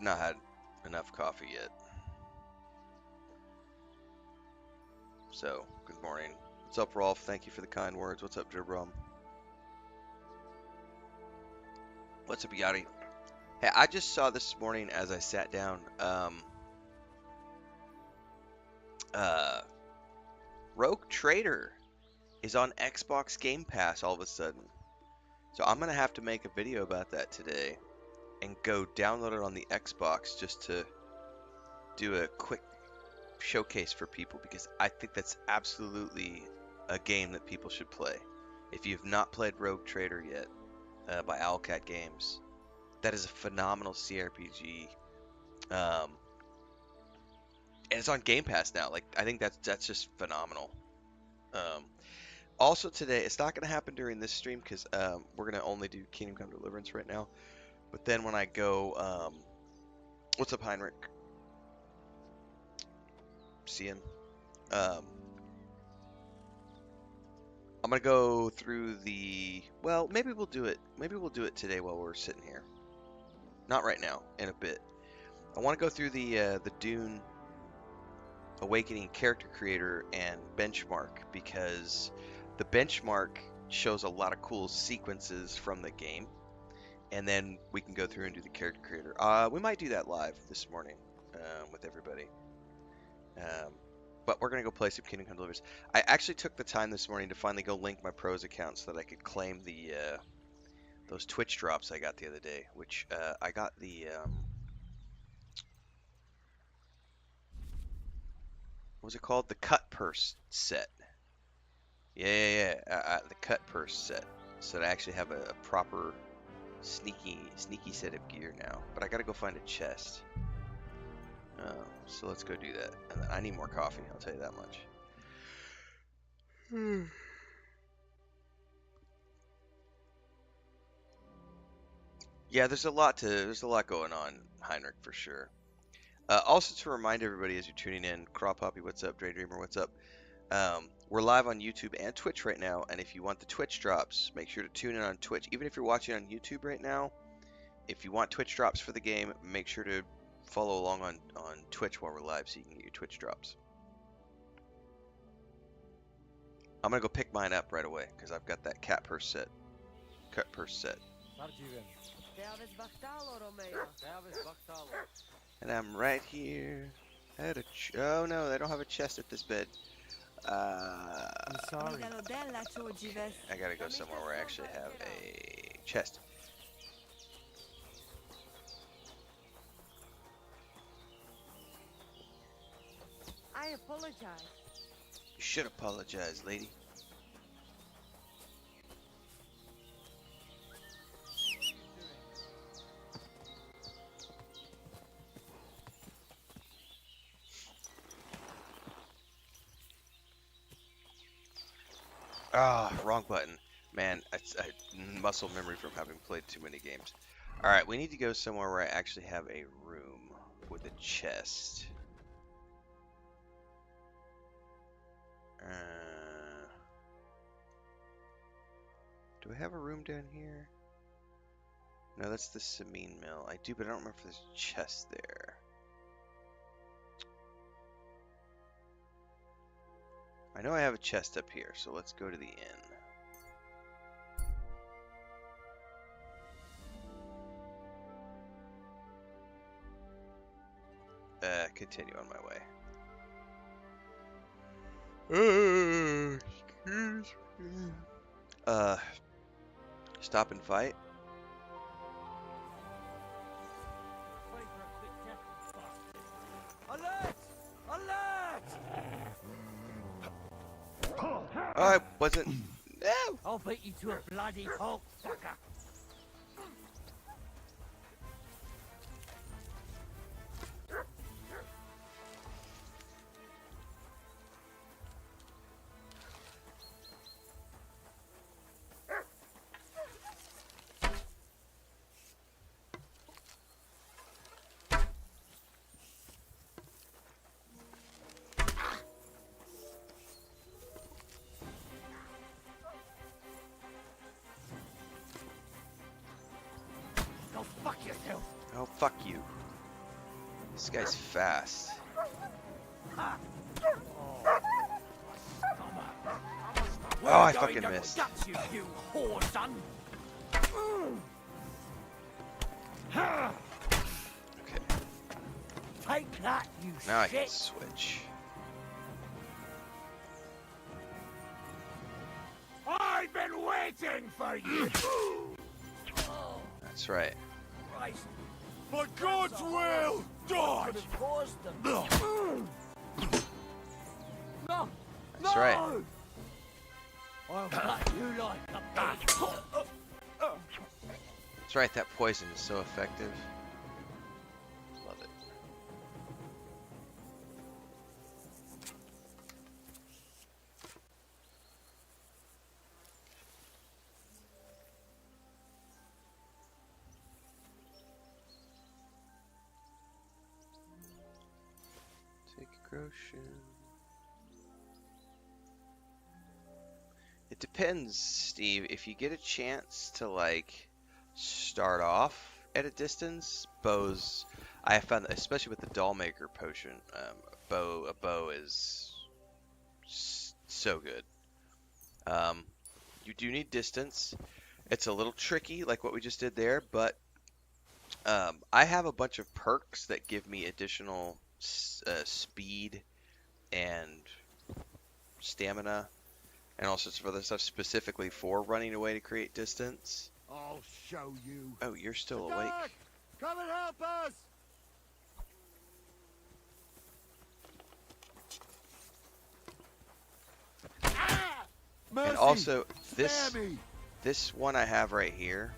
not had enough coffee yet. So, good morning. What's up, Rolf? Thank you for the kind words. What's up, Dribrum? What's up, Yachty? Hey, I just saw this morning as I sat down, Rogue Trader is on Xbox Game Pass all of a sudden. So I'm going to have to make a video about that today and go download it on the Xbox just to do a quick showcase for people, because I think that's absolutely a game that people should play. If you've not played Rogue Trader yet, by Owlcat Games, that is a phenomenal CRPG, and it's on Game Pass now. Like, I think that's just phenomenal. Also today, it's not going to happen during this stream because we're going to only do Kingdom Come Deliverance right now. But then when I go, what's up, Heinrich? See him. I'm gonna go through the. Well, maybe we'll do it. Maybe we'll do it today while we're sitting here. Not right now. In a bit. I want to go through the Dune Awakening character creator and benchmark, because the benchmark shows a lot of cool sequences from the game, and then we can go through and do the character creator. We might do that live this morning with everybody. But we're going to go play some Kingdom Come Deliverance. I actually took the time this morning to finally go link my pros account so that I could claim the those Twitch drops I got the other day, which I got the what was it called? The cut purse set. Yeah. The cut purse set. So that I actually have a proper sneaky set of gear now. But I got to go find a chest. So let's go do that. And I need more coffee, I'll tell you that much. Yeah, there's a lot going on, Heinrich, for sure. Also, to remind everybody as you're tuning in, Craw Poppy, what's up? Dre Dreamer, what's up? We're live on YouTube and Twitch right now, and if you want the Twitch drops, make sure to tune in on Twitch. Even if you're watching on YouTube right now, if you want Twitch drops for the game, make sure to follow along on Twitch while we're live so you can get your Twitch drops. I'm gonna go pick mine up right away because I've got that cut purse set. And I'm right here at a oh no, they don't have a chest at this bed. I'm sorry. I gotta go somewhere where I actually have a chest. I apologize. You should apologize, lady. Ah, wrong button. Man, it's muscle memory from having played too many games. Alright, we need to go somewhere where I actually have a room with a chest. Do I have a room down here? No, that's the Samine Mill. I do, but I don't remember if there's a chest there. I know I have a chest up here, so let's go to the inn. Continue on my way. Excuse me. Stop and fight. Alert! Alert! I wasn't. No! I'll beat you to a bloody halt, fucker. Go fuck yourself. Oh, fuck you. This guy's fast. Oh, I fucking missed. Guts, you whore son. Okay, Take that, you now I can shit. switch. I've been waiting for you. That's right. Christ. For God's will, dodge! No. That's right. I'll cut you like a pig. That's right, that poison is so effective. Love it. Take a Groshin. It depends, Steve. If you get a chance to like start off at a distance, bows. I have found, especially with the Dollmaker potion, a bow is so good. You do need distance. It's a little tricky, like what we just did there, but I have a bunch of perks that give me additional speed and stamina and all sorts of other stuff specifically for running away to create distance. I'll show you. Oh, you're still Attack! awake. Come and help us! Ah! Mercy! And also, Spare me! this one I have right here,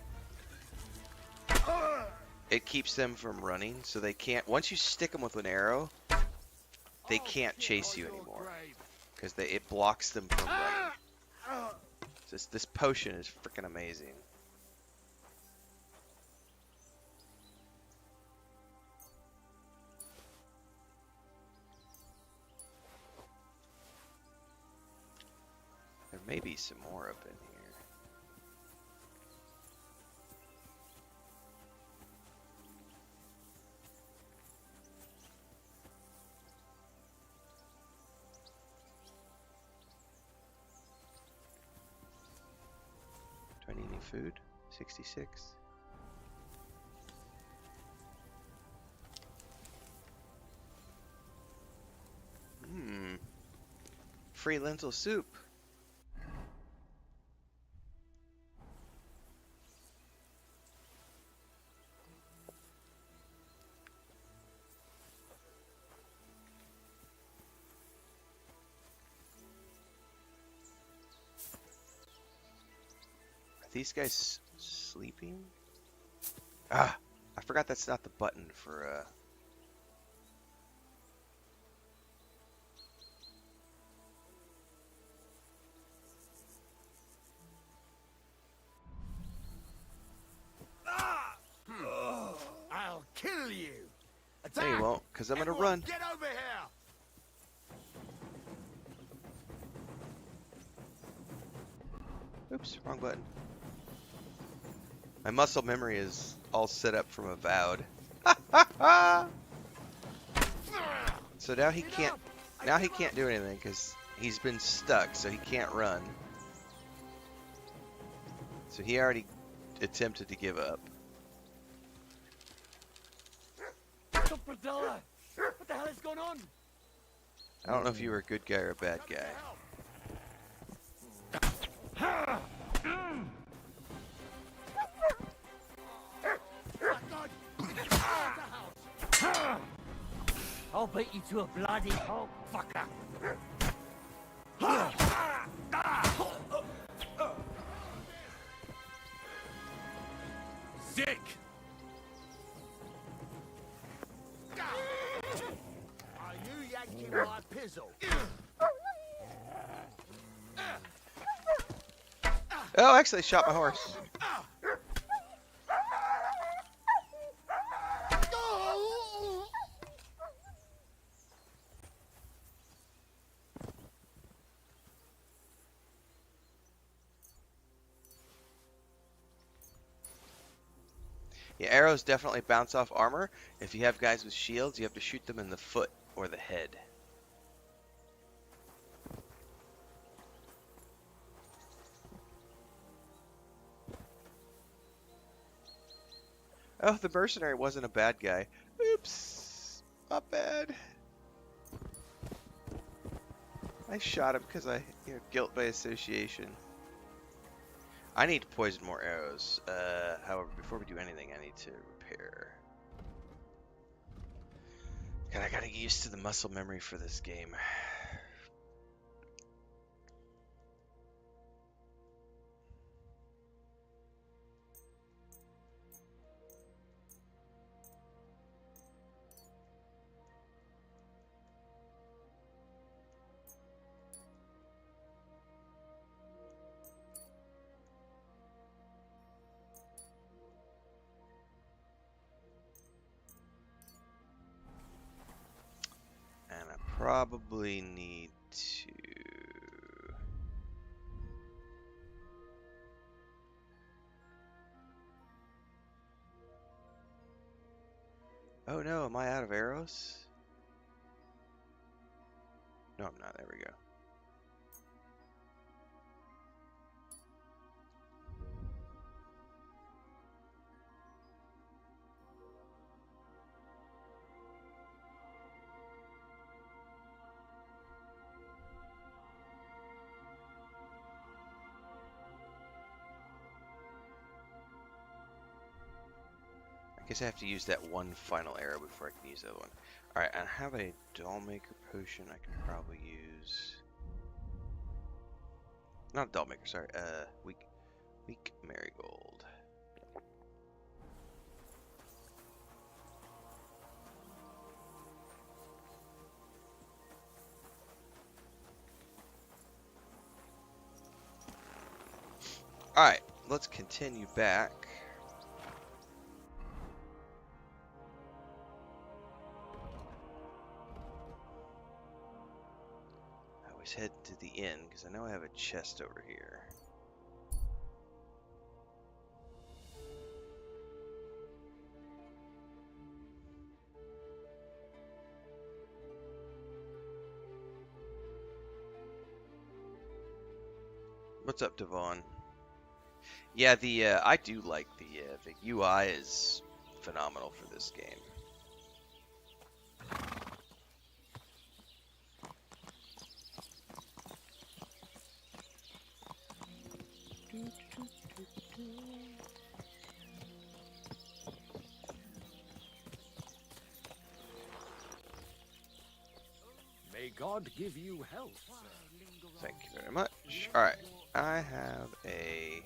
Ah! it keeps them from running, so they can't. Once you stick them with an arrow, they I'll can't sit chase on you your anymore grave. because it blocks them from running. Ah! Ah! This potion is freaking amazing. There may be some more up in here. Do I need any food? 66. Free lentil soup. Are these guys sleeping? Ah, I forgot that's not the button for I'll kill you! No, Attack! you won't, because I'm gonna Everyone, run. Get over here! Oops, wrong button. My muscle memory is all set up from Avowed. So now he can't. Now he can't do anything because he's been stuck, so he can't run. So he already attempted to give up. Superdella! What the hell is going on? I don't know if you were a good guy or a bad guy. I'll beat you to a bloody pulp, fucker. Sick! Are you yanking my pizzle? Oh, actually, I shot my horse. Yeah, arrows definitely bounce off armor. If you have guys with shields, you have to shoot them in the foot or the head. Oh, the mercenary wasn't a bad guy. Oops. Not bad. I shot him because guilt by association. I need to poison more arrows. However, before we do anything, I need to repair. God, I gotta get used to the muscle memory for this game. And I probably need to... Oh no, am I out of arrows? No, I'm not. There we go. I guess I have to use that one final arrow before I can use the other one. Alright, I have a doll maker potion I can probably use. Not a doll maker, sorry. Weak marigold. Alright, let's continue back. I always head to the inn because I know I have a chest over here. What's up, Devon? Yeah, I do like the UI is phenomenal for this game. May God give you health. Thank you very much. Alright, I have a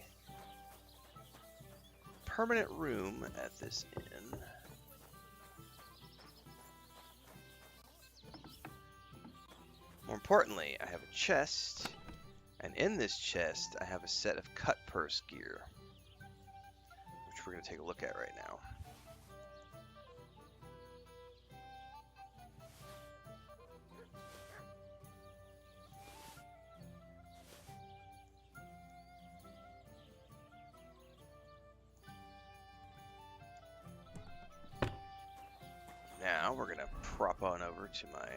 permanent room at this inn. More importantly, I have a chest, and in this chest I have a set of cut purse gear, which we're going to take a look at right now. Now we're going to prop on over to my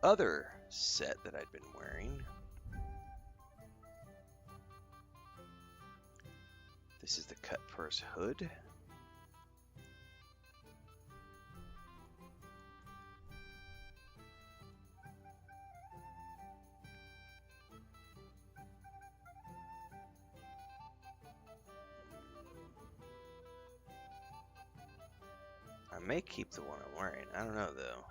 other set that I'd been wearing. This is the cut purse hood. I may keep the one I'm wearing. I don't know though.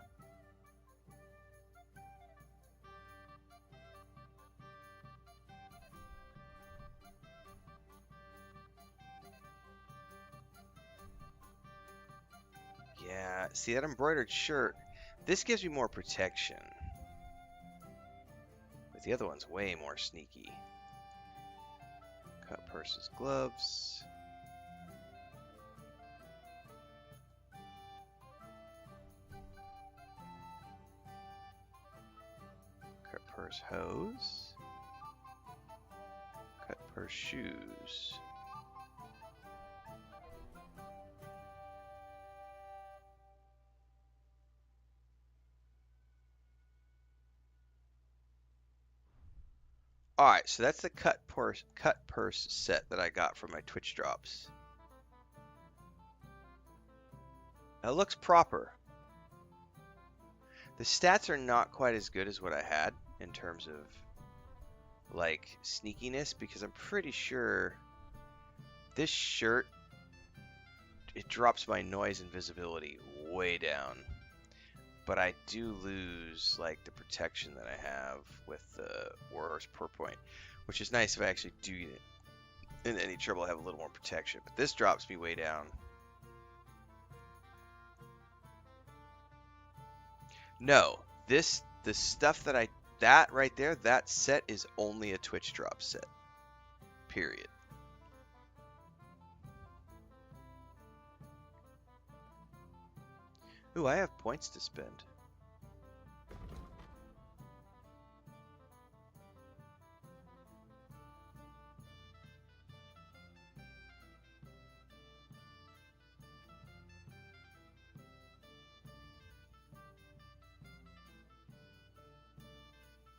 Yeah, see that embroidered shirt? This gives me more protection. But the other one's way more sneaky. Cut purses, gloves. Cut purse hose. Cut purse shoes. Alright, so that's the cut purse set that I got from my Twitch drops. It looks proper. The stats are not quite as good as what I had in terms of like sneakiness, because I'm pretty sure this shirt, it drops my noise and visibility way down, but I do lose like the protection that I have with the Warhorse per point, which is nice if I actually do get in any trouble. I have a little more protection, but this drops me way down. No, the stuff that right there, that set is only a Twitch drop set. Period. Ooh, I have points to spend.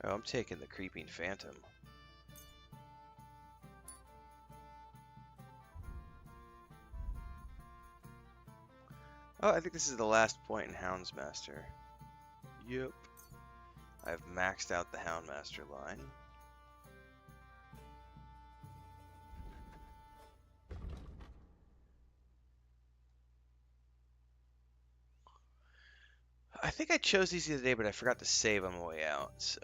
Oh, I'm taking the Creeping Phantom. Oh, I think this is the last point in Houndsmaster. Yep. I've maxed out the Houndmaster line. I think I chose these the other day, but I forgot to save on the way out, so...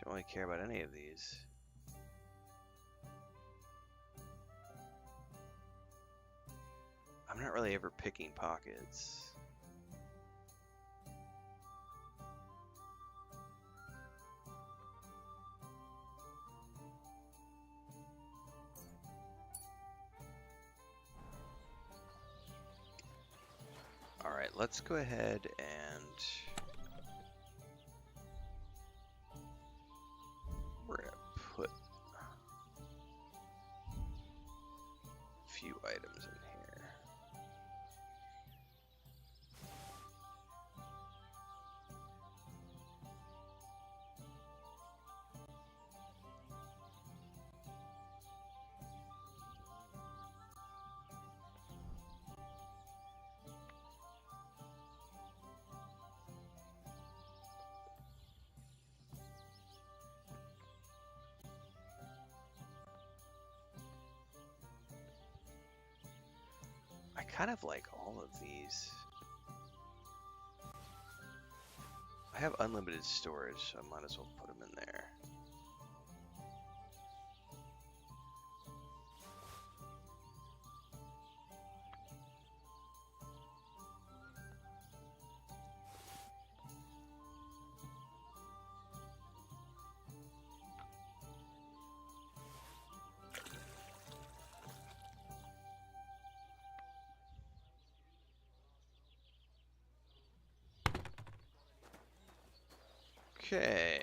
Don't really care about any of these. I'm not really ever picking pockets. Alright, let's go ahead and... we're gonna put a few items in here. I kind of like all of these. I have unlimited storage, so I might as well put them in there. Okay.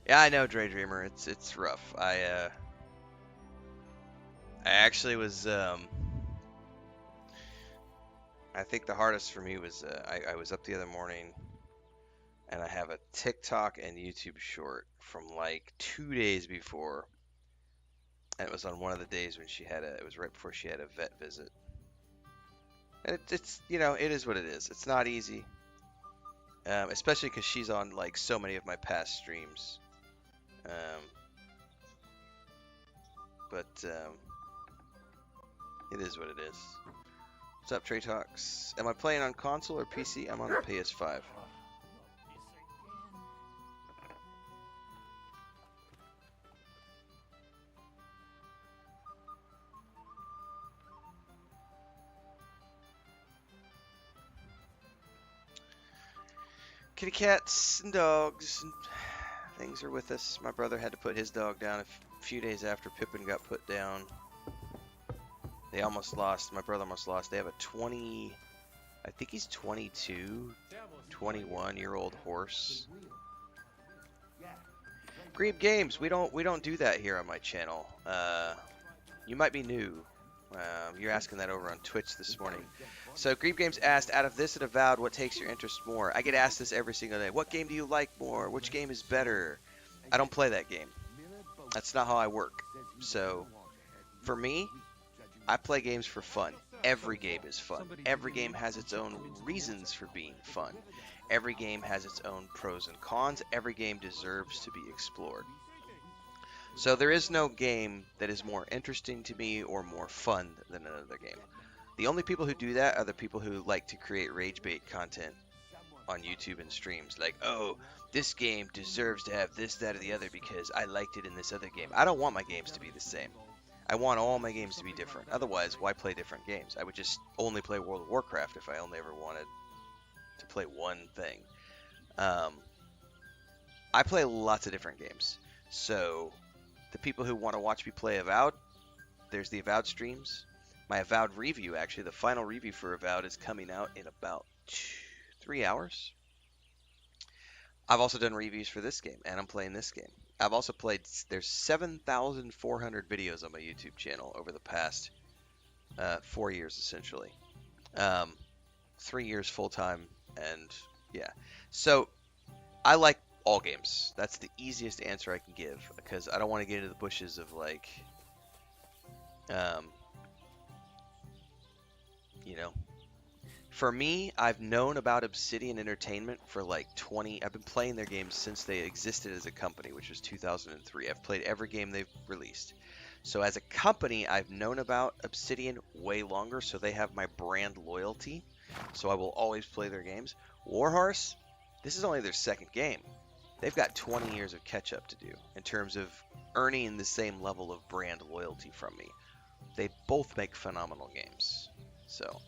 Yeah, I know, Dre Dreamer. It's rough. I actually was I think the hardest for me was I was up the other morning, and I have a TikTok and YouTube short from like 2 days before, and it was on one of the days when she had it was right before she had a vet visit. And it's you know, it is what it is. It's not easy, especially because she's on like so many of my past streams. But it is what it is. What's up, Trey Talks? Am I playing on console or PC? I'm on the PS5. kitty cats and dogs and things are with us. My brother had to put his dog down a few days after Pippin got put down. They almost lost. My brother almost lost. They have a 20, I think he's 22, 21-year-old horse. Grebe Games, we don't do that here on my channel. You might be new. You're asking that over on Twitch this morning. So Grebe Games asked, out of this and Avowed, what takes your interest more? I get asked this every single day. What game do you like more? Which game is better? I don't play that game. That's not how I work. So for me, I play games for fun. Every game is fun. Every game has its own reasons for being fun. Every game has its own pros and cons. Every game deserves to be explored. So there is no game that is more interesting to me or more fun than another game. The only people who do that are the people who like to create rage bait content on YouTube and streams. Like, oh, this game deserves to have this, that, or the other because I liked it in this other game. I don't want my games to be the same. I want all my games to be different. Otherwise, why play different games? I would just only play World of Warcraft if I only ever wanted to play one thing. I play lots of different games. So the people who want to watch me play Avowed, there's the Avowed streams. My Avowed review, actually, the final review for Avowed is coming out in about 3 hours. I've also done reviews for this game, and I'm playing this game. I've also played, there's 7,400 videos on my YouTube channel over the past 4 years, essentially. 3 years full-time, and yeah. So, I like all games. That's the easiest answer I can give, because I don't want to get into the bushes of, like, you know. For me, I've known about Obsidian Entertainment for like I've been playing their games since they existed as a company, which was 2003. I've played every game they've released. So as a company, I've known about Obsidian way longer, so they have my brand loyalty. So I will always play their games. Warhorse, this is only their second game. They've got 20 years of catch-up to do in terms of earning the same level of brand loyalty from me. They both make phenomenal games. So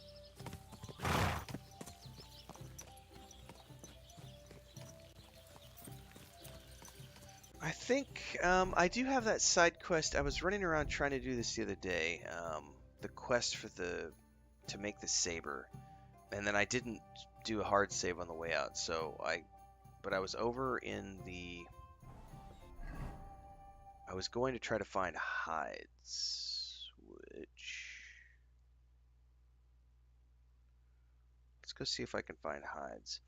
I think I do have that side quest. I was running around trying to do this the other day. The quest for to make the saber, and then I didn't do a hard save on the way out. But I was over in I was going to try to find hides, which let's go see if I can find hides.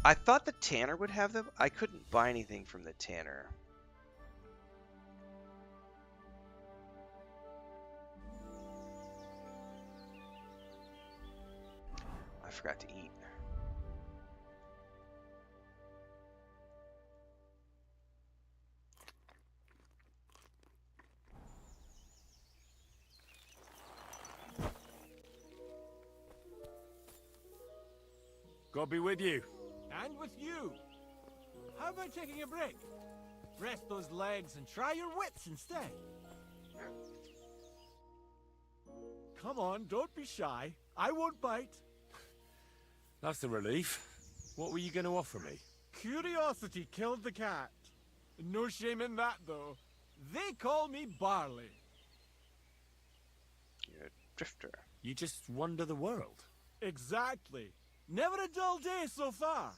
I thought the tanner would have them. I couldn't buy anything from the tanner. I forgot to eat. God be with you. And with you. How about taking a break? Rest those legs and try your wits instead. Come on, don't be shy. I won't bite. That's a relief. What were you going to offer me? Curiosity killed the cat. No shame in that, though. They call me Barley. You're a drifter. You just wander the world. Exactly. Never a dull day so far.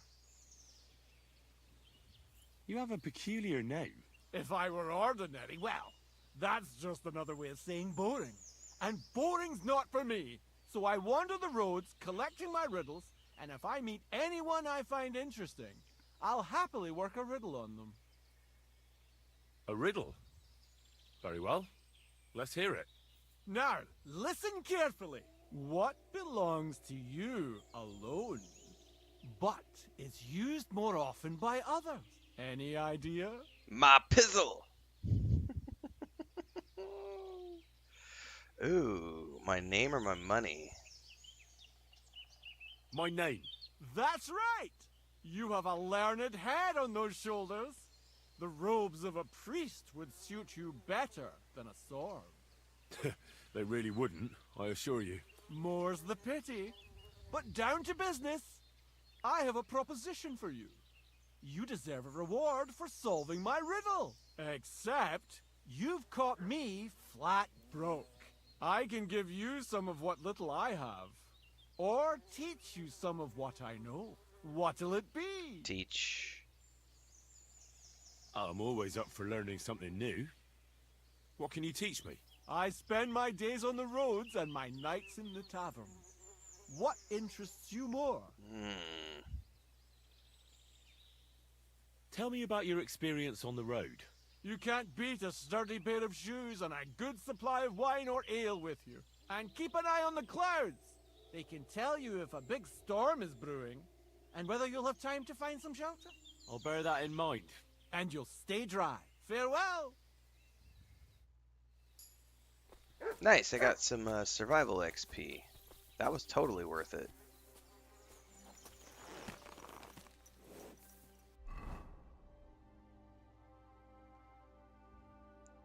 You have a peculiar name. If I were ordinary, well, that's just another way of saying boring. And boring's not for me. So I wander the roads collecting my riddles, and if I meet anyone I find interesting, I'll happily work a riddle on them. A riddle? Very well. Let's hear it. Now, listen carefully. What belongs to you alone, but is used more often by others? Any idea? My pizzle! Ooh, my name or my money? My name. That's right! You have a learned head on those shoulders. The robes of a priest would suit you better than a sword. They really wouldn't, I assure you. More's the pity. But down to business. I have a proposition for you. You deserve a reward for solving my riddle. Except, you've caught me flat broke. I can give you some of what little I have. Or teach you some of what I know. What'll it be? Teach. I'm always up for learning something new. What can you teach me? I spend my days on the roads and my nights in the taverns. What interests you more? Tell me about your experience on the road. You can't beat a sturdy pair of shoes and a good supply of wine or ale with you. And keep an eye on the clouds. They can tell you if a big storm is brewing and whether you'll have time to find some shelter. I'll bear that in mind. And you'll stay dry. Farewell! Nice, I got some survival XP. That was totally worth it.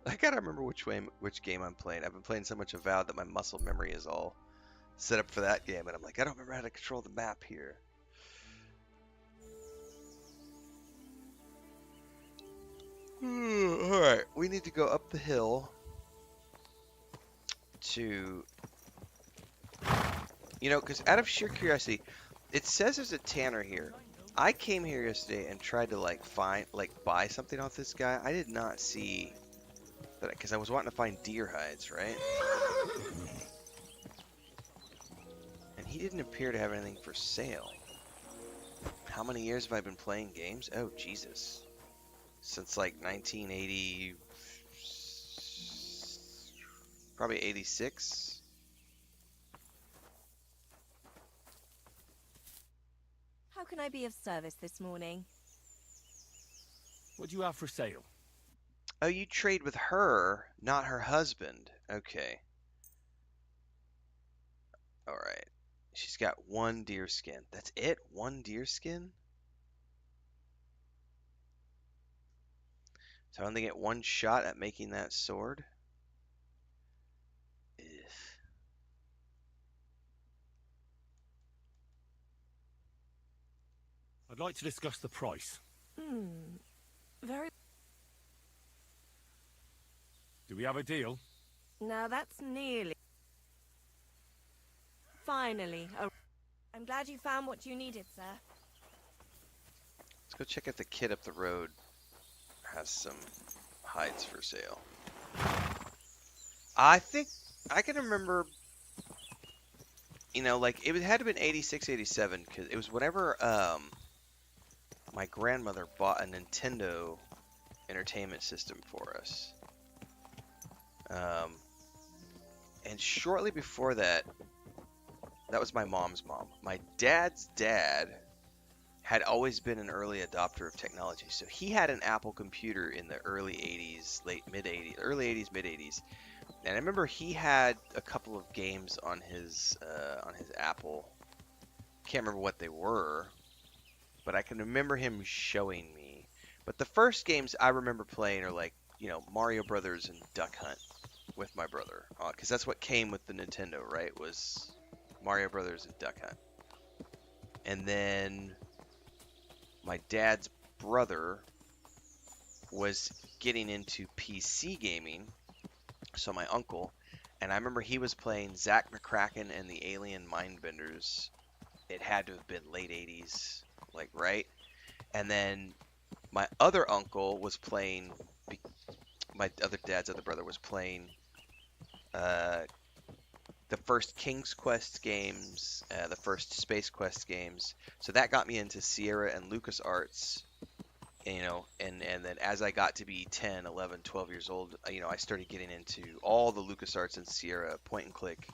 I gotta remember which game I'm playing. I've been playing so much Avowed that my muscle memory is all set up for that game, and I'm like, I don't remember how to control the map here. Alright, we need to go up the hill to, because out of sheer curiosity, it says there's a tanner here. I came here yesterday and tried to buy something off this guy. I did not see that, because I was wanting to find deer hides, right? And he didn't appear to have anything for sale. How many years have I been playing games? Oh, Jesus. Since like 1980, probably 86. How can I be of service this morning? What do you have for sale? Oh, you trade with her, not her husband. Okay. Alright. She's got one deer skin. That's it? One deer skin? So I only get one shot at making that sword? Ugh. I'd like to discuss the price. Very... Do we have a deal? Now that's nearly... Finally. I'm glad you found what you needed, sir. Let's go check if the kid up the road has some hides for sale. I think I can remember, it had to have been 86, 87, because it was whenever my grandmother bought a Nintendo Entertainment System for us. And shortly before that, that was my mom's mom. My dad's dad had always been an early adopter of technology. So he had an Apple computer in the early 80s, early 80s, mid 80s. And I remember he had a couple of games on his Apple. Can't remember what they were, but I can remember him showing me. But the first games I remember playing are Mario Brothers and Duck Hunt with my brother, because that's what came with the Nintendo, right? Was Mario Brothers and Duck Hunt. And then my dad's brother was getting into PC gaming, so my uncle, and I remember he was playing Zack McCracken and the Alien Mindbenders. It had to have been late 80s, right? And then my other uncle was playing, my other dad's other brother was playing the first King's Quest games, the first Space Quest games. So that got me into Sierra and LucasArts, and then as I got to be 10, 11, 12 years old, I started getting into all the LucasArts and Sierra point-and-click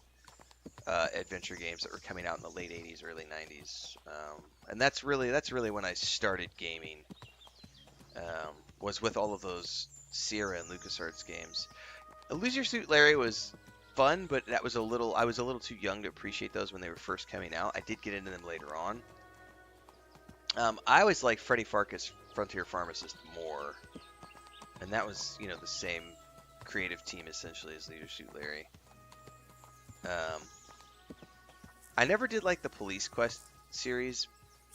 adventure games that were coming out in the late 80s, early 90s. And that's really when I started gaming, was with all of those Sierra and LucasArts games. Lose Your Suit Larry was fun, but I was a little too young to appreciate those when they were first coming out. I did get into them later on. I always liked Freddy Farkas Frontier Pharmacist more, and that was the same creative team essentially as Lose Your Suit Larry. I never did like the Police Quest series,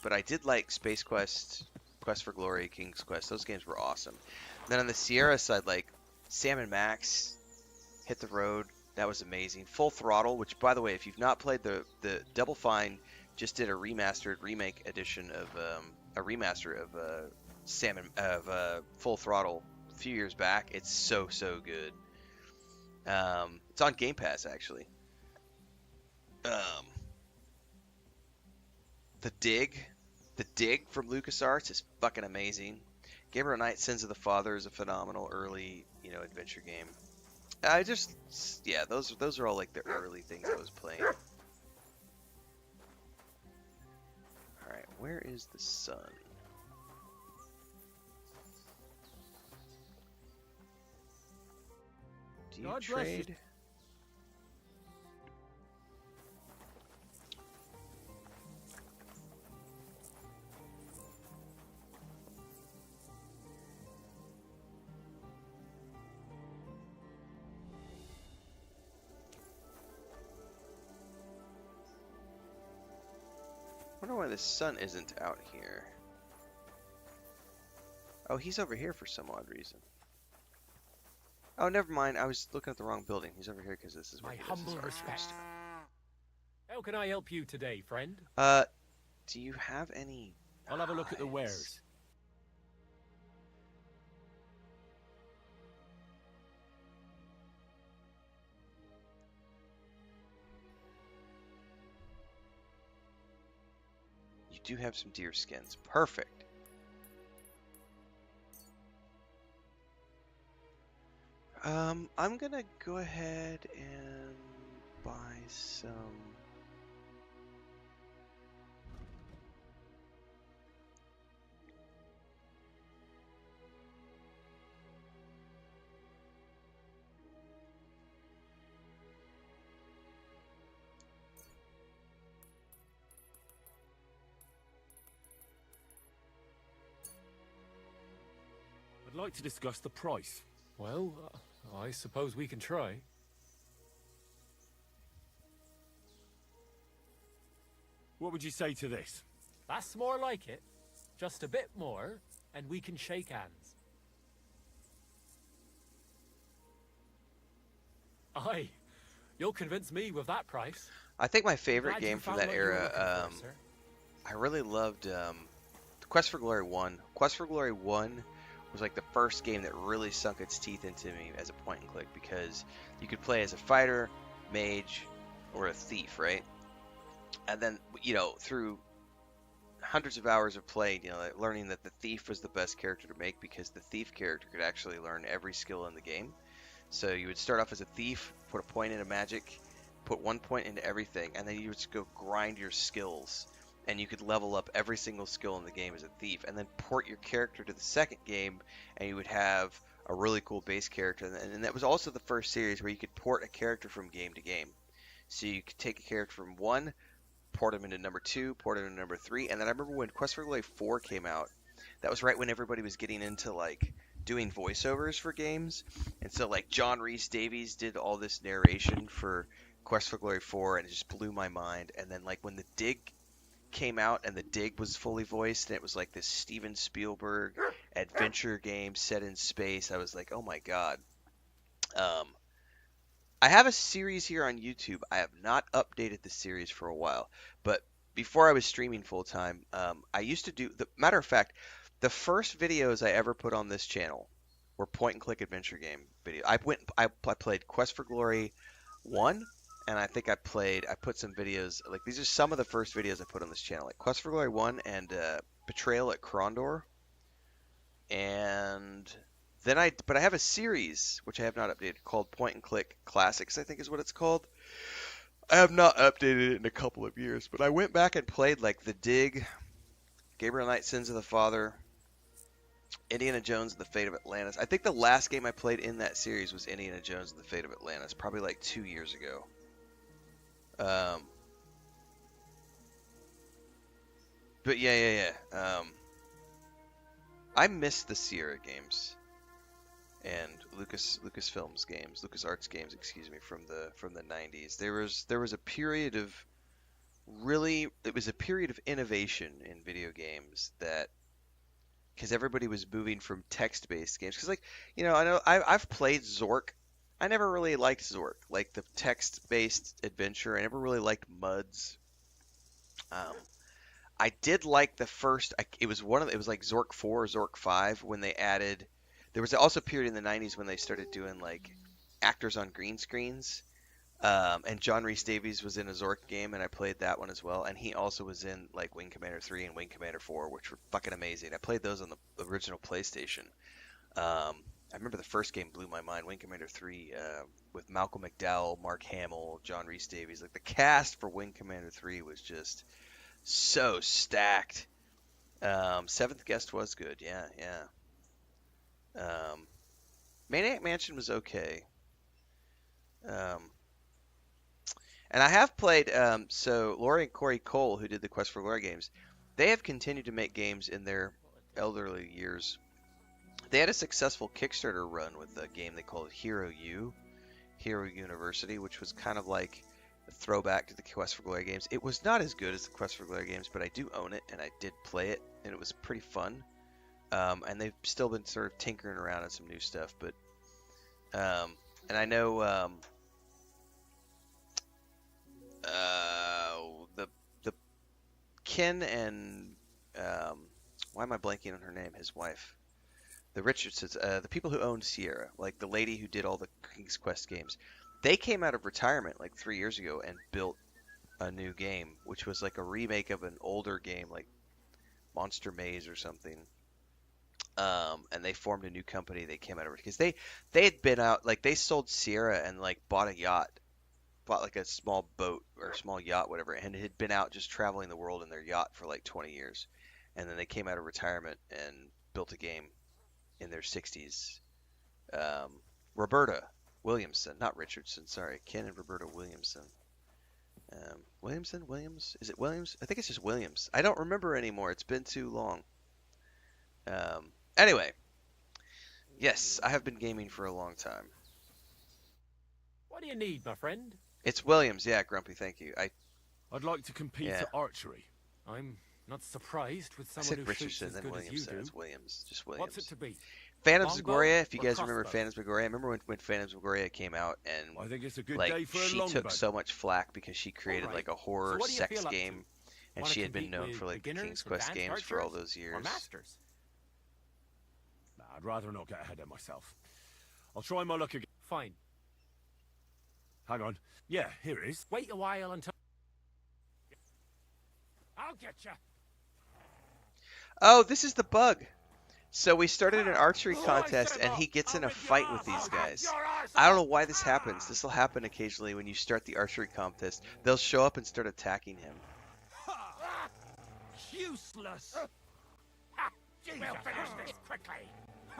but I did like Space Quest, Quest for Glory, King's Quest. Those games were awesome. Then on the Sierra side, like Sam and Max, Hit the Road, that was amazing. Full Throttle, which by the way, if you've not played the Double Fine, just did a remastered remake edition of a remaster of Full Throttle a few years back. It's so good. It's on Game Pass actually. The Dig from LucasArts is fucking amazing. Gabriel Knight Sins of the Father is a phenomenal early, adventure game. Those are all like the early things I was playing. All right, where is the sun? Do you God bless you. trade? I wonder why the sun isn't out here. Oh, he's over here for some odd reason. Oh, never mind. I was looking at the wrong building. He's over here because this is where My he does his humble art respect. stuff. How can I help you today, friend? Do you have any? I'll have a look at the knives? wares. You do have some deer skins. Perfect. I'm gonna go ahead and buy some. I'd like to discuss the price. Well, I suppose we can try. What would you say to this? That's more like it. Just a bit more, and we can shake hands. Aye, you'll convince me with that price. I think my favorite Glad you game from found that what you were era. looking for, sir. I really loved Quest for Glory 1. Quest for Glory 1 was like the first game that really sunk its teeth into me as a point and click because you could play as a fighter, mage, or a thief, right? And then, through hundreds of hours of play, like learning that the thief was the best character to make because the thief character could actually learn every skill in the game. So you would start off as a thief, put a point into magic, put 1 point into everything, and then you would just go grind your skills. And you could level up every single skill in the game as a thief, and then port your character to the second game, and you would have a really cool base character. And that was also the first series where you could port a character from game to game. So you could take a character from 1, port him into number 2, port him into number 3, and then I remember when Quest for Glory 4 came out, that was right when everybody was getting into like doing voiceovers for games, and so like John Rhys Davies did all this narration for Quest for Glory 4, and it just blew my mind. And then like when the Dig came out and the Dig was fully voiced and it was like this Steven Spielberg adventure game set in space, I was like, oh my god. I have a series here on YouTube. I have not updated the series for a while, but before I was streaming full time, I used to do the matter of fact, the first videos I ever put on this channel were point and click adventure game videos. I played Quest for Glory 1. And I think I put some videos, like these are some of the first videos I put on this channel, like Quest for Glory 1 and Betrayal at Krondor. And then but I have a series, which I have not updated, called Point and Click Classics, I think is what it's called. I have not updated it in a couple of years, but I went back and played like The Dig, Gabriel Knight Sins of the Father, Indiana Jones and the Fate of Atlantis. I think the last game I played in that series was Indiana Jones and the Fate of Atlantis, probably like 2 years ago. But yeah. I miss the Sierra games and Lucasfilms games, LucasArts games, excuse me, from the 90s. There was a period of really, it was a period of innovation in video games that, because everybody was moving from text-based games. Because, like, I know I've played Zork. I never really liked Zork, like the text-based adventure. I never really liked MUDs. Um, I did like the first. It was it was like Zork 4 or Zork 5 when they added. There was also a period in the 90s when they started doing like actors on green screens. And John Rhys Davies was in a Zork game, and I played that one as well. And he also was in like Wing Commander 3 and Wing Commander 4, which were fucking amazing. I played those on the original PlayStation. I remember the first game blew my mind. Wing Commander 3 with Malcolm McDowell, Mark Hamill, John Rhys Davies. Like the cast for Wing Commander 3 was just so stacked. Seventh Guest was good. Yeah, yeah. Maniac Mansion was okay. And I have played, so Laurie and Corey Cole, who did the Quest for Glory games, they have continued to make games in their elderly years. They had a successful Kickstarter run with a game they called Hero University, which was kind of like a throwback to the Quest for Glory games. It was not as good as the Quest for Glory games, but I do own it, and I did play it, and it was pretty fun. And they've still been sort of tinkering around on some new stuff, but and I know the Ken and why am I blanking on her name? His wife, the Richardsons, the people who owned Sierra, like the lady who did all the King's Quest games, they came out of retirement like 3 years ago and built a new game, which was like a remake of an older game, like Monster Maze or something. And they formed a new company. They came out of it because they had been out, like they sold Sierra and like bought a yacht, bought like a small boat or a small yacht, whatever, and it had been out just traveling the world in their yacht for like 20 years. And then they came out of retirement and built a game in their 60s. Roberta Williamson, not Richardson, sorry. Ken and Roberta Williamson. Williams? Is it Williams? I think it's just Williams. I don't remember anymore. It's been too long. Anyway. Yes, I have been gaming for a long time. What do you need, my friend? It's Williams, yeah, Grumpy, thank you. I'd like to compete Yeah. at archery. I'm not surprised with I someone said who shoots Richardson, as then good as you Williamson. do. It's Williams, just Williams. What's it to be? Phantasmagoria, if you Longbow guys or remember crossbow? Phantasmagoria, I remember when Phantasmagoria came out and I think it's a good like day for a she longbow. took so much flack because she created Alright. like a horror So what do you sex feel up to? game, and Wanna she had been compete known with for like the beginners, King's Quest advanced games for all archers, those or years. masters? Nah, I'd rather not get ahead of myself. I'll try my luck again. Fine. Hang on. Yeah, here it is. Wait a while until... I'll get you. Oh, this is the bug. So we started an archery contest, and he gets in a fight with these guys. I don't know why this happens. This will happen occasionally when you start the archery contest. They'll show up and start attacking him. Useless. We'll finish this quickly.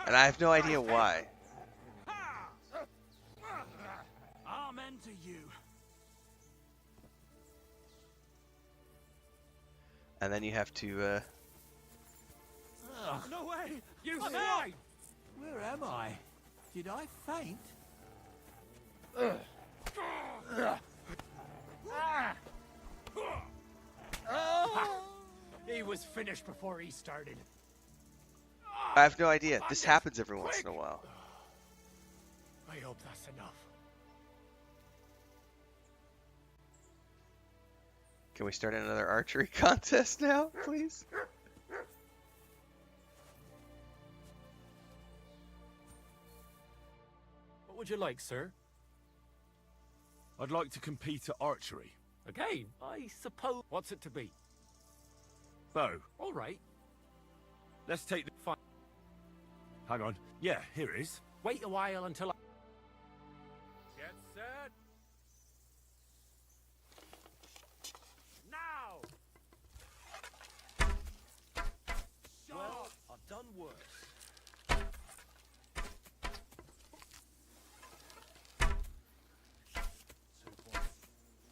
And I have no idea why. Amen to you. And then you have to, No way. You I'm swine! Where am I? Did I faint? He was finished before he started. I have no idea. This happens every once in a while. I hope that's enough. Can we start another archery contest now, please? What would you like, sir? I'd like to compete at archery. Again, I suppose... What's it to be? Bow. All right. Let's take the... Fine. Hang on. Yeah, here it is. Wait a while until I... Get set. Now! Well, I've done worse.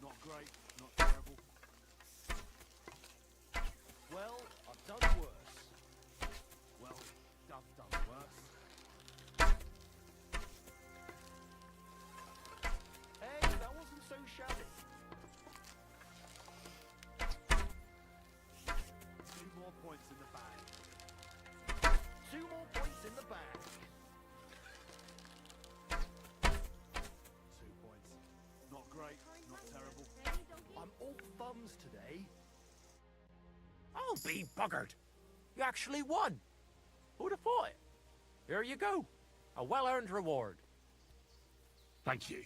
Not great, not terrible. Well, I've done worse. Well, I've done worse. Hey, that wasn't so shabby. wins today. I'll be buggered. You actually won. Who'd have thought it? Here you go. A well-earned reward. Thank you.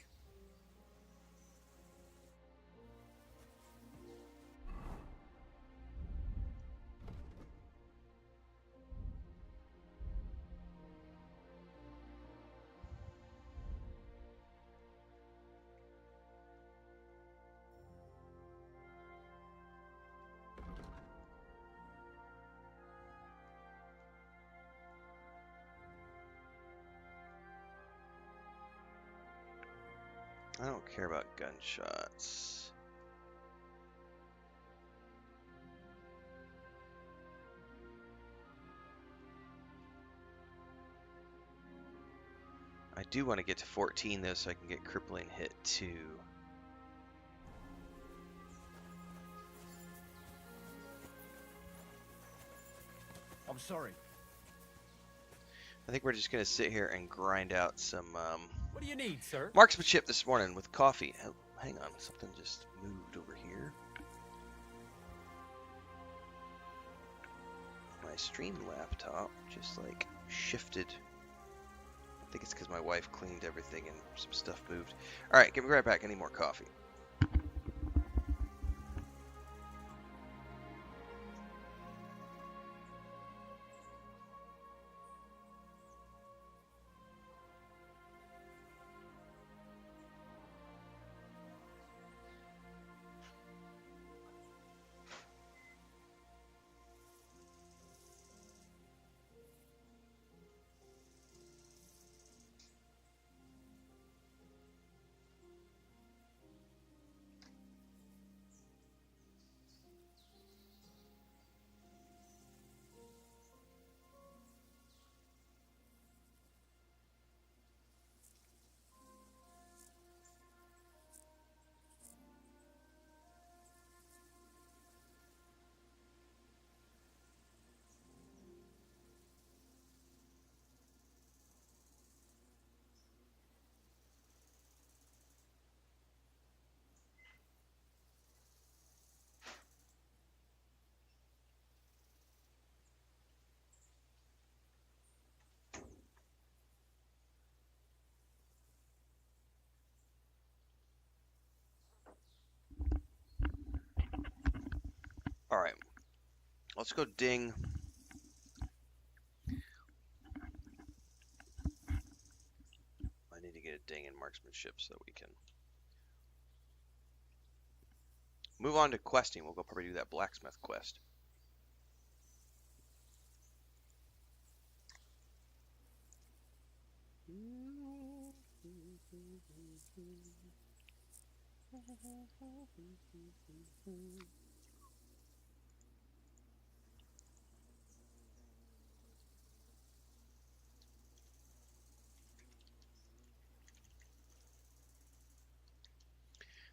I don't care about gunshots. I do want to get to 14 though, so I can get crippling hit too. I'm sorry. I think we're just gonna sit here and grind out some What do you need, sir? marksmanship this morning with coffee. Oh, hang on, something just moved over here. My stream laptop just like shifted. I think it's because my wife cleaned everything and some stuff moved. All right, give me right back. I need more coffee. All right, let's go ding. I need to get a ding in marksmanship so that we can move on to questing. We'll go probably do that blacksmith quest.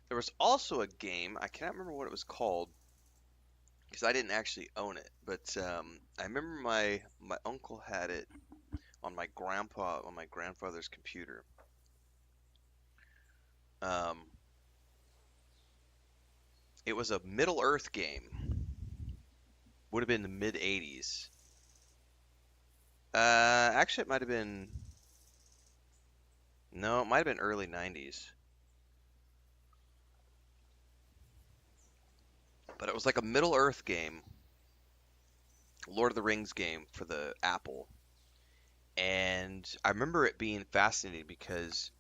There was also a game, I cannot remember what it was called, because I didn't actually own it, but I remember my uncle had it on my grandfather's computer. It was a Middle Earth game. Would have been the mid 80s. Actually, it might have been. No, it might have been early 90s. But it was like a Middle Earth game, Lord of the Rings game for the Apple. And I remember it being fascinating because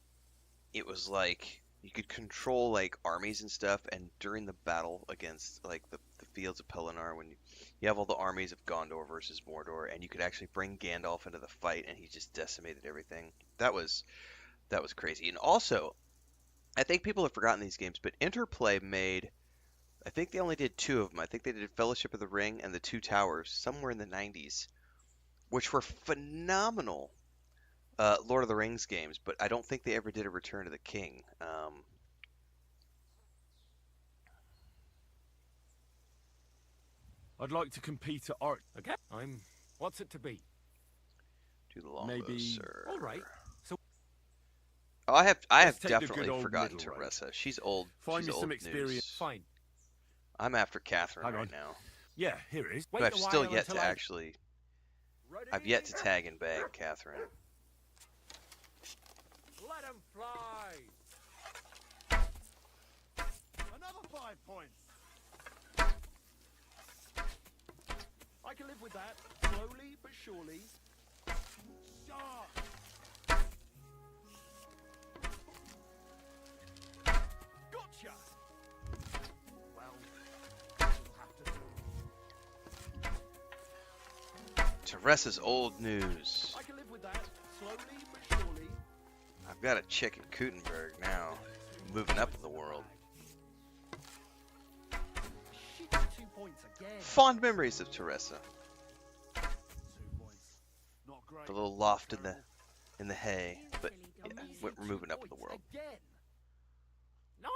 it was like you could control like armies and stuff, and during the battle against like the fields of Pelennor, when you have all the armies of Gondor versus Mordor, and you could actually bring Gandalf into the fight, and he just decimated everything. That was crazy. And also, I think people have forgotten these games, but Interplay made, I think they only did 2 of them. I think they did Fellowship of the Ring and the Two Towers somewhere in the 90s, which were phenomenal Lord of the Rings games, but I don't think they ever did a Return of the King. I'd like to compete at art. Okay. What's it to be? Do the longbow, Maybe- sir. All right. So Oh, I have Let's take the definitely good old forgotten middle road. Teresa. She's old. Find She's me some old experience. news. fine. I'm after Catherine Hang right on. now. Yeah, here it is. But Wait I've a still while yet until to I- actually... I've yet to tag and bag Catherine. Let him fly. Another 5 points. I can live with that. Slowly but surely. Sharp. Gotcha. Well, you'll have to do. Teresa's old news. I can live with that. Slowly but surely. I've got a chick in Gutenberg now. Moving up in the world. Shit, 2 points again. Fond memories of Teresa. 2 points. Not great. The little loft in the hay. But yeah, we're moving up in the world. Again.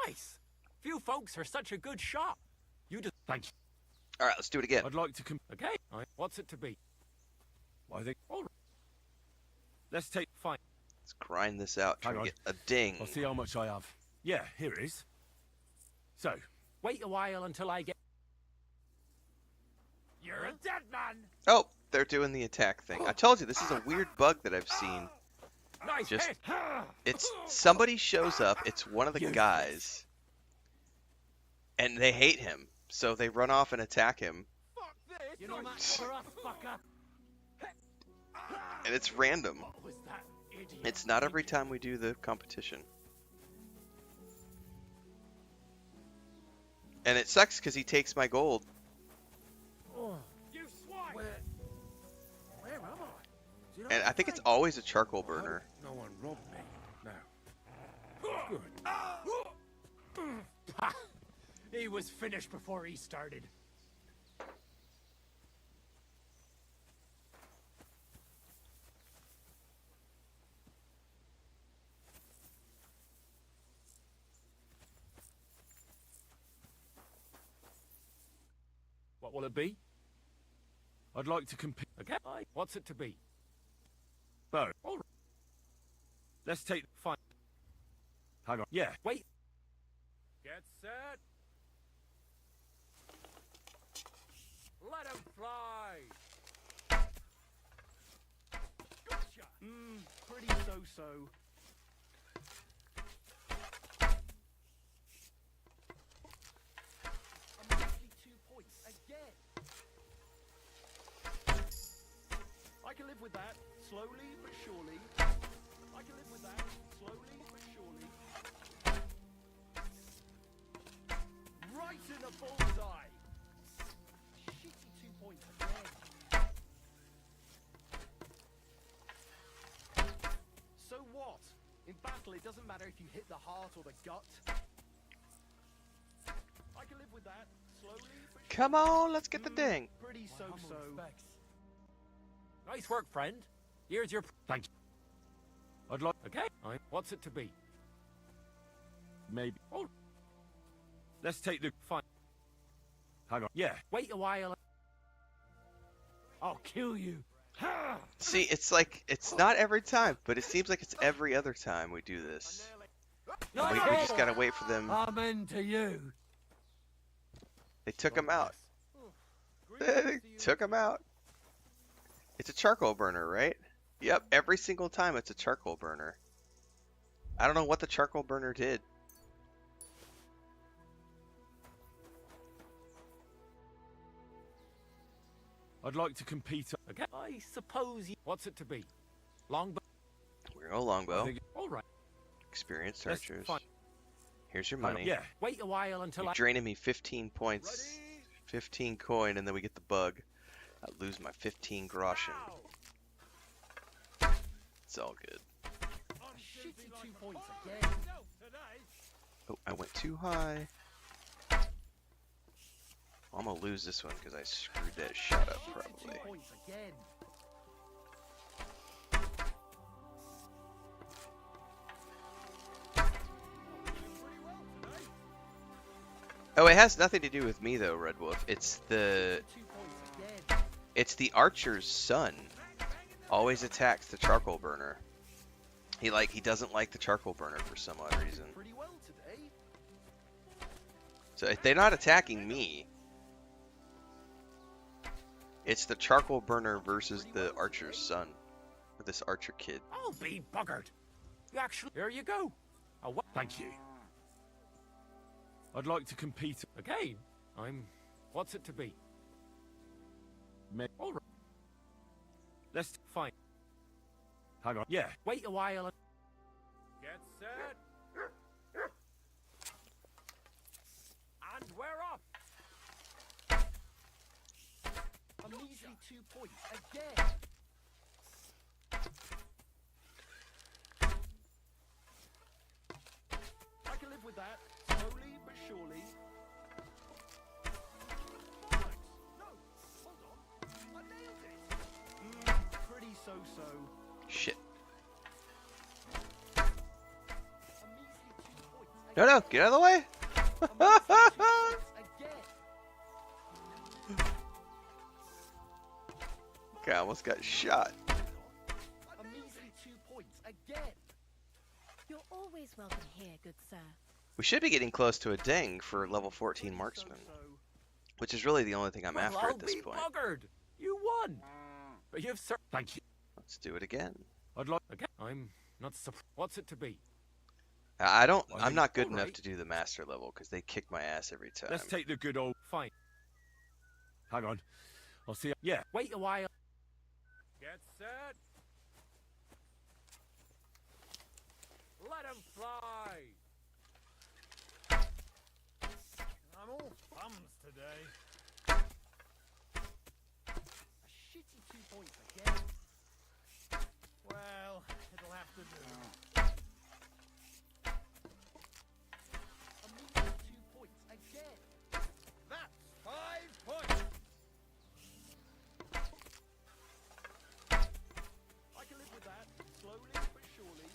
Nice. Few folks are such a good shot. You just Thanks. Alright, let's do it again. I'd like to okay. What's it to be? I think. All right. Let's take. Fine. Let's grind this out. Try Hang to on. get a ding. I'll see how much I have. Yeah, here it is. So, Wait a while until I get. You're a dead man. Oh, they're doing the attack thing. I told you, this is a weird bug that I've seen. Nice Just- hit. It's somebody shows up, it's one of the guys, and they hate him. So they run off and attack him, Fuck this. You know that for us, fucker. and it's random. What was that idiot? It's not every time we do the competition. And it sucks because he takes my gold. You swine. Where am I? And I think it's always a charcoal burner. no one robbed me. No. He was finished before he started. What will it be? I'd like to compete. Okay. What's it to be? Bo, All right. let's take. Fine. Hang on. Yeah. Wait. Get set. Let him fly. Gotcha. Pretty so-so. I'm actually 2 points again. I can live with that. Slowly but surely. I can live with that. Slowly but surely. Right in the bullseye. Shitty 2 points again. So what? In battle, it doesn't matter if you hit the heart or the gut. I can live with that. Slowly but Come on, let's get the ding. pretty so-so. Nice work, friend. Here's your. Thanks. I'd like. Okay. What's it to be? Maybe. Oh. Let's take the. Fine. Hang on. Yeah. Wait a while. I'll kill you. See, it's like, it's not every time, but it seems like it's every other time we do this. We just gotta wait for them. I'm into you. They took him out. They took him out. It's a charcoal burner, right? Yep, every single time it's a charcoal burner. I don't know what the charcoal burner did. I'd like to compete. Okay. I suppose you. What's it to be? Longbow. We're a longbow. I think- All right. Experienced That's archers. fine. Here's your Hang on. money. Yeah. Wait a while until You're I. draining me 15 points. 15 coin, and then we get the bug. I lose my 15 groschen. It's all good. Shitty 2 points again. Oh, I went too high. I'm gonna lose this one because I screwed that shot up, Shitty 2 probably. points again. Oh, it has nothing to do with me though, Red Wolf. It's the 2 points again. It's the archer's son. Always attacks the charcoal burner. He doesn't like the charcoal burner for some odd reason. Pretty well today. So they're not attacking me. It's the charcoal burner versus the archer's son. Or this archer kid. I'll be buggered. You actually... Here you go. Thank you. I'd like to compete. Again? What's it to be? All right. Let's Fine. hang on. Yeah. Wait a while and... Get set. And we're up. A measly 2 points again. I can live with that. Slowly but surely. No, hold on. I nailed it. Pretty so-so. Shit. A measly 2 points No, no, get out of the way. A measly 2 points again. Okay, I almost got shot. A measly 2 points again. You're always welcome here, good sir. We should be getting close to a ding for level 14 marksman, which is really the only thing I'm Well, after I'll at this be point. buggered. You won. But you've Thank you. Let's do it again. I'd like. Okay. I'm not surprised. What's it to be? I'm not good enough Alright. to do the master level because they kick my ass every time. Let's take the good old. Fine. Hang on. I'll see. Yeah. Wait a while. Get set. Let him fly. I'm all thumbs today. A shitty 2 points again. Well, it'll have to do. A measly 2 points again. That's 5 points. I can live with that. Slowly but surely.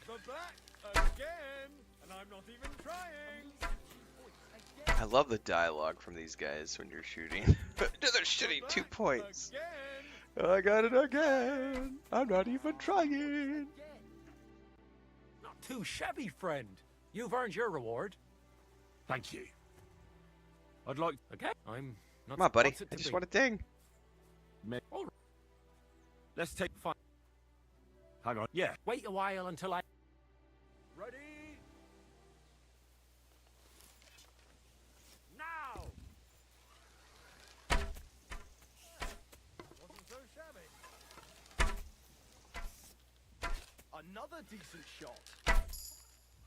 The back again, and I'm not even trying. A measly 2 points again. I love the dialogue from these guys when you're shooting. They're shooting 2 points. Again. I got it again. I'm not even trying. Again. Not too shabby, friend. You've earned your reward. Thank you. I'd like. Okay. I'm not. Come on, buddy. What's it I to just be? want a ding. All right. Let's take. Fine. Hang on. Yeah. Wait a while until I. Ready? Now. Wasn't so shabby. Another decent shot.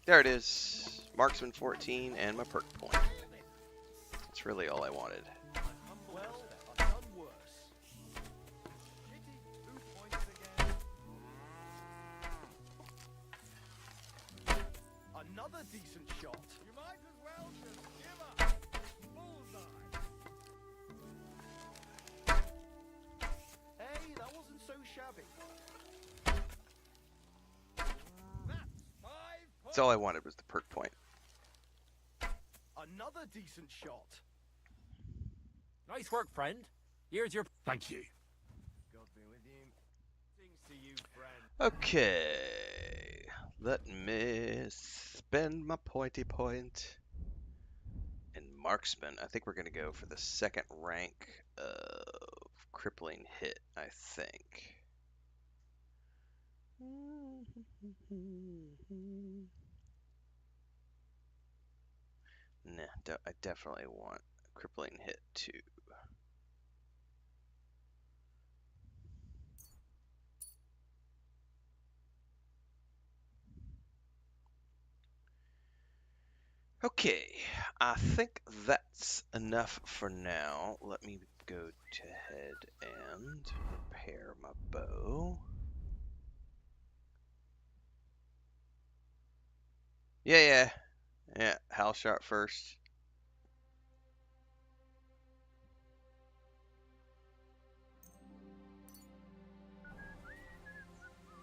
There it is. Marksman 14 and my perk point. That's really all I wanted. Well, I've done worse. Shitty 2 points again. Another decent shot. You might as well just give up. Bullseye. Hey, that wasn't so shabby. That's 5 points. That's all I wanted was the perk point. Another decent shot. Nice work, friend. Here's your. Thank you. God be with you. Things to you, friend. Okay. Let me spend my pointy point. In marksman, I think we're going to go for the second rank of crippling hit, I think. Nah, I definitely want crippling hit 2. Okay, I think that's enough for now. Let me go ahead and repair my bow. Yeah, Hal shot first.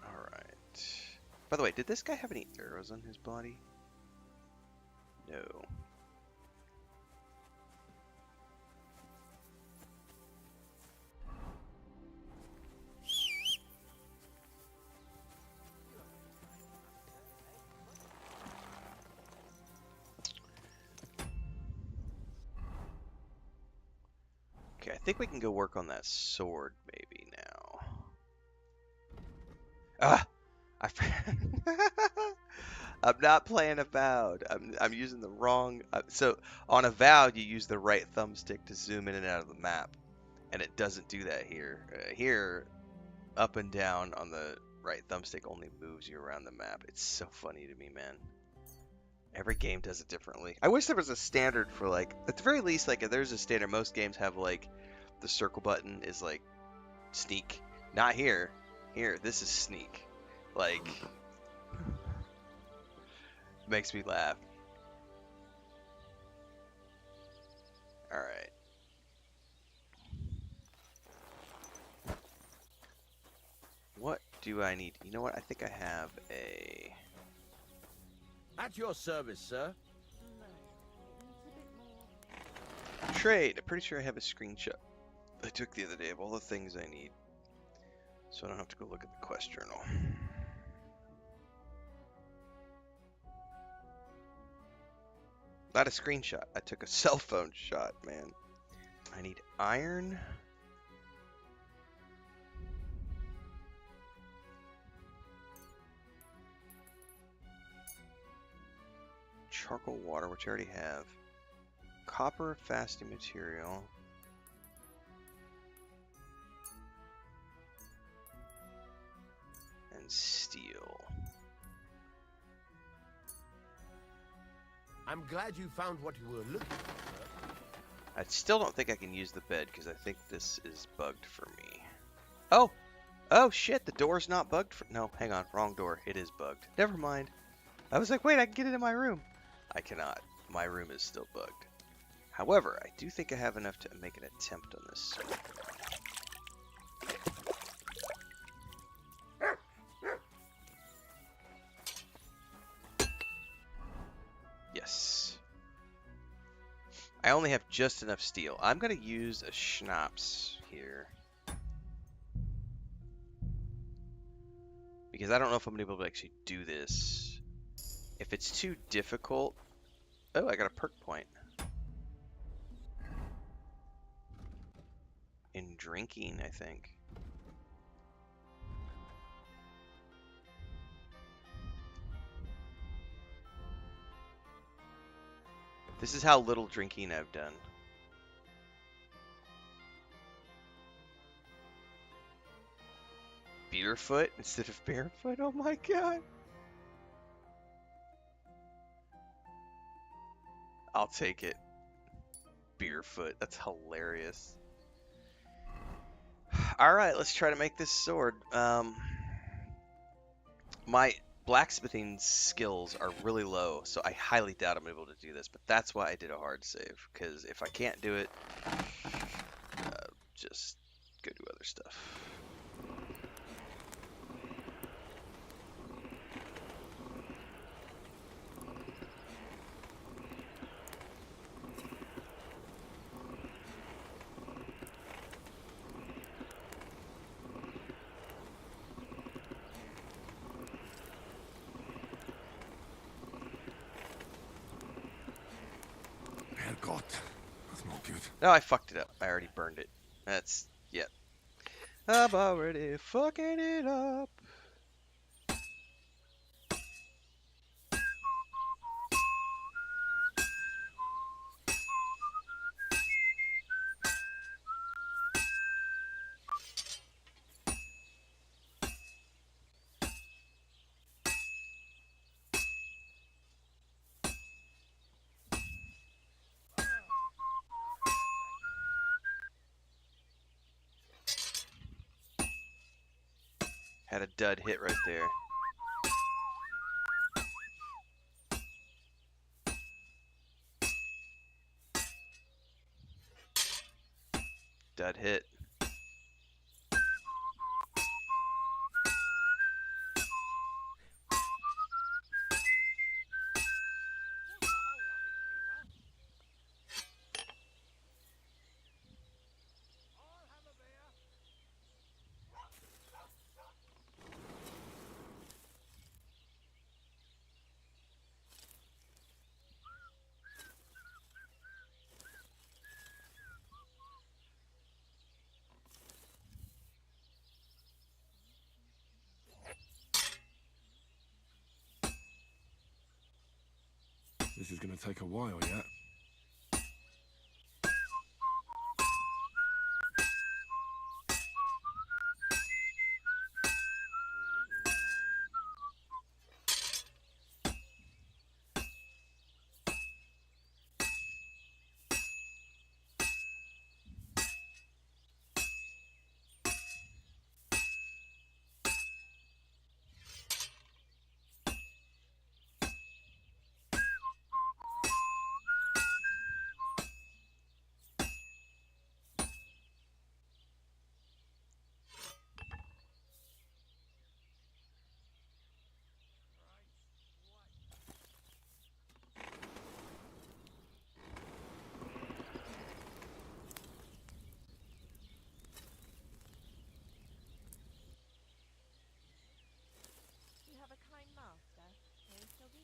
Alright. By the way, did this guy have any arrows on his body? No. think we can go work on that sword maybe now. Ah! I'm not playing Avowed. I'm using the wrong... so, on Avowed, you use the right thumbstick to zoom in and out of the map. And it doesn't do that here. Here, up and down on the right thumbstick only moves you around the map. It's so funny to me, man. Every game does it differently. I wish there was a standard for, like, at the very least, like, if there's a standard, most games have, like, the circle button is, like, sneak. Not here. Here, this is sneak. Like, makes me laugh. Alright. What do I need? You know what? I think I have a... At your service, sir. trade. I'm pretty sure I have a screenshot I took the other day of all the things I need. So I don't have to go look at the quest journal. Not a screenshot. I took a cell phone shot, man. I need iron. Charcoal water, which I already have. Copper fasting material. And steel. I'm glad you found what you were looking for. I still don't think I can use the bed because I think this is bugged for me. Oh! Oh shit, the door's not bugged for... No, hang on, wrong door. It is bugged. Never mind. I was like, wait, I can get it in my room. I cannot. My room is still bugged. However, I do think I have enough to make an attempt on this. Yes. I only have just enough steel. I'm going to use a schnapps here. Because I don't know if I'm going to be able to actually do this. If it's too difficult... Oh, I got a perk point. In drinking, I think. This is how little drinking I've done. Beerfoot instead of barefoot? Oh my god. I'll take it. Beerfoot. That's hilarious. Alright, let's try to make this sword. My blacksmithing skills are really low, so I highly doubt I'm able to do this, but that's why I did a hard save, because if I can't do it, just go do other stuff. God, that's not good. No, I fucked it up. I already burned it. That's... yeah. I'm already fucking it up. Had a dud hit right there. Dud hit. This is gonna take a while yet. You have a kind master, eh, Toby?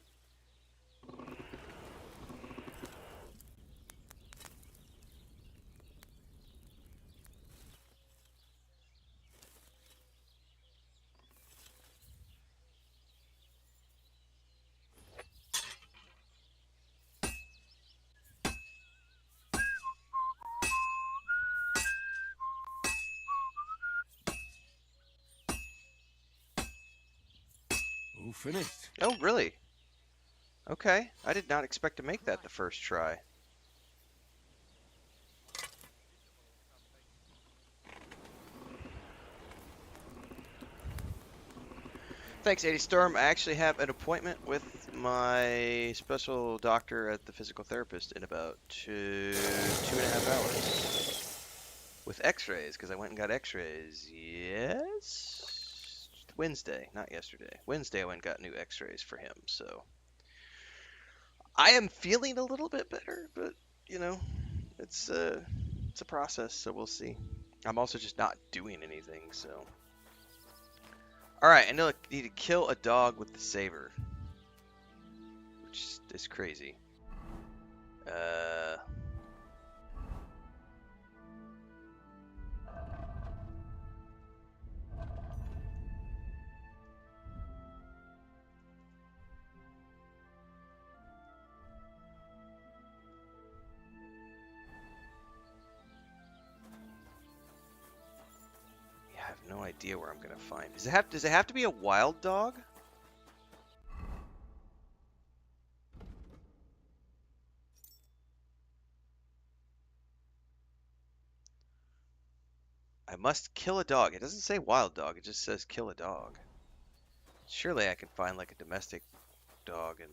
All finished. Oh, really? Okay. I did not expect to make that the first try. Thanks, 80 Storm. I actually have an appointment with my special doctor at the physical therapist in about 2.5 hours. With x-rays, because I went and got x-rays. Yes? Wednesday, not yesterday. Wednesday I went and got new x-rays for him, so. I am feeling a little bit better, but, you know, it's a process, so we'll see. I'm also just not doing anything, so. Alright, I know I need to kill a dog with the saber. Which is crazy. Yeah, I have no idea where I'm gonna find. Does it have to be a wild dog? I must kill a dog. It doesn't say wild dog, it just says kill a dog. Surely I can find like a domestic dog and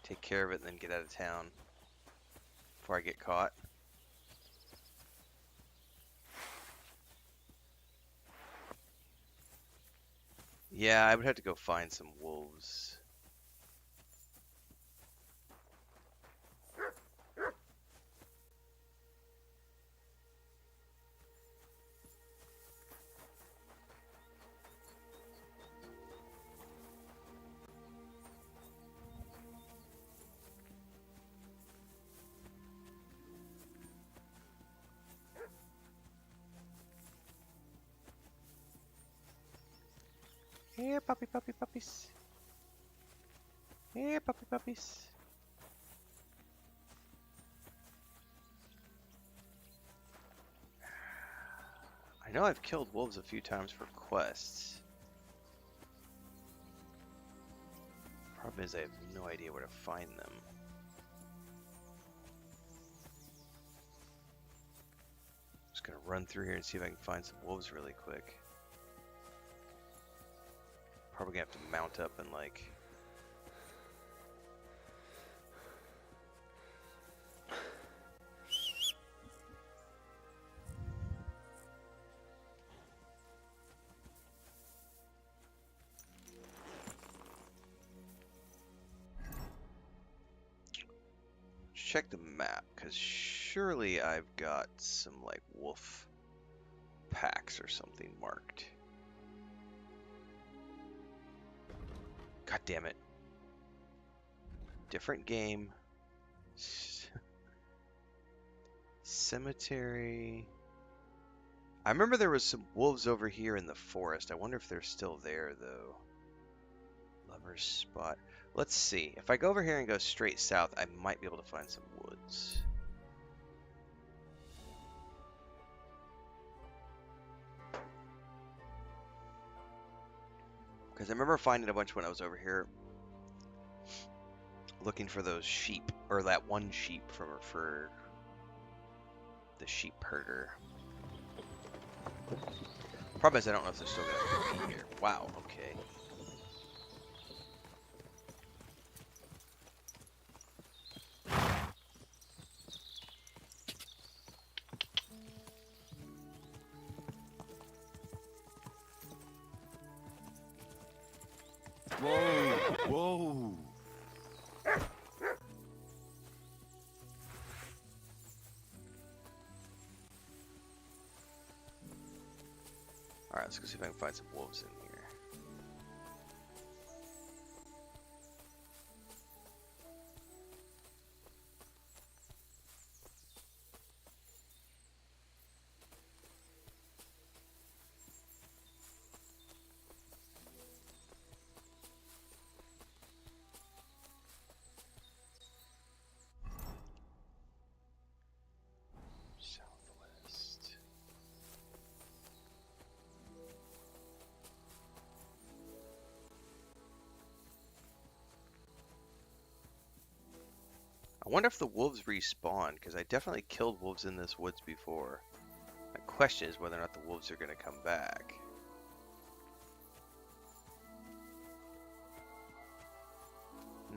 take care of it and then get out of town before I get caught. Yeah, I would have to go find some wolves. Here, puppies. Here, puppies. I know I've killed wolves a few times for quests. Problem is I have no idea where to find them. Just gonna run through here and see if I can find some wolves really quick. Probably gonna have to mount up and like... check the map, because surely I've got some like wolf packs or something marked. God damn it. Different game. Cemetery. I remember there was some wolves over here in the forest. I wonder if they're still there though. Lover's spot. Let's see. If I go over here and go straight south, I might be able to find some woods. Because I remember finding a bunch when I was over here looking for those sheep, or that one sheep for the sheep herder. Problem is I don't know if they're still gonna be here. Wow, okay. Whoa! Whoa! Alright, let's go see if I can find some wolves in here. Southwest. I wonder if the wolves respawn, because I definitely killed wolves in this woods before. My question is whether or not the wolves are going to come back.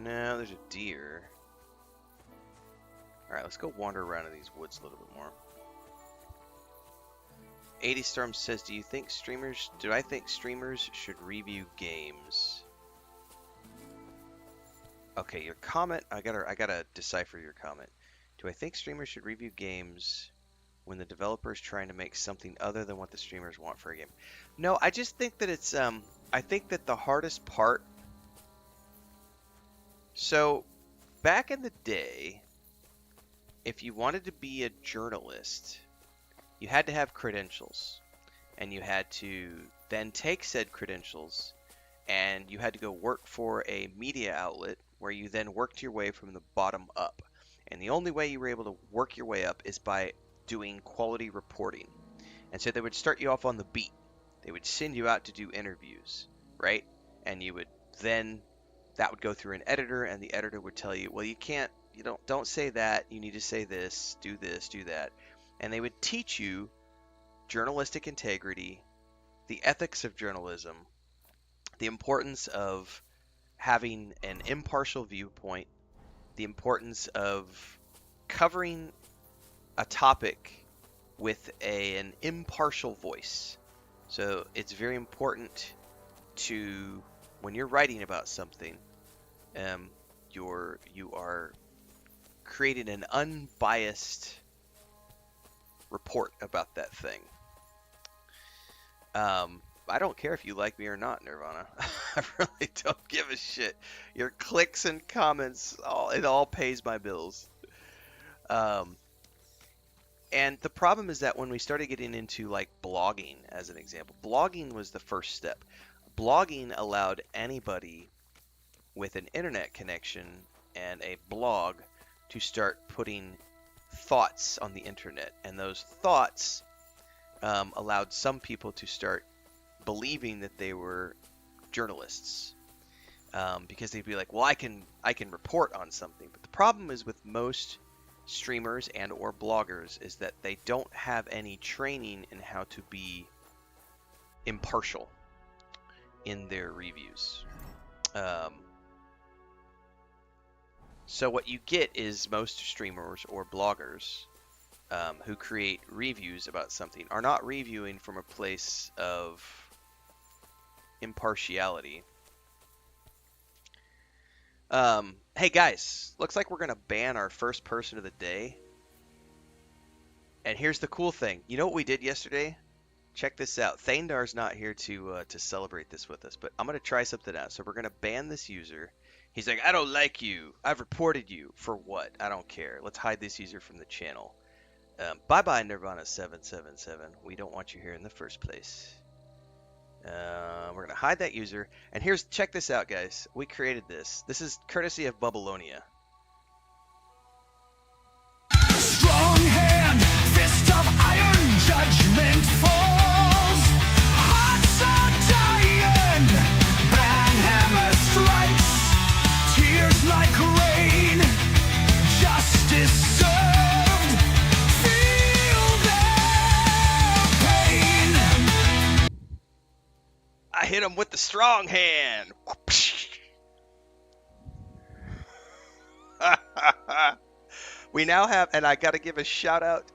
No, there's a deer. Alright, let's go wander around in these woods a little bit more. 80 Storm says, do I think streamers should review games? Okay, your comment, I gotta decipher your comment. Do I think streamers should review games when the developer is trying to make something other than what the streamers want for a game? No, I just think that it's, I think that the hardest part, so back in the day, if you wanted to be a journalist, you had to have credentials, and you had to then take said credentials, and you had to go work for a media outlet where you then worked your way from the bottom up. And the only way you were able to work your way up is by doing quality reporting. And so they would start you off on the beat. They would send you out to do interviews, right? And you would then, that would go through an editor, and the editor would tell you, well, you don't say that, you need to say this, do that. And they would teach you journalistic integrity, the ethics of journalism, the importance of having an impartial viewpoint, the importance of covering a topic with an impartial voice. So it's very important to, when you're writing about something, you are creating an unbiased report about that thing. I don't care if you like me or not, Nirvana. I really don't give a shit. Your clicks and comments, it all pays my bills. And the problem is that when we started getting into like blogging, as an example, blogging was the first step. Blogging allowed anybody with an internet connection and a blog to start putting thoughts on the internet, and those thoughts allowed some people to start believing that they were journalists, because they'd be like, well, I can report on something. But the problem is with most streamers and or bloggers is that they don't have any training in how to be impartial in their reviews. So what you get is most streamers or bloggers who create reviews about something are not reviewing from a place of impartiality. Hey guys, looks like we're gonna ban our first person of the day. And here's the cool thing. You know what we did yesterday? Check this out. Thanedar's not here to celebrate this with us, but I'm gonna try something out. So we're gonna ban this user. He's like, I don't like you. I've reported you. For what? I don't care. Let's hide this user from the channel. Bye-bye, Nirvana777. We don't want you here in the first place. We're gonna hide that user. And check this out, guys. We created this. This is courtesy of Babylonia. Strong hand, fist of iron, judgment falls. Hearts are dying, banhammer strikes. Tears like rain, justice served. Feel their pain. I hit him with the strong hand. We now have, and I got to give a shout out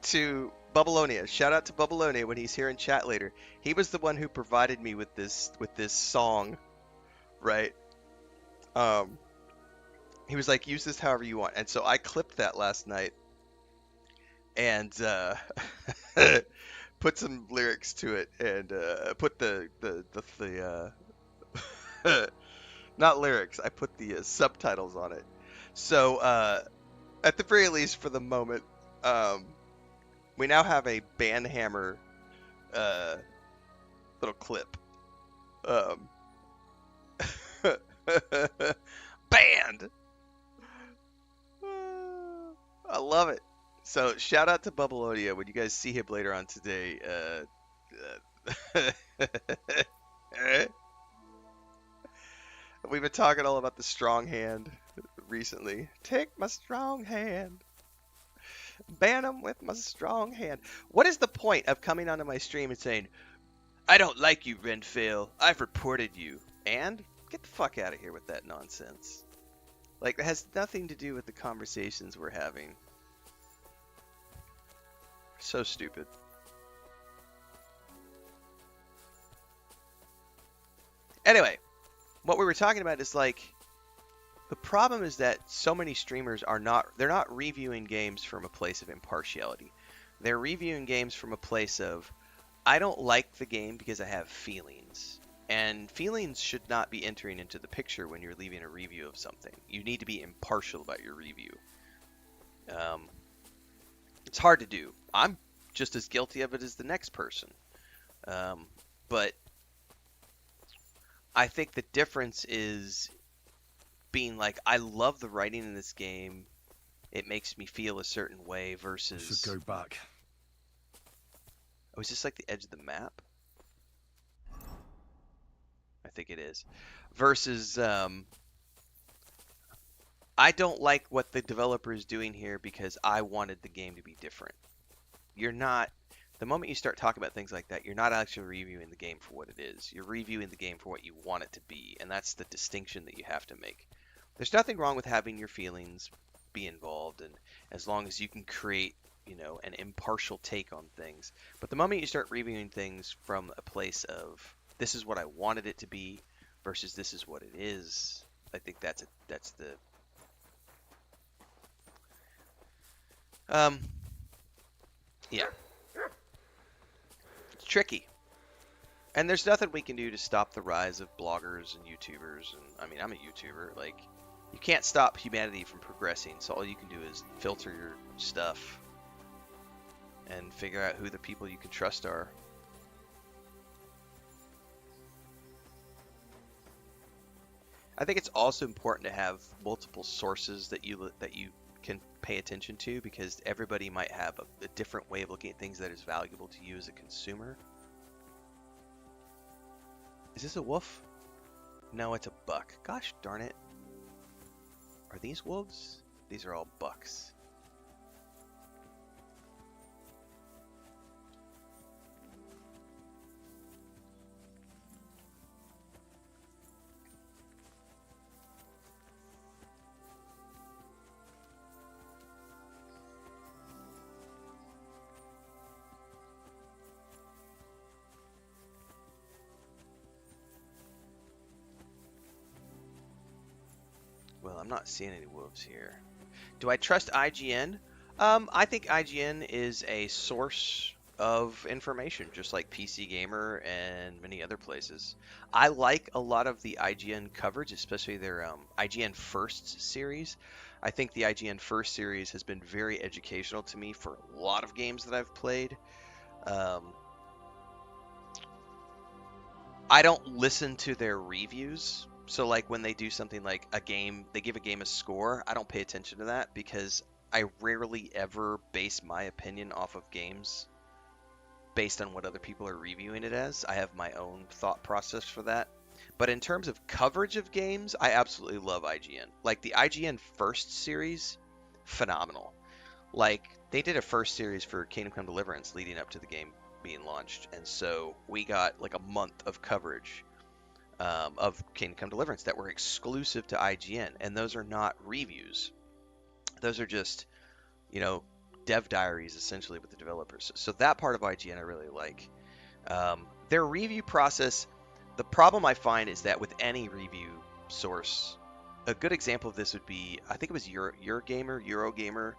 to Babylonia. Shout out to Babylonia when he's here in chat later. He was the one who provided me with this song, right? He was like, use this however you want, and so I clipped that last night and put some lyrics to it, and put the not lyrics. I put the subtitles on it. So at the very least, for the moment, we now have a Banhammer little clip. Banned! I love it. So shout out to Babylonia when you guys see him later on today. We've been talking all about the strong hand recently. Take my strong hand. Ban him with my strong hand. What is the point of coming onto my stream and saying, I don't like you, Renfail. I've reported you. And get the fuck out of here with that nonsense. Like, it has nothing to do with the conversations we're having. So stupid. Anyway, what we were talking about is like, the problem is that so many streamers they're not reviewing games from a place of impartiality. They're reviewing games from a place of, I don't like the game because I have feelings. And feelings should not be entering into the picture when you're leaving a review of something. You need to be impartial about your review. It's hard to do. I'm just as guilty of it as the next person. But I think the difference is being like, I love the writing in this game. It makes me feel a certain way versus... Should go back. Oh, is this like the edge of the map? I think it is. Versus, I don't like what the developer is doing here because I wanted the game to be different. You're not... The moment you start talking about things like that, you're not actually reviewing the game for what it is. You're reviewing the game for what you want it to be, and that's the distinction that you have to make. There's nothing wrong with having your feelings be involved, and as long as you can create, you know, an impartial take on things. But the moment you start reviewing things from a place of, this is what I wanted it to be, versus this is what it is, I think that's the... Yeah. It's tricky. And there's nothing we can do to stop the rise of bloggers and YouTubers. And I mean, I'm a YouTuber. Like, you can't stop humanity from progressing. So all you can do is filter your stuff and figure out who the people you can trust are. I think it's also important to have multiple sources that you can pay attention to, because everybody might have a different way of looking at things that is valuable to you as a consumer. Is this a wolf? No, it's a buck. Gosh darn it. Are these wolves? These are all bucks. Well, I'm not seeing any wolves here. Do I trust IGN? I think IGN is a source of information, just like PC Gamer and many other places. I like a lot of the IGN coverage, especially their IGN First series. I think the IGN First series has been very educational to me for a lot of games that I've played. I don't listen to their reviews. So like when they do something like a game, they give a game a score, I don't pay attention to that because I rarely ever base my opinion off of games based on what other people are reviewing it as. I have my own thought process for that. But in terms of coverage of games, I absolutely love IGN. Like the IGN First series, phenomenal. Like they did a first series for Kingdom Come Deliverance leading up to the game being launched, and so we got like a month of coverage of Kingdom Come Deliverance that were exclusive to IGN, and those are not reviews. Those are just, you know, dev diaries essentially with the developers. So that part of IGN I really like. Their review process, the problem I find is that with any review source, a good example of this would be, I think it was Eurogamer.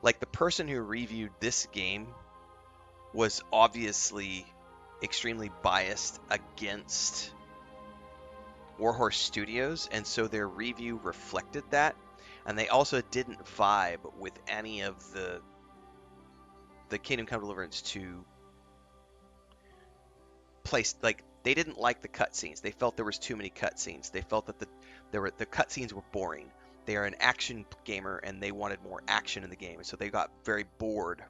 Like the person who reviewed this game was obviously extremely biased against Warhorse Studios, and so their review reflected that. And they also didn't vibe with any of the Kingdom Come Deliverance 2 place. Like they didn't like the cutscenes. They felt there was too many cutscenes. They felt that the cutscenes were boring. They are an action gamer and they wanted more action in the game, and so they got very bored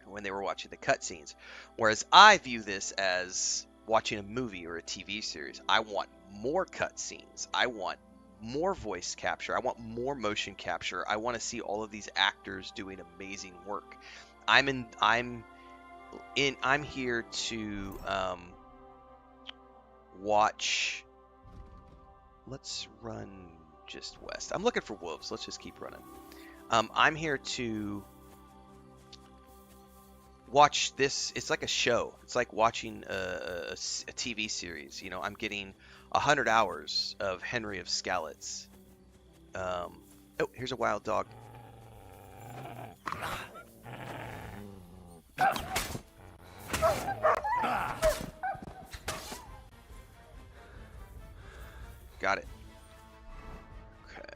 when they were watching the cutscenes. Whereas I view this as watching a movie or a TV series. I want more cutscenes. I want more voice capture. I want more motion capture. I want to see all of these actors doing amazing work. I'm here to watch. Let's run just west. I'm looking for wolves. Let's just keep running. I'm here to watch this. It's like a show. It's like watching a TV series. You know, I'm getting 100 hours of Henry of Skalitz. Oh, here's a wild dog. Got it. Okay.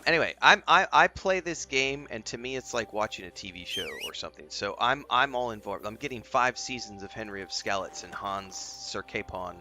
Anyway, I play this game, and to me, it's like watching a TV show or something. So I'm all involved. I'm getting 5 seasons of Henry of Skalitz and Hans Sir Capon,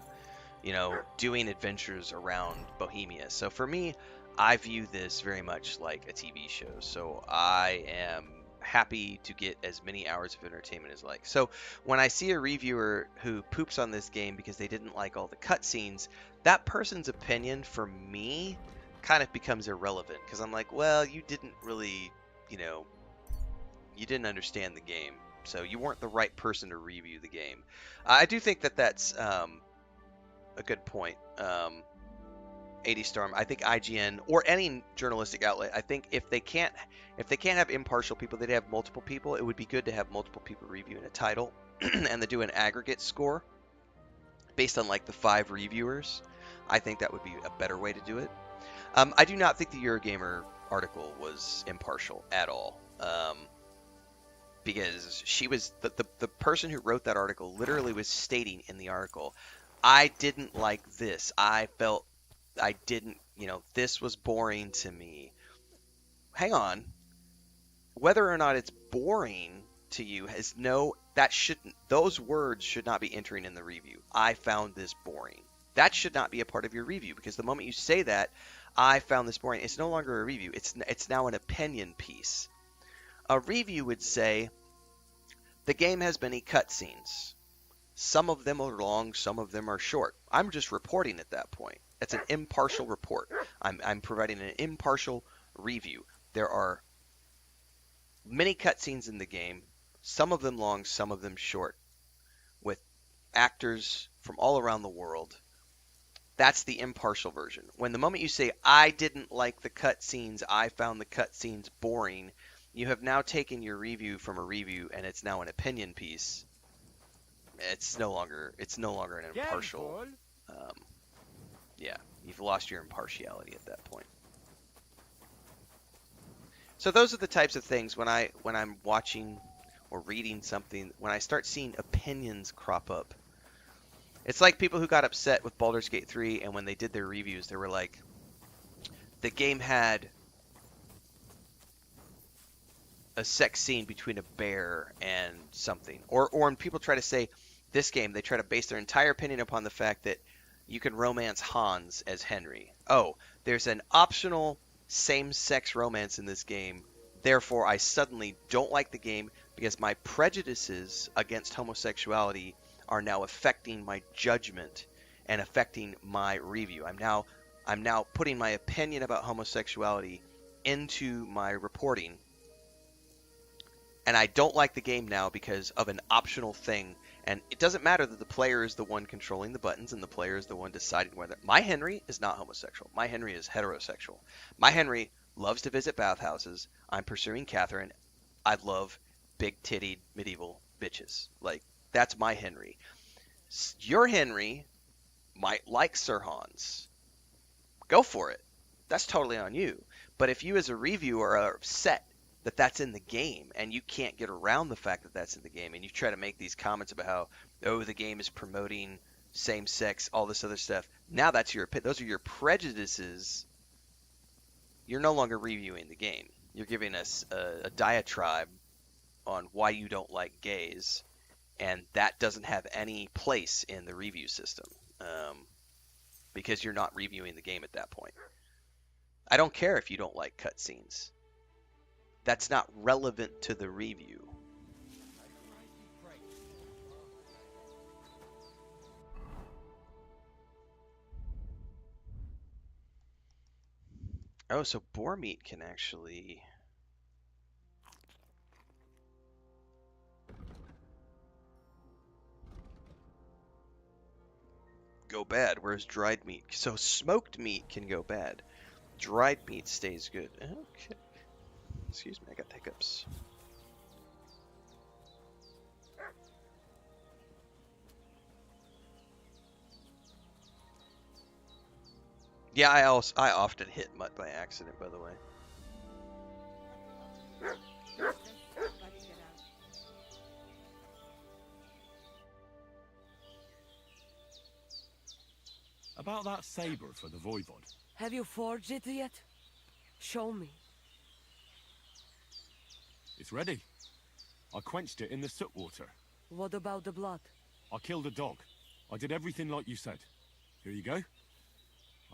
you know, doing adventures around Bohemia. So for me, I view this very much like a TV show. So I am happy to get as many hours of entertainment as like. So when I see a reviewer who poops on this game because they didn't like all the cutscenes, that person's opinion for me kind of becomes irrelevant because I'm like, well, you didn't really, you know, you didn't understand the game, so you weren't the right person to review the game. I do think that that's a good point. 80 Storm, I think IGN or any journalistic outlet, I think if they can't have impartial people, they'd have multiple people. It would be good to have multiple people reviewing a title and they do an aggregate score based on like the 5 reviewers. I think that would be a better way to do it. I do not think the Eurogamer article was impartial at all, because she was the person who wrote that article literally was stating in the article, I didn't like this. I felt I didn't, you know, this was boring to me. Hang on. Whether or not it's boring to you has those words should not be entering in the review. I found this boring. That should not be a part of your review, because the moment you say that, I found this boring, it's no longer a review. It's now an opinion piece. A review would say, the game has many cutscenes. Some of them are long, some of them are short. I'm just reporting at that point. It's an impartial report. I'm providing an impartial review. There are many cutscenes in the game, some of them long, some of them short, with actors from all around the world. That's the impartial version. When the moment you say, I didn't like the cutscenes, I found the cutscenes boring, you have now taken your review from a review and it's now an opinion piece. It's no longer an impartial. Yeah, you've lost your impartiality at that point. So those are the types of things when I'm watching or reading something, when I start seeing opinions crop up. It's like people who got upset with Baldur's Gate 3, and when they did their reviews, they were like, the game had a sex scene between a bear and something. Or when people try to say this game, they try to base their entire opinion upon the fact that you can romance Hans as Henry. Oh, there's an optional same-sex romance in this game. Therefore, I suddenly don't like the game because my prejudices against homosexuality are now affecting my judgment and affecting my review. I'm now putting my opinion about homosexuality into my reporting. And I don't like the game now because of an optional thing. And it doesn't matter that the player is the one controlling the buttons and the player is the one deciding whether... My Henry is not homosexual. My Henry is heterosexual. My Henry loves to visit bathhouses. I'm pursuing Catherine. I love big-tittied medieval bitches. Like, that's my Henry. Your Henry might like Sir Hans. Go for it. That's totally on you. But if you as a reviewer are upset that that's in the game and you can't get around the fact that that's in the game and you try to make these comments about how, oh, the game is promoting same sex, all this other stuff, now that's those are your prejudices. You're no longer reviewing the game. You're giving us a diatribe on why you don't like gays, and that doesn't have any place in the review system because you're not reviewing the game at that point. I don't care if you don't like cutscenes. That's not relevant to the review. Oh, so boar meat can actually... go bad, whereas dried meat... So smoked meat can go bad. Dried meat stays good. Okay. Excuse me, I got hiccups. Yeah, I often hit mud by accident, by the way. About that saber for the Voivod. Have you forged it yet? Show me. It's ready. I quenched it in the soot water. What about the blood? I killed a dog. I did everything like you said. Here you go.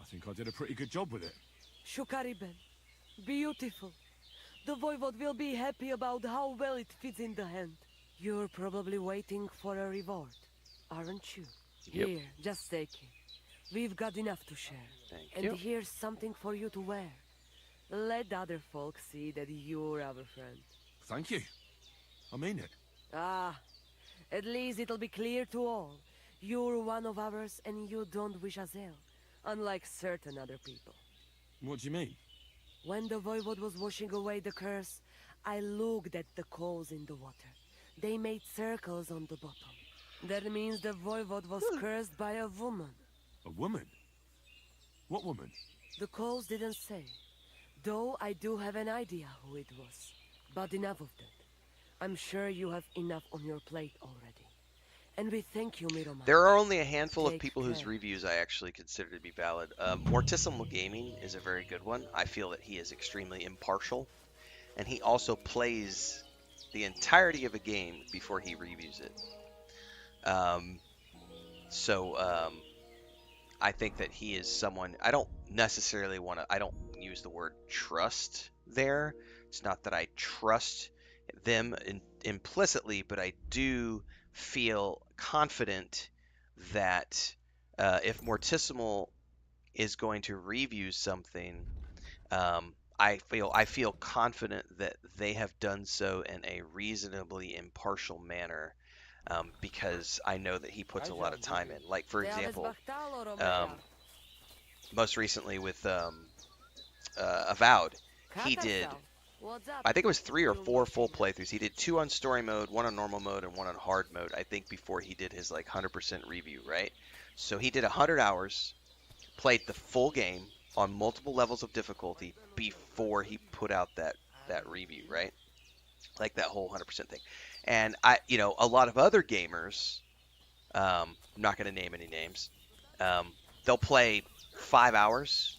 I think I did a pretty good job with it. Shukariben. Beautiful. The Voivod will be happy about how well it fits in the hand. You're probably waiting for a reward, aren't you? Yep. Here, just take it. We've got enough to share. Thank you. And here's something for you to wear. Let other folks see that you're our friend. Thank you. I mean it. Ah, at least it'll be clear to all. You're one of ours and you don't wish us ill, unlike certain other people. What do you mean? When the Voivod was washing away the curse, I looked at the coals in the water. They made circles on the bottom. That means the Voivod was cursed by a woman. A woman? What woman? The coals didn't say, though I do have an idea who it was. But enough of that. I'm sure you have enough on your plate already. And we thank you, Miroman. There are only a handful of Take people whose care. reviews I actually consider to be valid. Mortissimal Gaming is a very good one. I feel that he is extremely impartial. And he also plays the entirety of a game before he reviews it. I think that he is someone... I don't necessarily want to... I don't use the word trust there. It's not that I trust them implicitly, but I do feel confident that if Mortissimal is going to review something, I feel confident that they have done so in a reasonably impartial manner, because I know that he puts a lot of time in. Like, for example, most recently with Avowed, he did, I think it was 3 or 4 full playthroughs. He did 2 on story mode, 1 on normal mode, and 1 on hard mode, I think, before he did his like 100% review, right? So he did 100 hours, played the full game on multiple levels of difficulty before he put out that review, right? Like that whole 100% thing. And a lot of other gamers I'm not going to name any names. They'll play 5 hours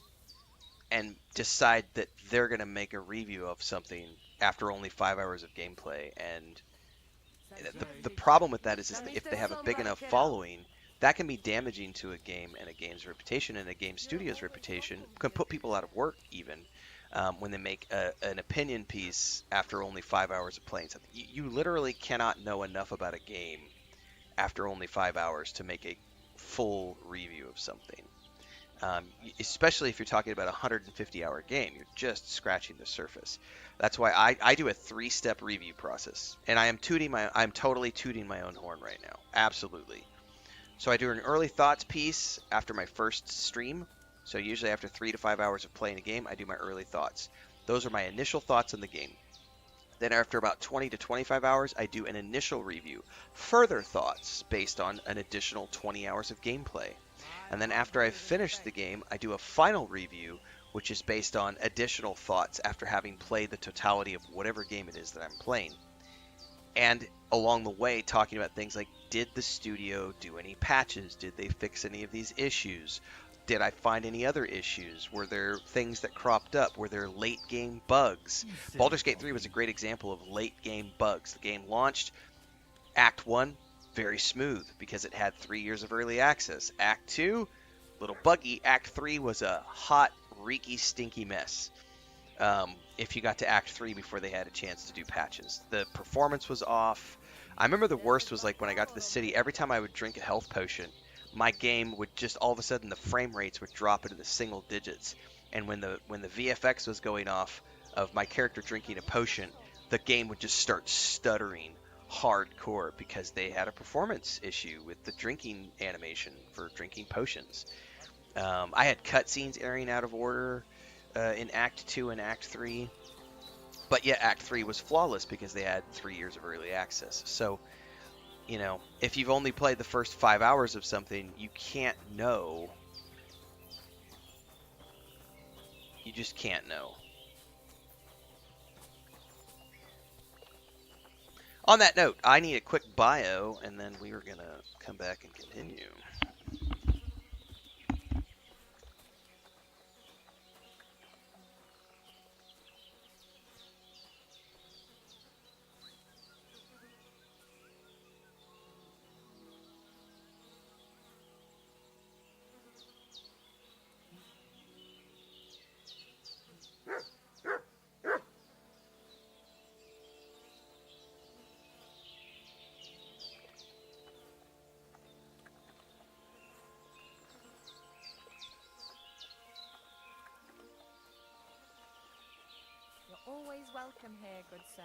and decide that they're going to make a review of something after only 5 hours of gameplay. And the problem with that is that if they have a big enough following, that can be damaging to a game and a game's reputation, and a game studio's reputation can put people out of work even when they make an opinion piece after only 5 hours of playing something. You literally cannot know enough about a game after only 5 hours to make a full review of something. Especially if you're talking about a 150-hour game, you're just scratching the surface. That's why I do a 3-step review process, and I'm totally tooting my own horn right now, absolutely. So I do an early thoughts piece after my first stream. So usually after 3 to 5 hours of playing a game, I do my early thoughts. Those are my initial thoughts on the game. Then after about 20 to 25 hours, I do an initial review, further thoughts based on an additional 20 hours of gameplay. And then after I've finished the game, I do a final review, which is based on additional thoughts after having played the totality of whatever game it is that I'm playing. And along the way, talking about things like, did the studio do any patches? Did they fix any of these issues? Did I find any other issues? Were there things that cropped up? Were there late game bugs? Baldur's Gate 3 was a great example of late game bugs. The game launched, Act 1, very smooth because it had 3 years of early access. Act 2, little buggy. Act 3 was a hot, reeky, stinky mess. If you got to Act 3 before they had a chance to do patches. The performance was off. I remember the worst was like when I got to the city, every time I would drink a health potion, my game would just all of a sudden the frame rates would drop into the single digits. And when the VFX was going off of my character drinking a potion, the game would just start stuttering hardcore because they had a performance issue with the drinking animation for drinking potions. I had cutscenes airing out of order in Act 2 and Act 3. But yet Act 3 was flawless because they had 3 years of early access. So, you know, if you've only played the first 5 hours of something, you can't know. You just can't know. On that note, I need a quick bio, and then we are going to come back and continue. You're always welcome here, good sir.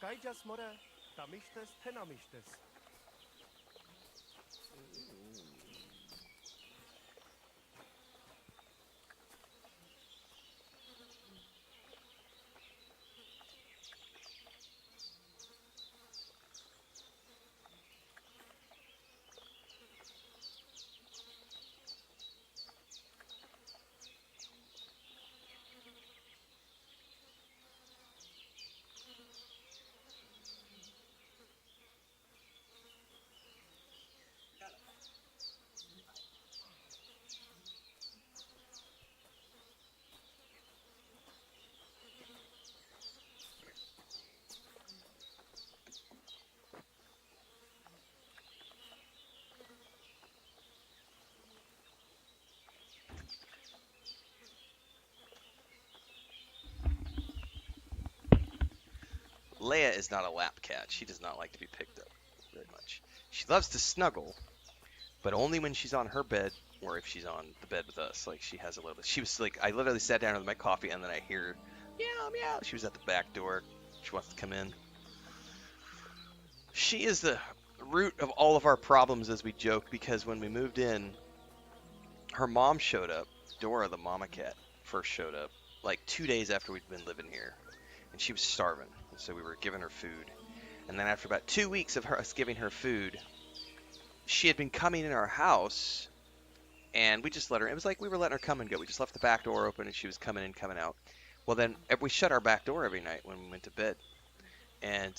Takaijas mora, tamishtes tenamishtes. Leia is not a lap cat. She does not like to be picked up very much. She loves to snuggle, but only when she's on her bed or if she's on the bed with us. Like, she has a little. She was like, I literally sat down with my coffee and then I hear meow meow. She was at the back door. She wants to come in. She is the root of all of our problems, as we joke, because when we moved in, her mom showed up. Dora, the mama cat, first showed up like 2 days after we'd been living here, and she was starving. And so we were giving her food, and then after about 2 weeks of us giving her food, she had been coming in our house, and we just let her. It was like we were letting her come and go. We just left the back door open, and she was coming in, coming out. Well, then we shut our back door every night when we went to bed. And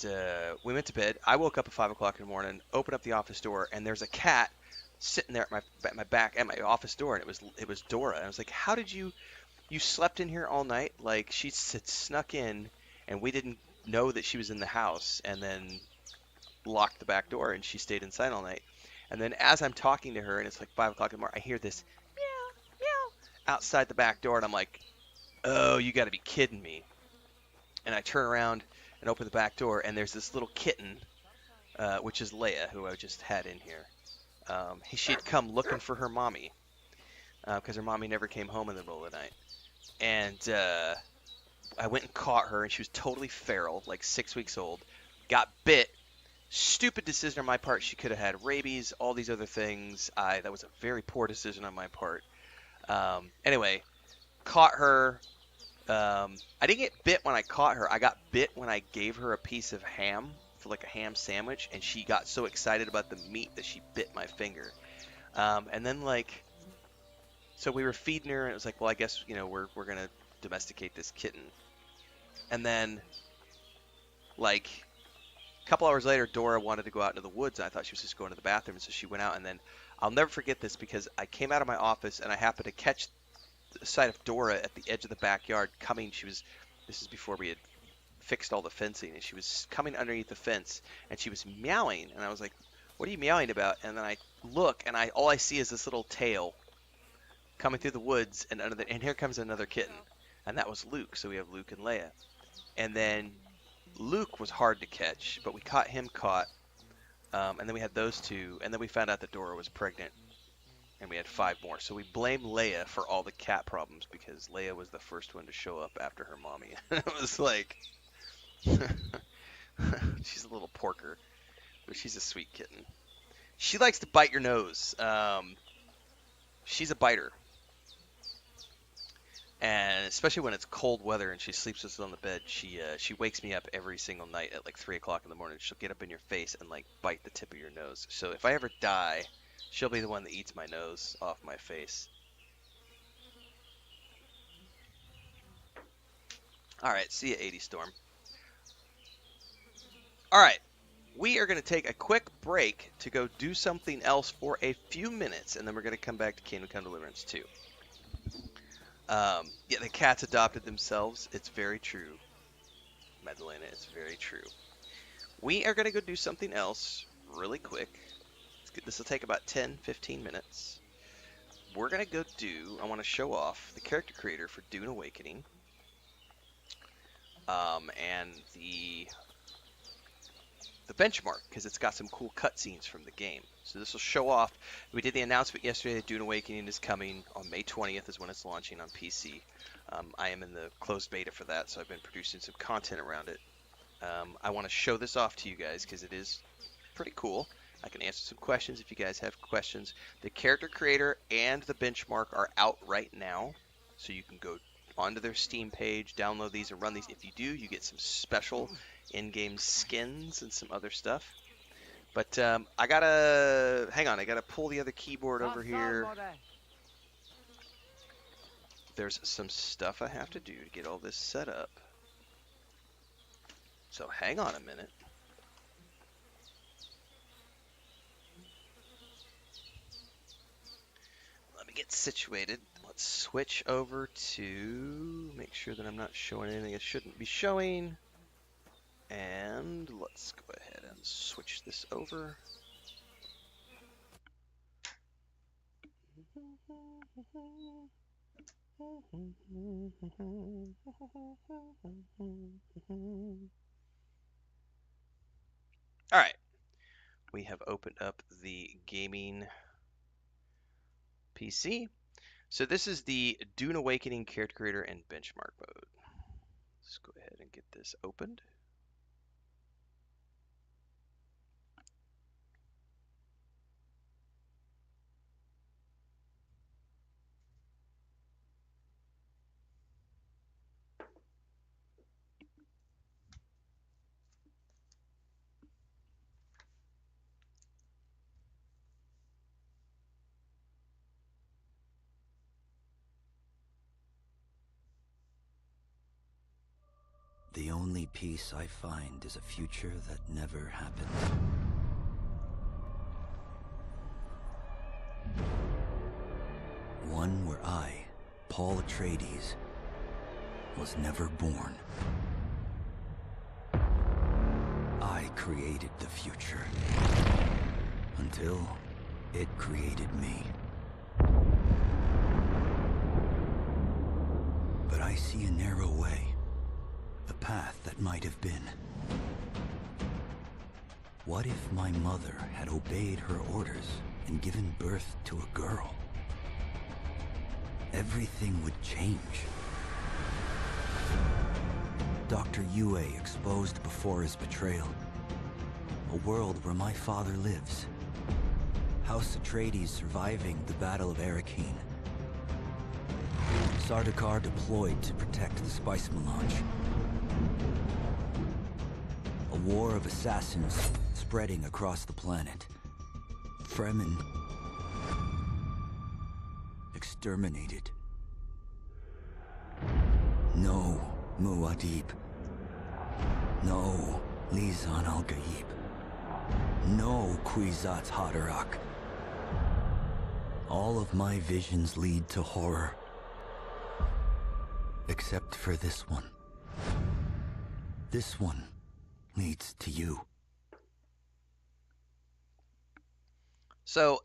we went to bed. I woke up at 5 o'clock in the morning, opened up the office door, and there's a cat sitting there at my back at my office door, and it was Dora. And I was like, "How did you slept in here all night?" Like, she snuck in, and we didn't know that she was in the house, and then locked the back door, and she stayed inside all night. And then as I'm talking to her, and it's like 5 o'clock in the morning, I hear this meow meow outside the back door, and I'm like, "Oh, you got to be kidding me!" And I turn around and open the back door, and there's this little kitten, which is Leia, who I just had in here. She'd come looking for her mommy, because her mommy never came home in the middle of the night. And I went and caught her, and she was totally feral, like 6 weeks old. Got bit. Stupid decision on my part. She could have had rabies, all these other things. That was a very poor decision on my part. Anyway, caught her. I didn't get bit when I caught her. I got bit when I gave her a piece of ham for like a ham sandwich, and she got so excited about the meat that she bit my finger. And then so we were feeding her, and it was like, well, I guess, we're gonna domesticate this kitten. And then like a couple hours later, Dora wanted to go out into the woods, and I thought she was just going to the bathroom, so she went out. And then I'll never forget this, because I came out of my office and I happened to catch the sight of Dora at the edge of the backyard coming. This is before we had fixed all the fencing, and she was coming underneath the fence, and she was meowing, and I was like, "What are you meowing about?" And then I look, and all I see is this little tail coming through the woods, and here comes another kitten, and that was Luke. So we have Luke and Leia, and then Luke was hard to catch, but we caught him and then we had those two, and then we found out that Dora was pregnant. And we had 5 more. So we blame Leia for all the cat problems, because Leia was the first one to show up after her mommy. It was like, she's a little porker, but she's a sweet kitten. She likes to bite your nose. She's a biter. And especially when it's cold weather and she sleeps with us on the bed, she wakes me up every single night at like 3 o'clock in the morning. She'll get up in your face and like bite the tip of your nose. So if I ever die, she'll be the one that eats my nose off my face. Alright, see ya, 80 Storm. Alright, we are going to take a quick break to go do something else for a few minutes, and then we're going to come back to Kingdom Come Deliverance 2. Yeah, the cats adopted themselves. It's very true, Madalena, it's very true. We are going to go do something else really quick. This will take about 10-15 minutes. We're going to go I want to show off the character creator for Dune Awakening. And the benchmark, because it's got some cool cutscenes from the game. So this will show off. We did the announcement yesterday that Dune Awakening is coming on May 20th is when it's launching on PC. I am in the closed beta for that, so I've been producing some content around it. I want to show this off to you guys because it is pretty cool. I can answer some questions if you guys have questions. The character creator and the benchmark are out right now, so you can go onto their Steam page, download these, and run these. If you do, you get some special in-game skins and some other stuff. But I gotta hang on. I gotta pull the other keyboard over here. There's some stuff I have to do to get all this set up. So hang on a minute. Let me get situated. Let's switch over to make sure that I'm not showing anything it shouldn't be showing. And let's go ahead and switch this over. All right, we have opened up the gaming PC. So this is the Dune Awakening character creator and benchmark mode. Let's go ahead and get this opened. The only peace I find is a future that never happened. One where I, Paul Atreides, was never born. I created the future until it created me. But I see a narrow way. The path that might have been. What if my mother had obeyed her orders and given birth to a girl? Everything would change. Dr. Yue exposed before his betrayal. A world where my father lives. House Atreides surviving the Battle of Arrakeen. Sardaukar deployed to protect the spice melange. A war of assassins spreading across the planet. Fremen exterminated. No Muad'Dib. No Lisan al-Gaib. No Kwisatz Haderach. All of my visions lead to horror. Except for this one. This one leads to you. So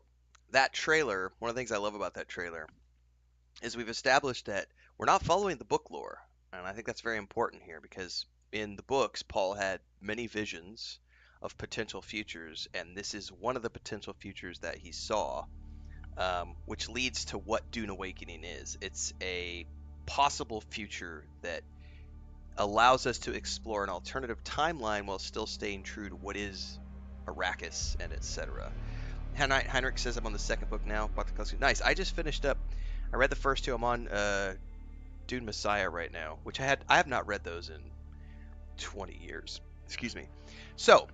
that trailer, one of the things I love about that trailer is we've established that we're not following the book lore. And I think that's very important here because in the books, Paul had many visions of potential futures, and this is one of the potential futures that he saw, which leads to what Dune Awakening is. It's a possible future that allows us to explore an alternative timeline while still staying true to what is Arrakis and etc. Heinrich says I'm on the second book now. Nice. I just finished up. I read the first two. I'm on Dune Messiah right now, which I have not read those in 20 years. Excuse me. So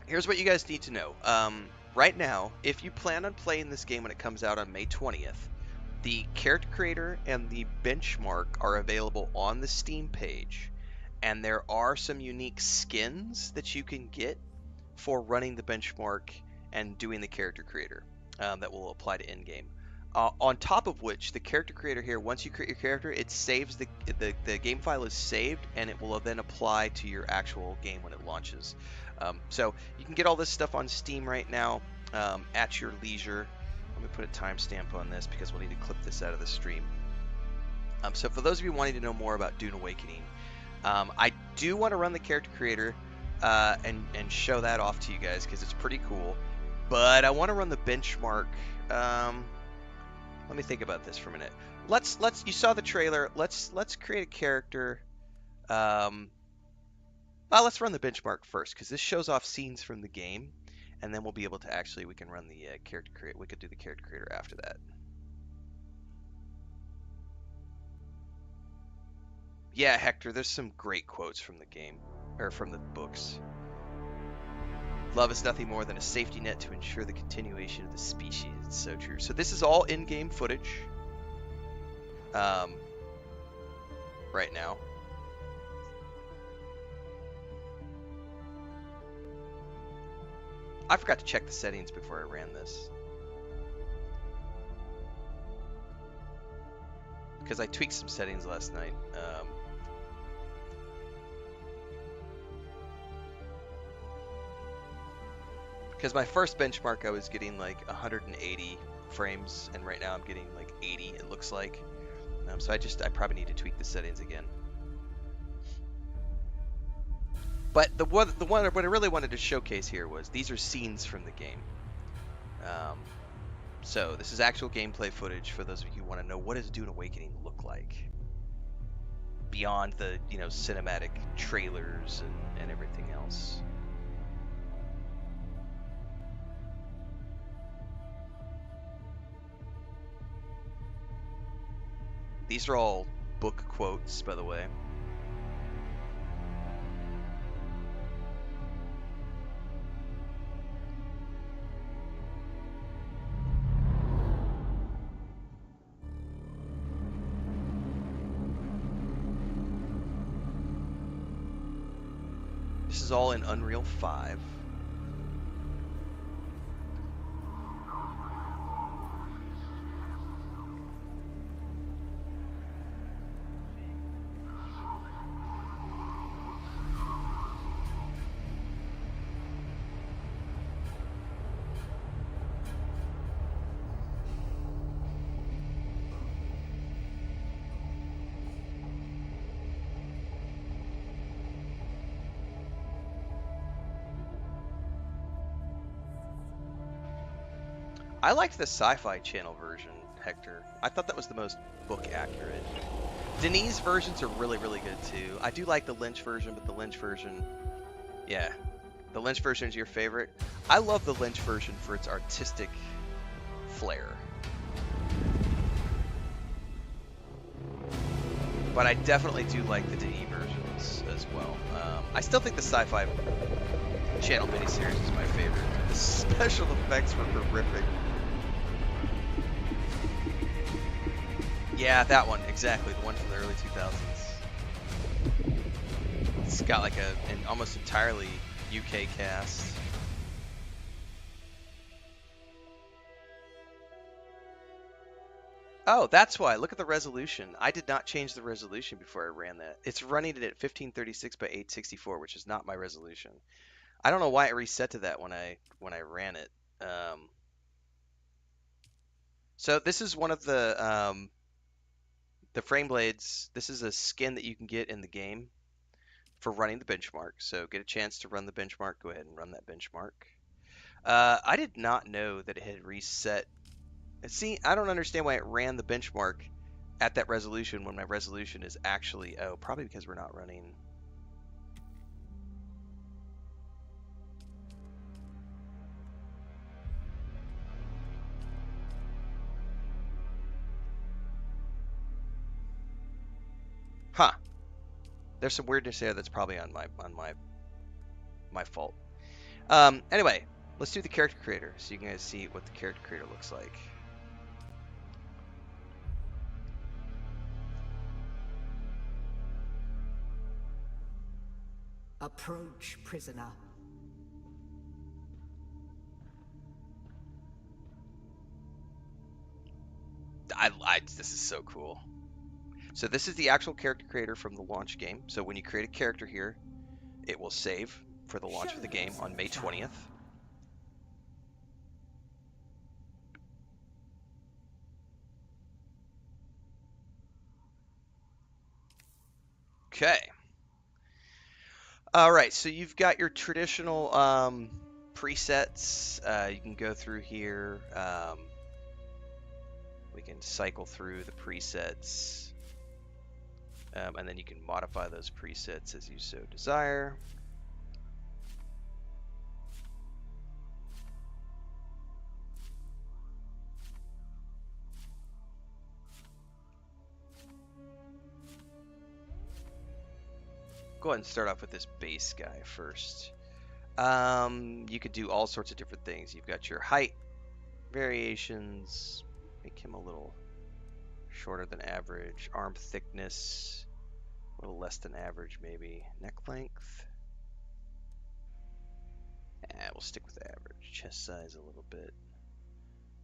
here's what you guys need to know. Right now, if you plan on playing this game when it comes out on May 20th, the character creator and the benchmark are available on the Steam page, and there are some unique skins that you can get for running the benchmark and doing the character creator that will apply to in-game. On top of which, the character creator here, once you create your character, it saves the game file is saved, and it will then apply to your actual game when it launches. So you can get all this stuff on Steam right now at your leisure. Let me put a timestamp on this because we'll need to clip this out of the stream. So for those of you wanting to know more about Dune Awakening, I do want to run the character creator and show that off to you guys because it's pretty cool. But I want to run the benchmark. Let me think about this for a minute. You saw the trailer. Let's create a character. Well, let's run the benchmark first, because this shows off scenes from the game, and then we'll be able to actually, we can run the character creator. We could do the character creator after that. Yeah, Hector, there's some great quotes from the game, or from the books. Love is nothing more than a safety net to ensure the continuation of the species. It's so true. So this is all in-game footage. Right now. I forgot to check the settings before I ran this. Because I tweaked some settings last night. Because my first benchmark I was getting like 180 frames, and right now I'm getting like 80, it looks like. So I probably need to tweak the settings again. But what I really wanted to showcase here was these are scenes from the game. So this is actual gameplay footage for those of you who want to know what does Dune Awakening look like beyond the cinematic trailers and everything else. These are all book quotes, by the way. This is all in Unreal 5. I liked the Sci-Fi Channel version, Hector. I thought that was the most book accurate. Denis versions are really, really good too. I do like the Lynch version, but the Lynch version, yeah. The Lynch version is your favorite. I love the Lynch version for its artistic flair. But I definitely do like the Denis versions as well. I still think the Sci-Fi Channel miniseries is my favorite. The special effects were horrific. Yeah, that one, exactly. The one from the early 2000s. It's got like an almost entirely UK cast. Oh, that's why. Look at the resolution. I did not change the resolution before I ran that. It's running it at 1536 by 864, which is not my resolution. I don't know why it reset to that when I ran it. So this is one of the frame blades. This is a skin that you can get in the game for running the benchmark. So get a chance to run the benchmark. Go ahead and run that benchmark. I did not know that it had reset. See, I don't understand why it ran the benchmark at that resolution when my resolution is actually, oh, probably because we're not running. Huh. There's some weirdness there that's probably on my fault. Anyway, let's do the character creator so you can guys see what the character creator looks like. Approach, prisoner. This is so cool. So this is the actual character creator from the launch game. So when you create a character here, it will save for the launch of the game on May 20th. Okay. All right, so you've got your traditional presets. You can go through here. We can cycle through the presets. And then you can modify those presets as you so desire. go ahead and start off with this base guy first. You could do all sorts of different things. You've got your height variations, make him a little shorter than average, arm thickness, a little less than average maybe, neck length. We'll stick with average, chest size a little bit.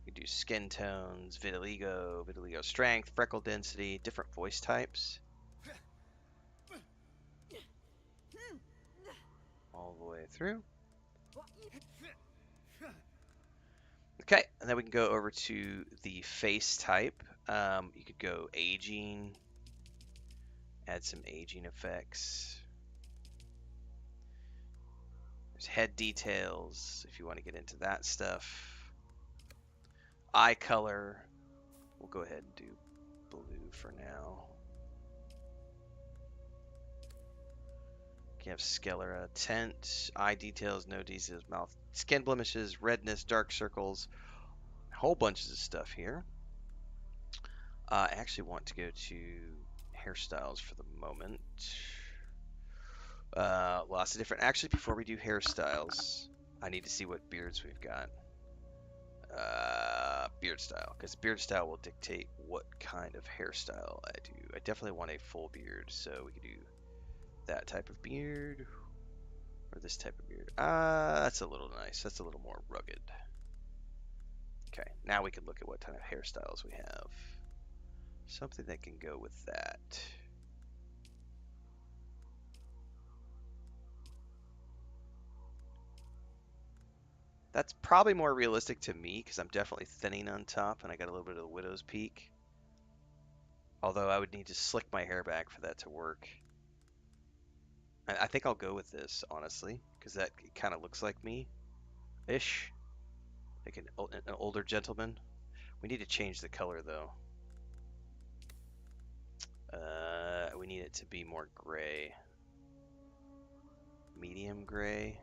You do skin tones, vitiligo strength, freckle density, different voice types. All the way through. Okay, and then we can go over to the face type. You could go aging, add some aging effects. There's head details if you want to get into that stuff. Eye color, we'll go ahead and do blue for now. You have sclera, tint, eye details, no details, mouth, skin blemishes, redness, dark circles, whole bunches of stuff here. I actually want to go to hairstyles for the moment. Lots of different. Actually, before we do hairstyles, I need to see what beards we've got. Beard style, because beard style will dictate what kind of hairstyle I do. I definitely want a full beard, so we could do that type of beard or this type of beard. That's a little nice. That's a little more rugged. Okay, now we can look at what kind of hairstyles we have. Something that can go with that. That's probably more realistic to me because I'm definitely thinning on top and I got a little bit of the widow's peak. Although I would need to slick my hair back for that to work. I think I'll go with this, honestly, because that kind of looks like me-ish. Like an older gentleman. We need to change the color, though. We need it to be more gray. Medium gray.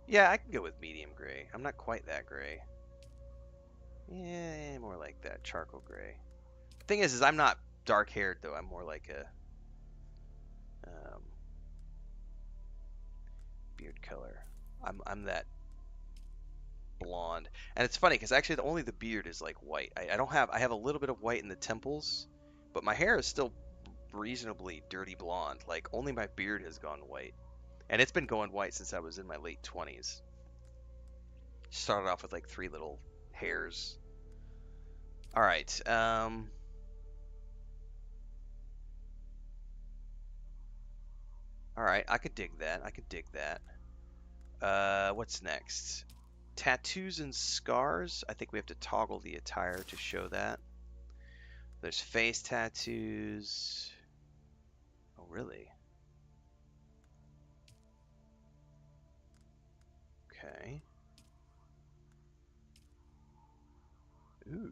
Yeah, I can go with medium gray. I'm not quite that gray. Yeah, more like that, charcoal gray. The thing is I'm not dark-haired, though. I'm more like a beard color. I'm that blonde. And it's funny, because actually only the beard is like white. I have a little bit of white in the temples, but my hair is still reasonably dirty blonde. Like, only my beard has gone white. And it's been going white since I was in my late 20s. Started off with like 3 little hairs. Alright, alright, I could dig that. What's next? Tattoos and scars. I think we have to toggle the attire to show that. There's face tattoos. Oh, really? Okay. Ooh.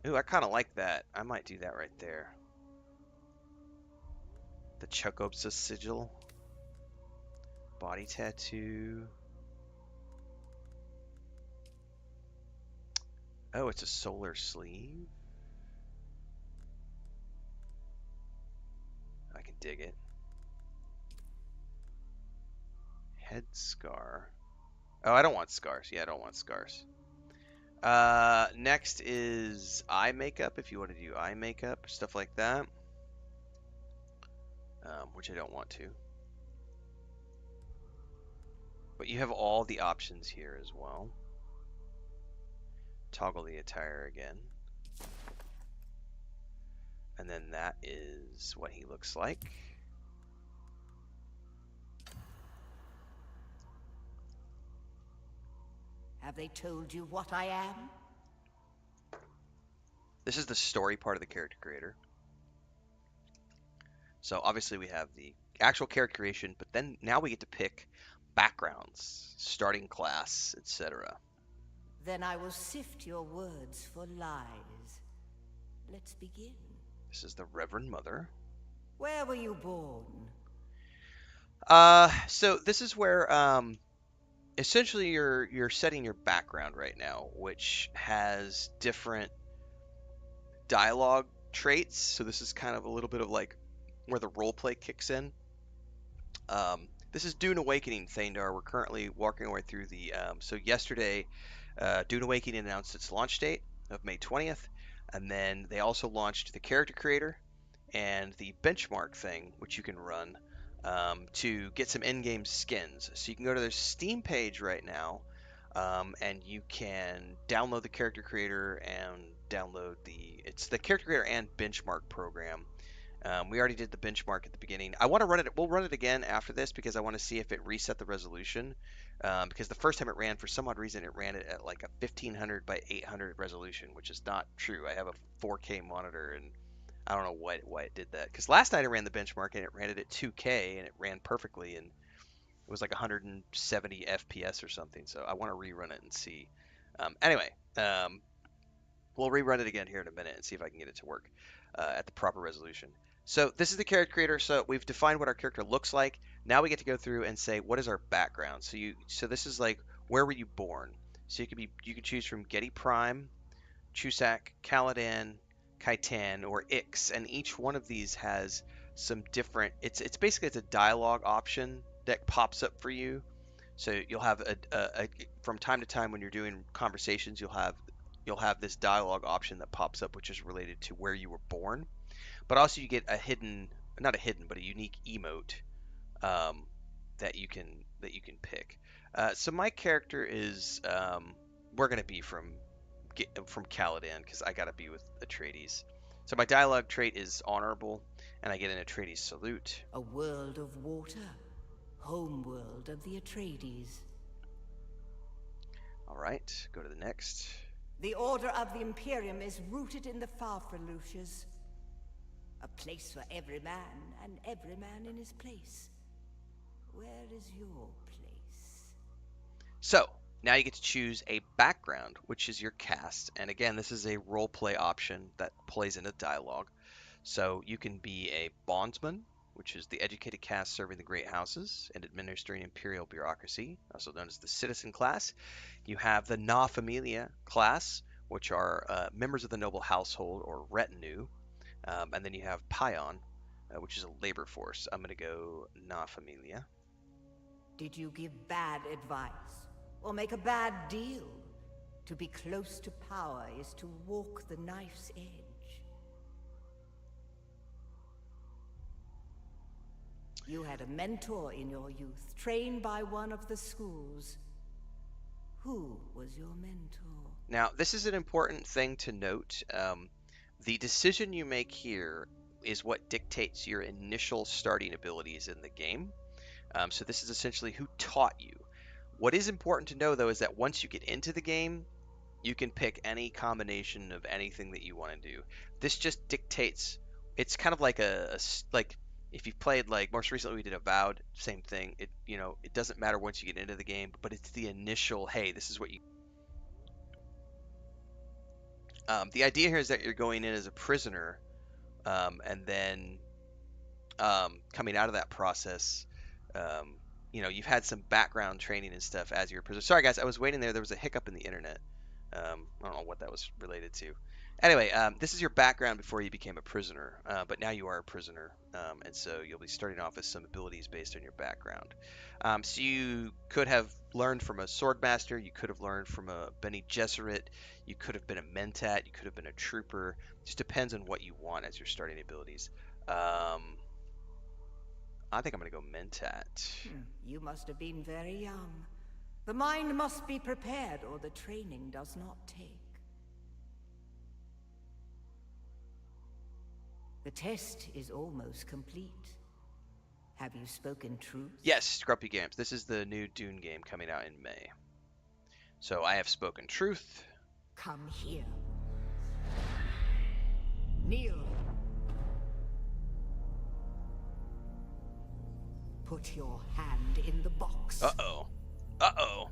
Ooh, I kind of like that. I might do that right there. The Chocobsa sigil. Body tattoo. Oh, it's a solar sleeve. I can dig it. Head scar. Oh, I don't want scars. Yeah, I don't want scars. Next is eye makeup, if you want to do eye makeup, stuff like that. Which I don't want to. But you have all the options here as well. Toggle the attire again. And then that is what he looks like. Have they told you what I am? This is the story part of the character creator. So obviously we have the actual character creation, but then now we get to pick backgrounds, starting class, etc. Then I will sift your words for lies. Let's begin. This is the Reverend Mother. Where were you born? So this is where essentially you're setting your background right now, which has different dialogue traits. So this is kind of a little bit of like where the role play kicks in. This is Dune Awakening, Thandar. We're currently walking our way through the. So yesterday, Dune Awakening announced its launch date of May 20th, and then they also launched the character creator and the benchmark thing, which you can run to get some in-game skins. So you can go to their Steam page right now, and you can download the character creator and download it's the character creator and benchmark program. We already did the benchmark at the beginning. I want to run it. We'll run it again after this because I want to see if it reset the resolution. Because the first time it ran, for some odd reason, it ran it at like a 1500 by 800 resolution, which is not true. I have a 4K monitor, and I don't know why it did that. Because last night I ran the benchmark and it ran it at 2K and it ran perfectly, and it was like 170 FPS or something. So I want to rerun it and see. Anyway, we'll rerun it again here in a minute and see if I can get it to work at the proper resolution. So this is the character creator. So we've defined what our character looks like. Now we get to go through and say, what is our background? So this is like, where were you born? So you can choose from Getty Prime, Chusak, Caladan, Kaitan, or Ix, and each one of these has some different. It's basically a dialogue option that pops up for you. So you'll have from time to time when you're doing conversations, you'll have this dialogue option that pops up, which is related to where you were born. But also you get not a hidden, but a unique emote that you can pick. So my character is we're gonna be from Caladan because I gotta be with Atreides. So my dialogue trait is honorable, and I get an Atreides salute. A world of water, homeworld of the Atreides. All right, go to the next. The Order of the Imperium is rooted in the Farfaluches. A place for every man, and every man in his place. Where is your place? So, now you get to choose a background, which is your cast. And again, this is a roleplay option that plays into dialogue. So you can be a bondsman, which is the educated caste serving the great houses and administering imperial bureaucracy, also known as the citizen class. You have the Na Familia class, which are members of the noble household or retinue. And then you have Pion, which is a labor force. I'm going to go Na Familia. Did you give bad advice? Or make a bad deal? To be close to power is to walk the knife's edge. You had a mentor in your youth, trained by one of the schools. Who was your mentor? Now, this is an important thing to note. The decision you make here is what dictates your initial starting abilities in the game. So this is essentially who taught you. What is important to know, though, is that once you get into the game, you can pick any combination of anything that you want to do. This just dictates. It's kind of like like if you've played, like most recently we did Avowed, same thing. It doesn't matter once you get into the game, but it's the initial. Hey, this is what you. The idea here is that you're going in as a prisoner, and then coming out of that process, you've had some background training and stuff as you're a prisoner. Sorry, guys, I was waiting there. There was a hiccup in the internet. I don't know what that was related to. Anyway, this is your background before you became a prisoner, but now you are a prisoner, and so you'll be starting off with some abilities based on your background. So you could have learned from a swordmaster, you could have learned from a Bene Gesserit, you could have been a Mentat, you could have been a trooper. It just depends on what you want as your starting abilities. I think I'm going to go Mentat. You must have been very young. The mind must be prepared, or the training does not take. The test is almost complete. Have you spoken truth? Yes, Grumpy Games. This is the new Dune game coming out in May. So I have spoken truth. Come here. Kneel. Put your hand in the box. Uh-oh. Uh-oh.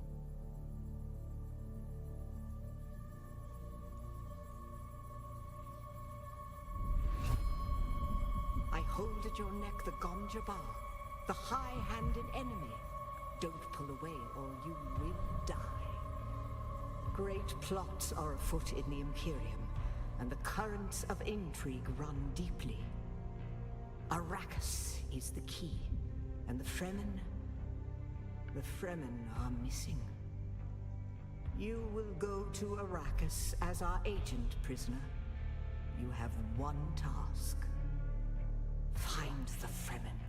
I hold at your neck the Gom Jabbar, the high-handed enemy, Don't pull away or you will die. Great plots are afoot in the Imperium, and the currents of intrigue run deeply. Arrakis is the key, and the Fremen are missing. You will go to Arrakis as our agent, prisoner. You have one task. Find the Fremen.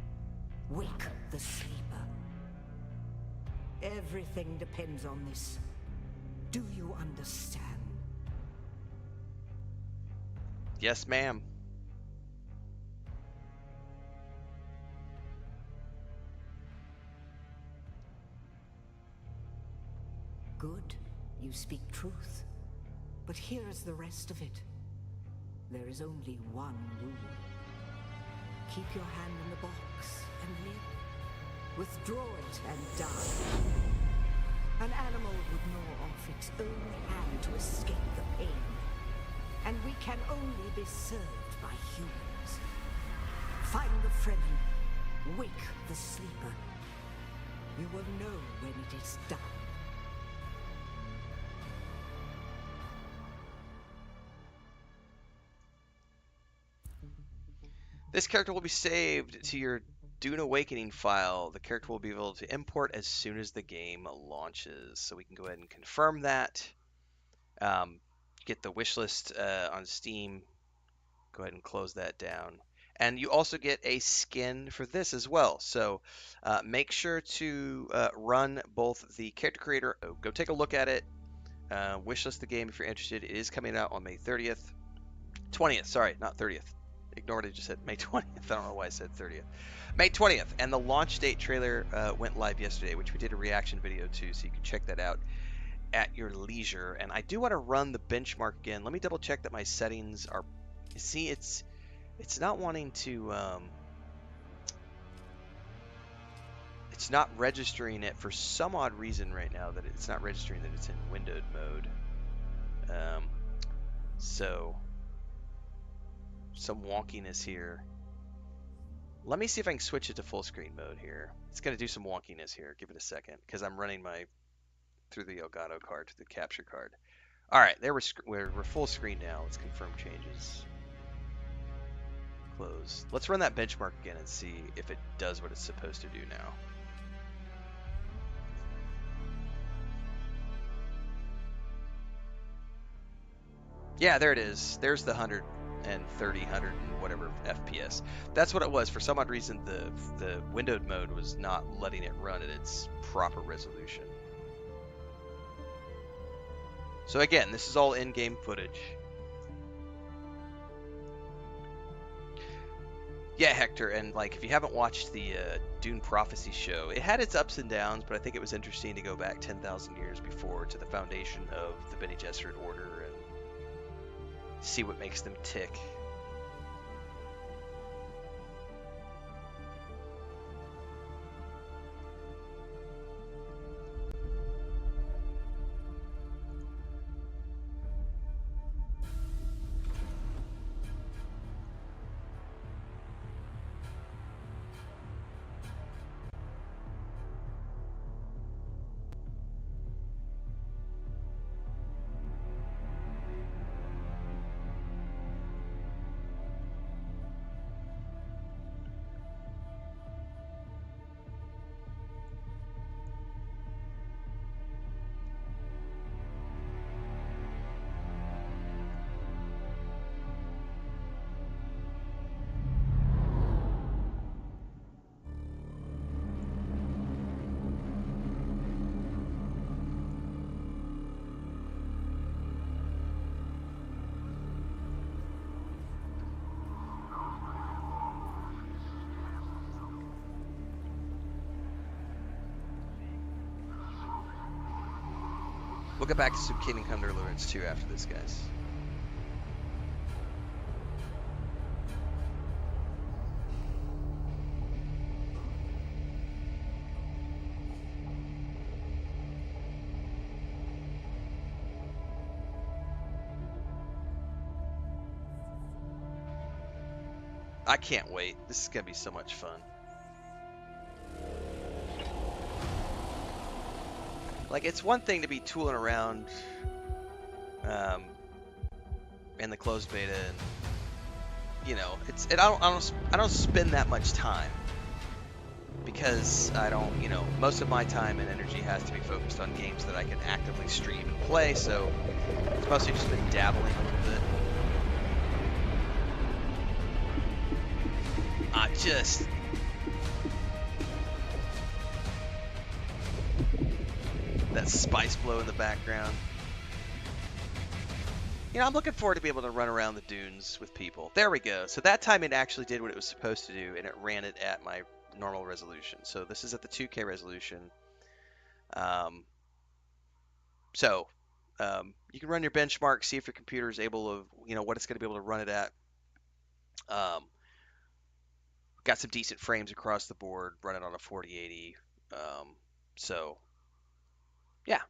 Wake the sleeper. Everything depends on this. Do you understand? Yes, ma'am. Good. You speak truth. But here is the rest of it. There is only one rule. Keep your hand in the box and live. Withdraw it and die. An animal would gnaw off its own hand to escape the pain. And we can only be served by humans. Find the Fremen. Wake the sleeper. You will know when it is done. This character will be saved to your Dune Awakening file. The character will be able to import as soon as the game launches. So we can go ahead and confirm that. Get the wishlist on Steam. Go ahead and close that down. And you also get a skin for this as well. So make sure to run both the character creator. Go take a look at it. Wishlist the game if you're interested. It is coming out on May 30th. 20th, sorry, not 30th. Ignore what I just said. May 20th. I don't know why I said 30th. May 20th. And the launch date trailer went live yesterday, which we did a reaction video to, so you can check that out at your leisure. And I do want to run the benchmark again. Let me double check that my settings are... See, it's not wanting to... it's not registering it for some odd reason right now, that it's not registering that it's in windowed mode. So... some wonkiness here. Let me see if I can switch it to full screen mode here. It's going to do some wonkiness here. Give it a second, because I'm running my through the Elgato card to the capture card. All right, there we're full screen now. Let's confirm changes. Close. Let's run that benchmark again and see if it does what it's supposed to do now. Yeah, there it is. There's the 130, 100 and whatever FPS. That's what it was. For some odd reason, the windowed mode was not letting it run at its proper resolution. So again, this is all in-game footage. Yeah, Hector, and like if you haven't watched the Dune Prophecy show, it had its ups and downs, but I think it was interesting to go back 10,000 years before to the foundation of the Bene Gesserit Order and see what makes them tick. We'll get back to some Kingdom Come Deliverance 2 after this, guys. I can't wait. This is going to be so much fun. Like, it's one thing to be tooling around in the closed beta, and you know, I don't spend that much time because I don't, you know, most of my time and energy has to be focused on games that I can actively stream and play. So it's mostly just been dabbling a little bit. That spice blow in the background. You know, I'm looking forward to be able to run around the dunes with people. There we go. So that time it actually did what it was supposed to do, and it ran it at my normal resolution. So this is at the 2K resolution. You can run your benchmark, see if your computer is able to, you know, what it's going to be able to run it at. Got some decent frames across the board, run it on a 4080. So, yeah.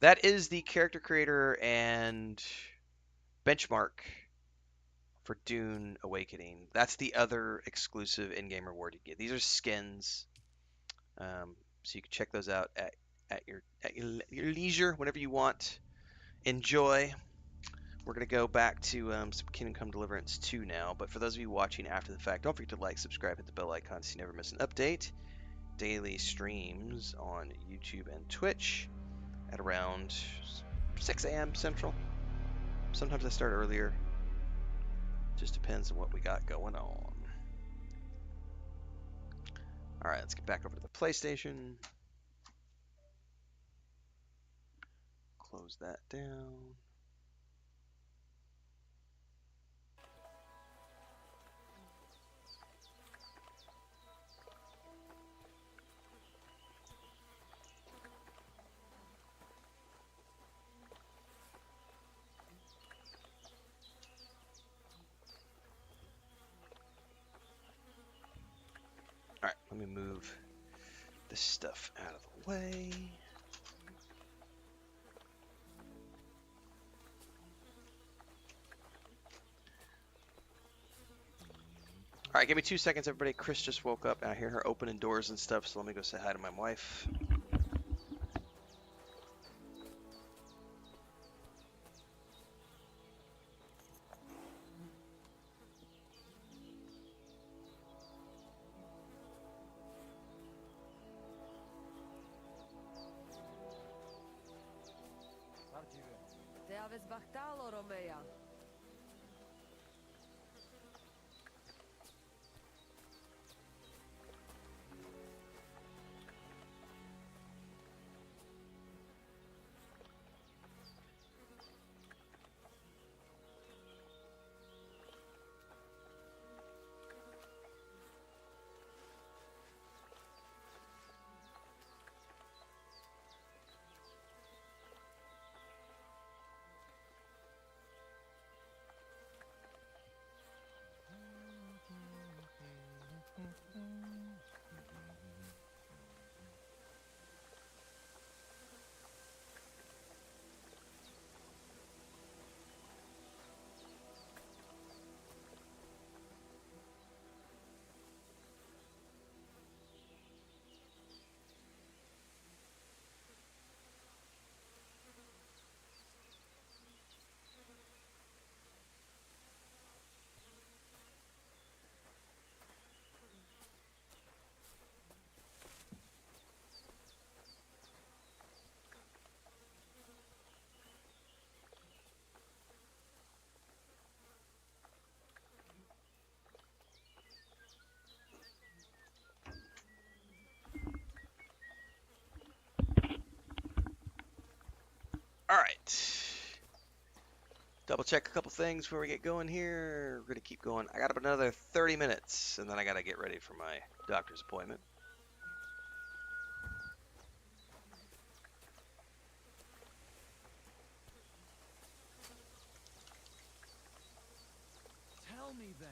That is the character creator and benchmark for Dune Awakening. That's the other exclusive in-game reward you get. These are skins, so you can check those out at your leisure whenever you want. Enjoy. We're going to go back to some Kingdom Come Deliverance 2 now, but for those of you watching after the fact, don't forget to like, subscribe, hit the bell icon so you never miss an update. Daily streams on YouTube and Twitch at around 6 a.m. Central. Sometimes I start earlier. Just depends on what we got going on. Alright, let's get back over to the PlayStation. Close that down. Alright, let me move this stuff out of the way. Alright, give me 2 seconds, everybody. Chris just woke up, and I hear her opening doors and stuff, so let me go say hi to my wife. Te aveți bahtalo, Romea. Alright. Double check a couple things before we get going here. We're going to keep going. I got up another 30 minutes, and then I got to get ready for my doctor's appointment. Tell me then,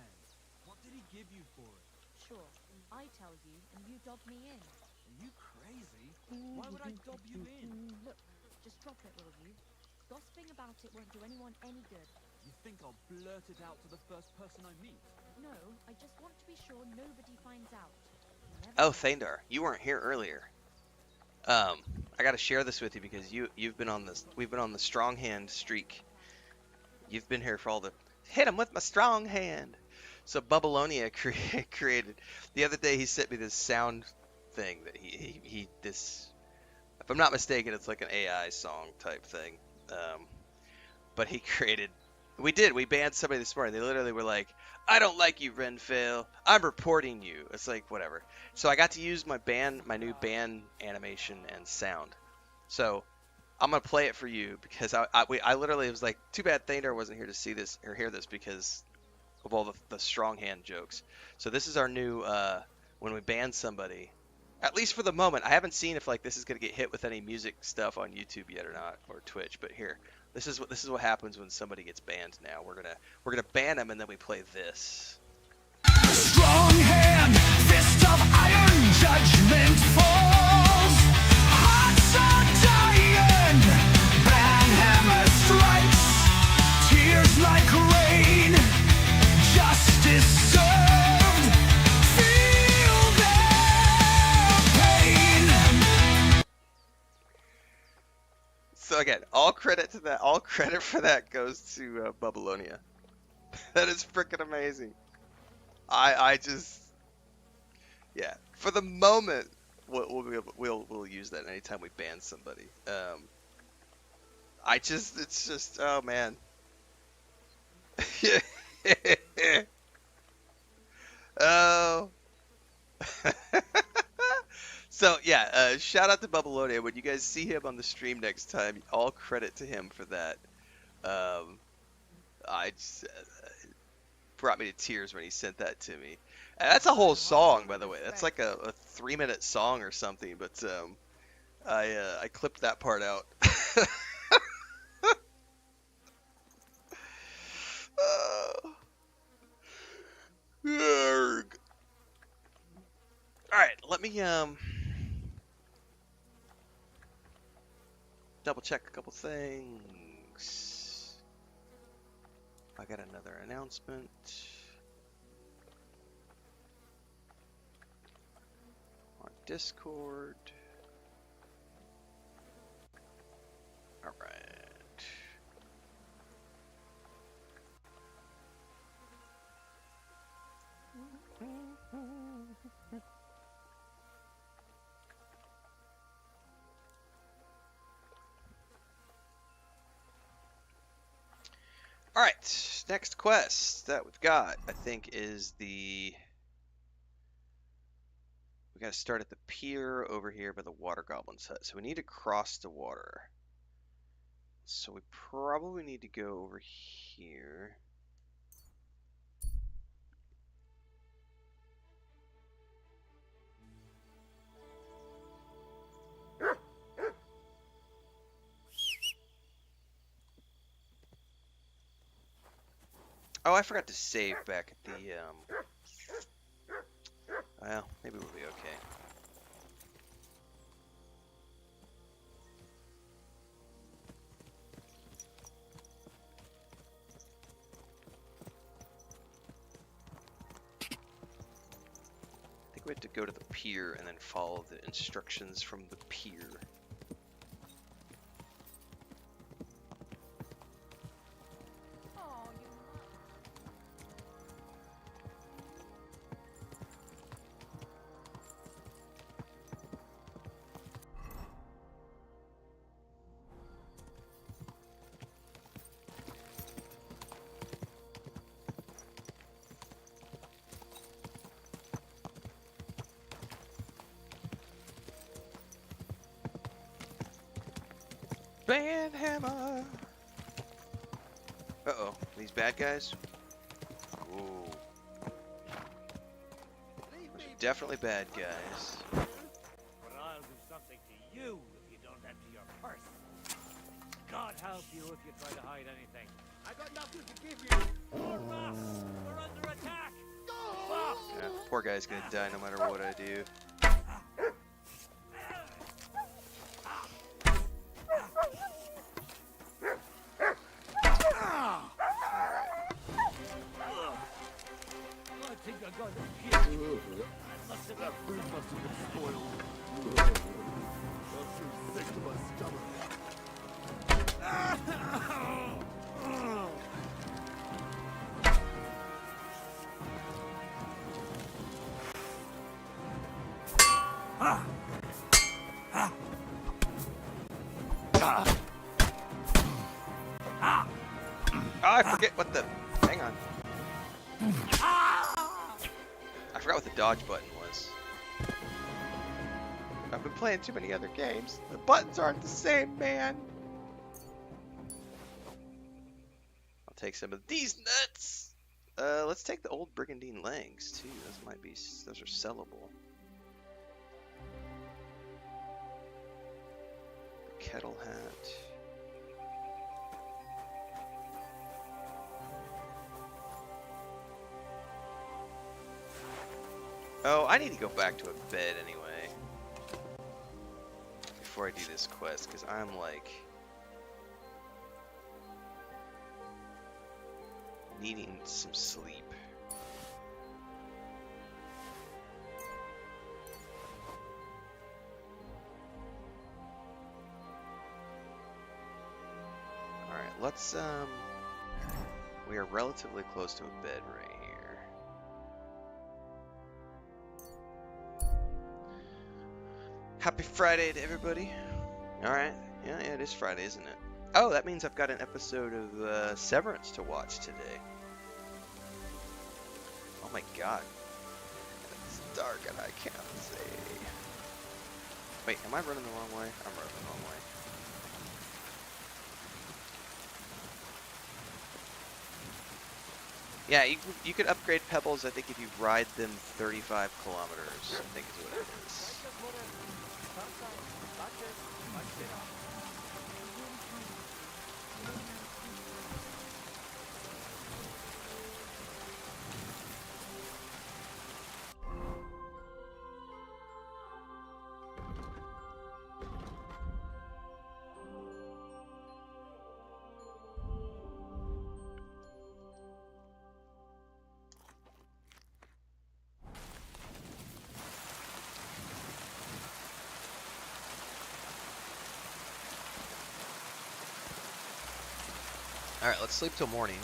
what did he give you for it? Sure, I tell you, and you dob me in. Are you crazy? Why would I dob you in? Look, just drop it, will you? Gossiping about it won't do anyone any good. You think I'll blurt it out to the first person I meet? No, I just want to be sure nobody finds out. Oh, Thandar, you weren't here earlier. I I gotta share this with you because you've been on this. We've been on the strong hand streak. You've been here for all the hit him with my strong hand. So Babylonia created the other day. He sent me this sound thing that he this. If I'm not mistaken, it's like an AI song type thing. But he created. We banned somebody this morning. They literally were like, "I don't like you, Renfail. I'm reporting you." It's like whatever. So I got to use my new ban animation and sound. So I'm gonna play it for you because I literally was like, too bad Thaner wasn't here to see this or hear this because of all the strong hand jokes. So this is our new when we ban somebody. At least for the moment, I haven't seen if like this is gonna get hit with any music stuff on YouTube yet or not, or Twitch. But here, this is what happens when somebody gets banned. Now we're gonna ban them and then we play this. Strong hand, fist of iron, judgment falls. Hearts are dying, banhammer strikes. Tears like rain, justice served. Feel their pain. So again, all credit to that. All credit for that goes to Babylonia. That is freaking amazing. I just, yeah. For the moment, we'll use that anytime we ban somebody. It's just, oh man. Oh. So yeah, shout out to Babylonia. When you guys see him on the stream next time, all credit to him for that. I just, brought me to tears when he sent that to me. And that's a whole song, by the way. That's like a 3-minute song or something. But I clipped that part out. All right, let me double check a couple things. I got another announcement. On Discord. All right. All right, next quest that we've got, I think, is we got to start at the pier over here by the water goblin's hut. So we need to cross the water. So we probably need to go over here. Oh, I forgot to save back at the, well, maybe we'll be okay. I think we have to go to the pier and then follow the instructions from the pier. Banhammer! Uh-oh, these bad guys? Ooh. Those are definitely bad guys. But I'll do something to you if you don't empty your purse. God help you if you try to hide anything. I got nothing to give you. Hold fast! We're under attack! Yeah, poor guy's gonna die no matter what I do. That's too sick to my stomach. Oh, I forget what the... Hang on. I forgot what the dodge button was. I've been playing too many other games. The buttons aren't the same, man. I'll take some of these nuts. Let's take the old Brigandine legs, too. Those are sellable. The kettle hat. Oh, I need to go back to a bed anyway. Before I do this quest, because I'm like... needing some sleep. Alright, let's, we are relatively close to a bed right here. Happy Friday to everybody. Alright, yeah, it is Friday, isn't it? Oh, that means I've got an episode of Severance to watch today. Oh my god. It's dark and I can't see. Wait, am I running the wrong way? I'm running the wrong way. Yeah, you could upgrade Pebbles, I think, if you ride them 35 kilometers, I think is what it is. Alright, let's sleep till morning.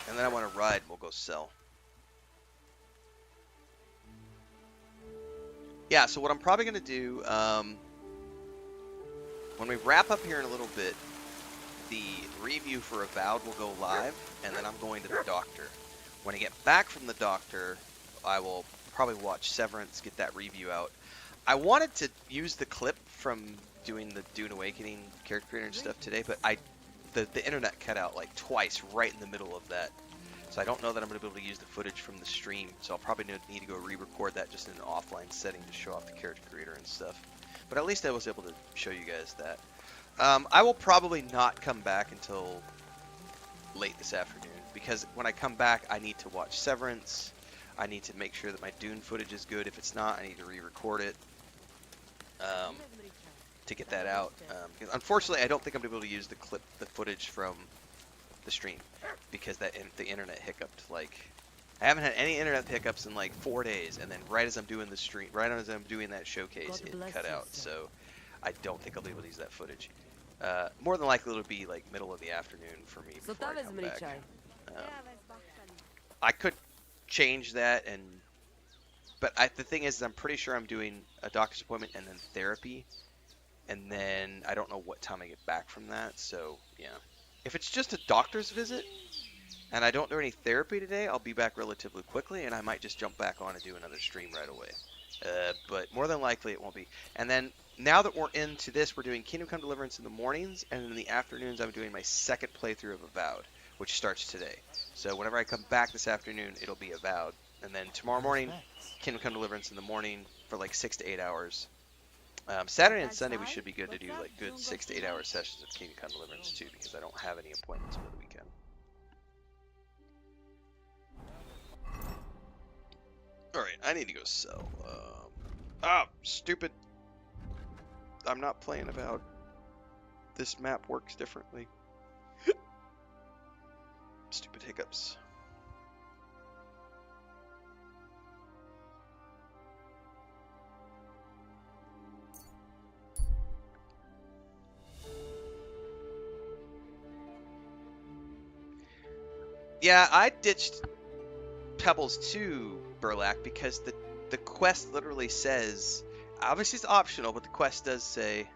And then I want to ride and we'll go sell. Yeah, so what I'm probably going to do, when we wrap up here in a little bit, the review for Avowed will go live, and then I'm going to the doctor. When I get back from the doctor, I will probably watch Severance, get that review out. I wanted to use the clip from doing the Dune Awakening character creator and stuff today, but the internet cut out like twice right in the middle of that. So I don't know that I'm going to be able to use the footage from the stream, so I'll probably need to go re-record that just in an offline setting to show off the character creator and stuff. But at least I was able to show you guys that. I will probably not come back until late this afternoon, because when I come back I need to watch Severance, I need to make sure that my Dune footage is good. If it's not, I need to re-record it to get that out. Because unfortunately I don't think I'm going to be able to use the footage from the stream, because the internet hiccuped. Like, I haven't had any internet hiccups in like 4 days, and then right as I'm doing the stream, right as I'm doing that showcase, it cut out. So I don't think I'll be able to use that footage. More than likely it'll be like middle of the afternoon for me before I come back. I could change that, but the thing is, I'm pretty sure I'm doing a doctor's appointment and then therapy, and then I don't know what time I get back from that. So yeah, if it's just a doctor's visit and I don't do any therapy today, I'll be back relatively quickly, and I might just jump back on and do another stream right away. But more than likely it won't be. And then now that we're into this, we're doing Kingdom Come Deliverance in the mornings, and in the afternoons I'm doing my second playthrough of Avowed, which starts today. So whenever I come back this afternoon, it'll be Avowed. And then tomorrow morning, Kingdom Come Deliverance in the morning for like 6 to 8 hours. Saturday and Sunday we should be good to do like good 6 to 8 hour sessions of Kingdom Come Deliverance too, because I don't have any appointments over the weekend. Alright, I need to go sell. Stupid. I'm not playing Avowed. This map works differently. Stupid hiccups. Yeah, I ditched Pebbles too, Burlak, because the quest literally says, obviously it's optional, but the quest does say,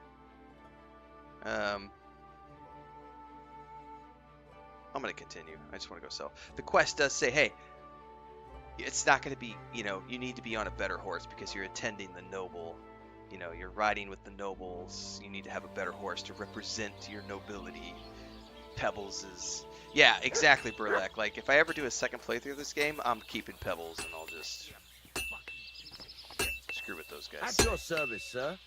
I'm gonna continue. I just want to go sell. The quest does say, hey, it's not gonna be, you know, you need to be on a better horse because you're attending the noble. You know, you're riding with the nobles. You need to have a better horse to represent your nobility. Pebbles is... Yeah, exactly, Burlak. Like, if I ever do a second playthrough of this game, I'm keeping Pebbles, and I'll just... screw with those guys. At your service, sir.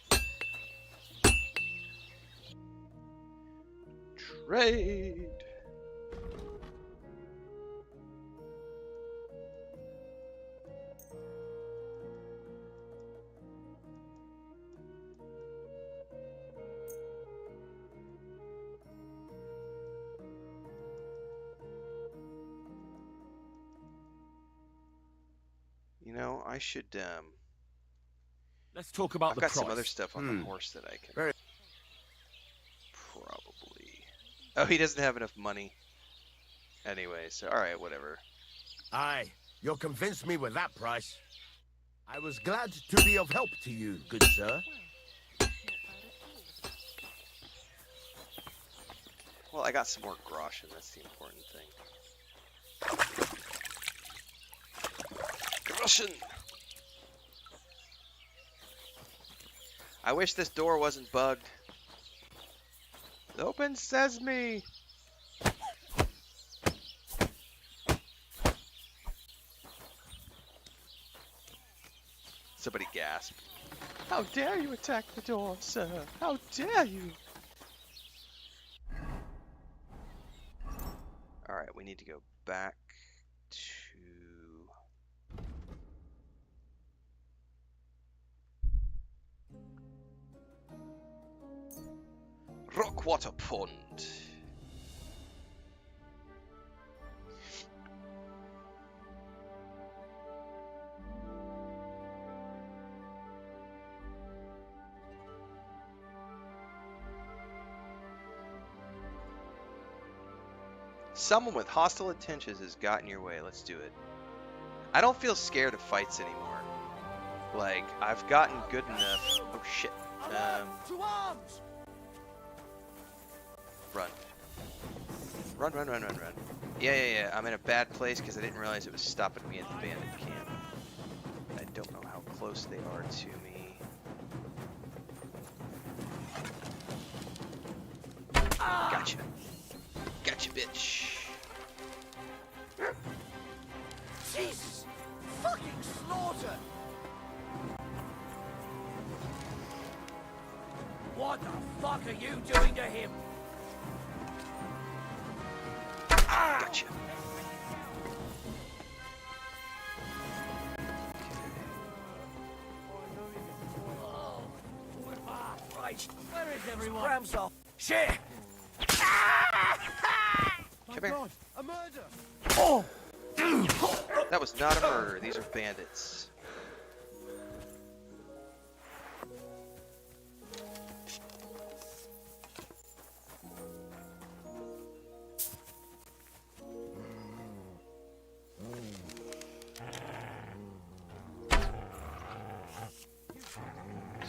Trade! You know, I should, Let's talk about I've the got price. some other stuff on the horse that I can probably... Oh, he doesn't have enough money. Anyway, so alright, whatever. Aye, you'll convince me with that price. I was glad to be of help to you, good sir. Well, I got some more groschen, that's the important thing. Groschen! I wish this door wasn't bugged. Open sesame! Somebody gasped. How dare you attack the door, sir? How dare you? Alright, we need to go back to... Rockwater Pond. Someone with hostile intentions has gotten your way. Let's do it. I don't feel scared of fights anymore. Like, I've gotten good enough. Oh shit. To arms! Run. Run, run, run, run, run. Yeah. I'm in a bad place because I didn't realize it was stopping me at the bandit camp. I don't know how close they are to me. Gotcha. Gotcha, bitch. Jesus! Fucking slaughter! What the fuck are you doing to him? Gotcha. Oh, right. Where is everyone? Rams off. Shit! Come here. God, a murder! That was not a murder. These are bandits.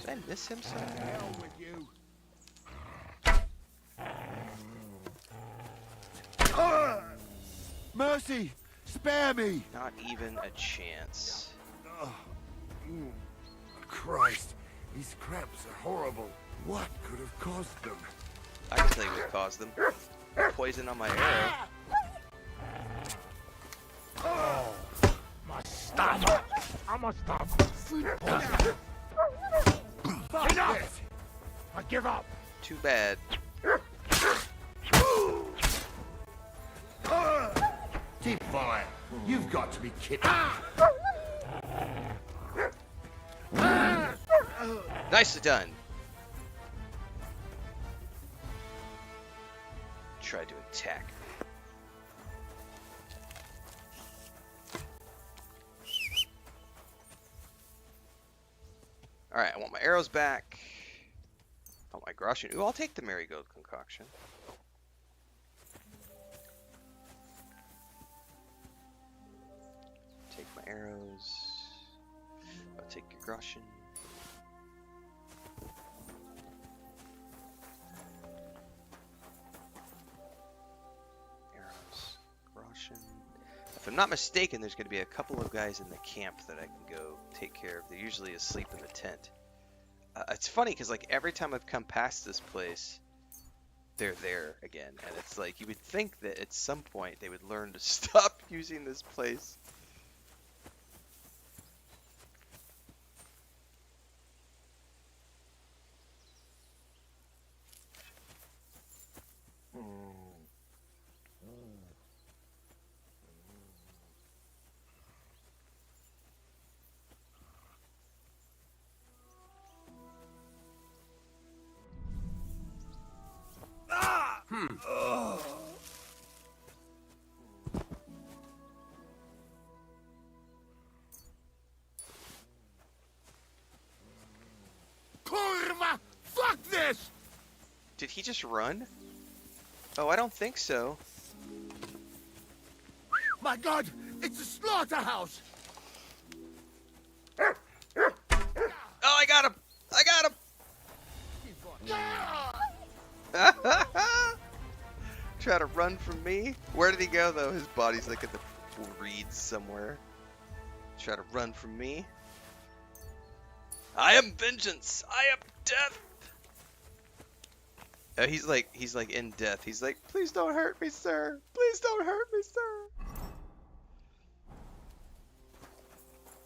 Did I miss him somewhere? Hell with you. Mercy! Spare me! Not even a chance. Christ, these cramps are horrible. What could have caused them? I can tell you what caused them. Poison on my arrow. My stomach! I'm a stomach! Enough! I give up! Too bad. Deep fire, you've got to be kidding. Nicely done. Tried to attack me. Alright, I want my arrows back. I want my groschen. Ooh, I'll take the marigold concoction. arrows. I'll take your groschen. Arrows, groschen. If I'm not mistaken, there's going to be a couple of guys in the camp that I can go take care of. They're usually asleep in the tent. It's funny because like every time I've come past this place, they're there again, and it's like you would think that at some point they would learn to stop using this place. Kurva! Fuck this! Did he just run? Oh, I don't think so. My God, it's a slaughterhouse! Oh, I got him! I got him! Try to run from me? Where did he go though? His body's like in the reeds somewhere. Try to run from me? I am vengeance! I am death! Oh, he's like in death. He's like, please don't hurt me, sir! Please don't hurt me, sir!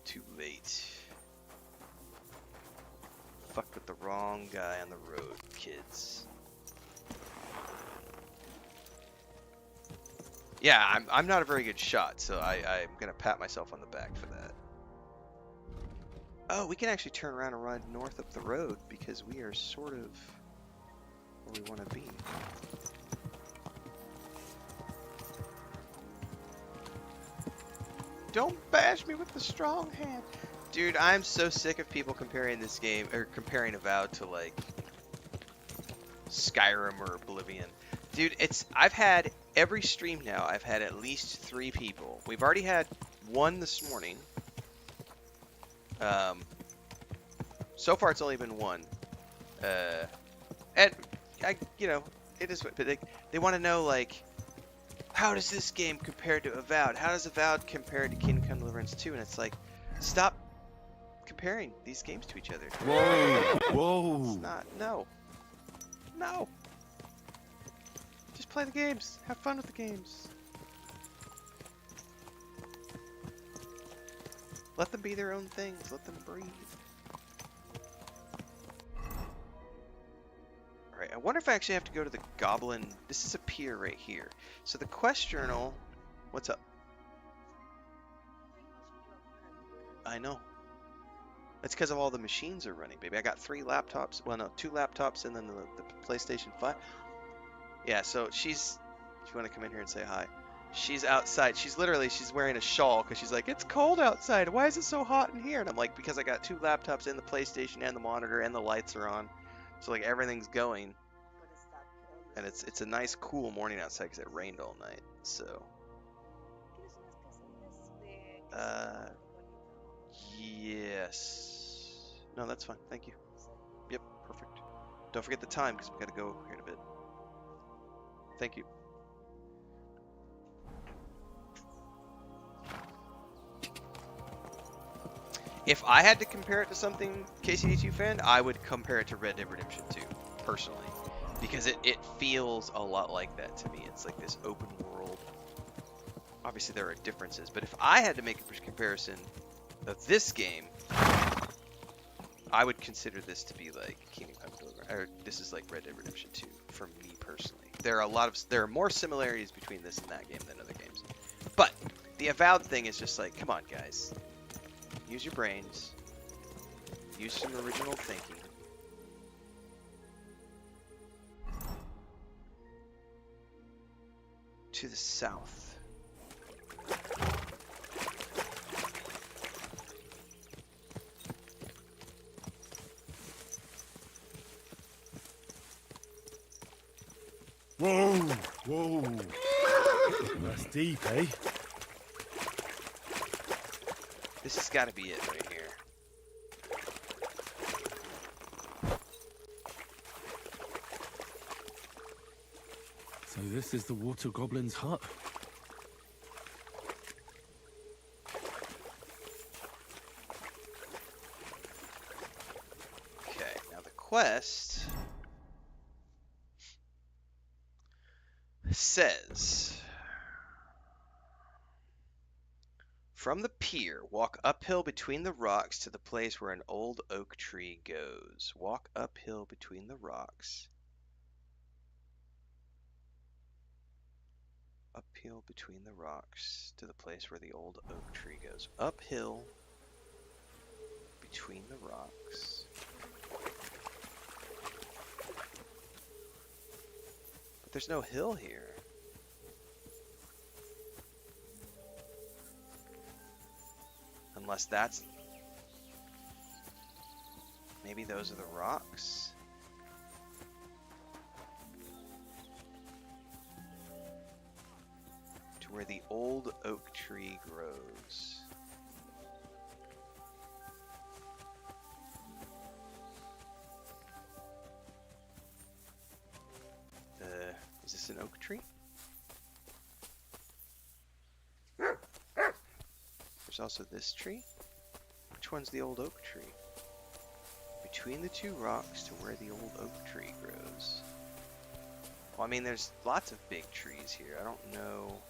Too late. Fucked with the wrong guy on the road, kids. Yeah, I'm not a very good shot, so I'm gonna pat myself on the back for that. Oh, we can actually turn around and ride north up the road because we are sort of where we want to be. Don't bash me with the strong hand. Dude, I'm so sick of people comparing this game, or comparing Avowed to like Skyrim or Oblivion. Dude, I've had every stream now, I've had at least 3 people. We've already had one this morning. So far it's only been one. And you know, it is what, but they want to know like, how does this game compare to Avowed? How does Avowed compare to Come Deliverance 2? And it's like, stop comparing these games to each other. Whoa! Whoa! It's not. No. No. Just play the games. Have fun with the games. Let them be their own things. Let them breathe. Alright, I wonder if I actually have to go to the Goblin. This is a pier right here. So the quest journal. What's up? I know. That's because of all the machines are running, baby. I got 3 laptops. Well, no, 2 laptops and then the PlayStation 5. Yeah, so she's... If you want to come in here and say hi. She's outside. She's wearing a shawl because she's like, it's cold outside. Why is it so hot in here? And I'm like, because I got 2 laptops and the PlayStation and the monitor and the lights are on. So like everything's going. And it's a nice cool morning outside because it rained all night. So. Yes. No, that's fine. Thank you. Yep, perfect. Don't forget the time because we got to go here in a bit. Thank you. If I had to compare it to something, KCD2 fan, I would compare it to Red Dead Redemption 2, personally. Because it feels a lot like that to me. It's like this open world. Obviously there are differences, but if I had to make a comparison of this game, I would consider this to be like Come Deliverance, or this is like Red Dead Redemption 2 for me personally. There are more similarities between this and that game than other games. But the Avowed thing is just like, come on guys. Use your brains. Use some original thinking. To the south. Whoa! Whoa! That's deep, eh? This has got to be it right here. So this is the water goblin's hut. Okay, now the quest says, from the pier, walk uphill between the rocks to the place where an old oak tree goes. Walk uphill between the rocks. Uphill between the rocks to the place where the old oak tree goes. Uphill between the rocks. But there's no hill here. Unless that's... Maybe those are the rocks? To where the old oak tree grows. Is this an oak tree? There's also this tree. Which one's the old oak tree? Between the two rocks to where the old oak tree grows. Well, I mean, there's lots of big trees here. I don't know.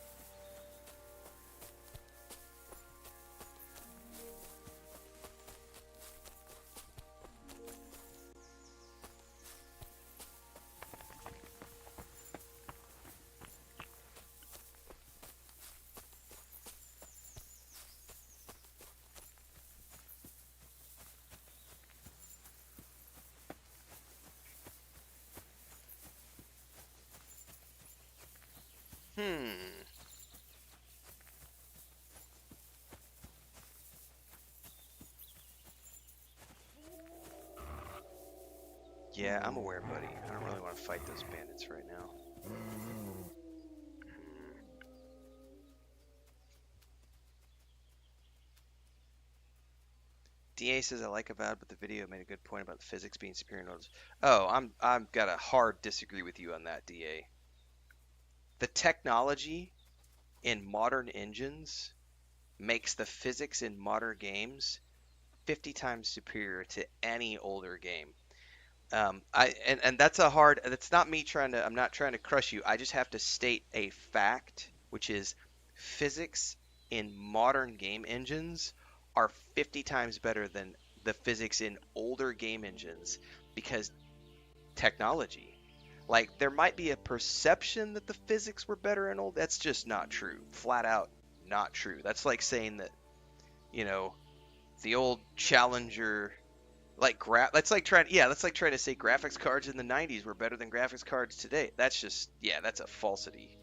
Yeah, I'm aware, buddy. I don't really want to fight those bandits right now. DA says I like Avowed, but the video made a good point about the physics being superior nodes. Oh, I'm got a hard disagree with you on that, DA. The technology in modern engines makes the physics in modern games 50 times superior to any older game. And that's a hard. That's not me trying to. I'm not trying to crush you. I just have to state a fact, which is physics in modern game engines are 50 times better than the physics in older game engines because technology. Like, there might be a perception that the physics were better in old. That's just not true. Flat out not true. That's like saying that, you know, the old Challenger, that's like trying to say graphics cards in the 90s were better than graphics cards today. That's just, yeah, that's a falsity.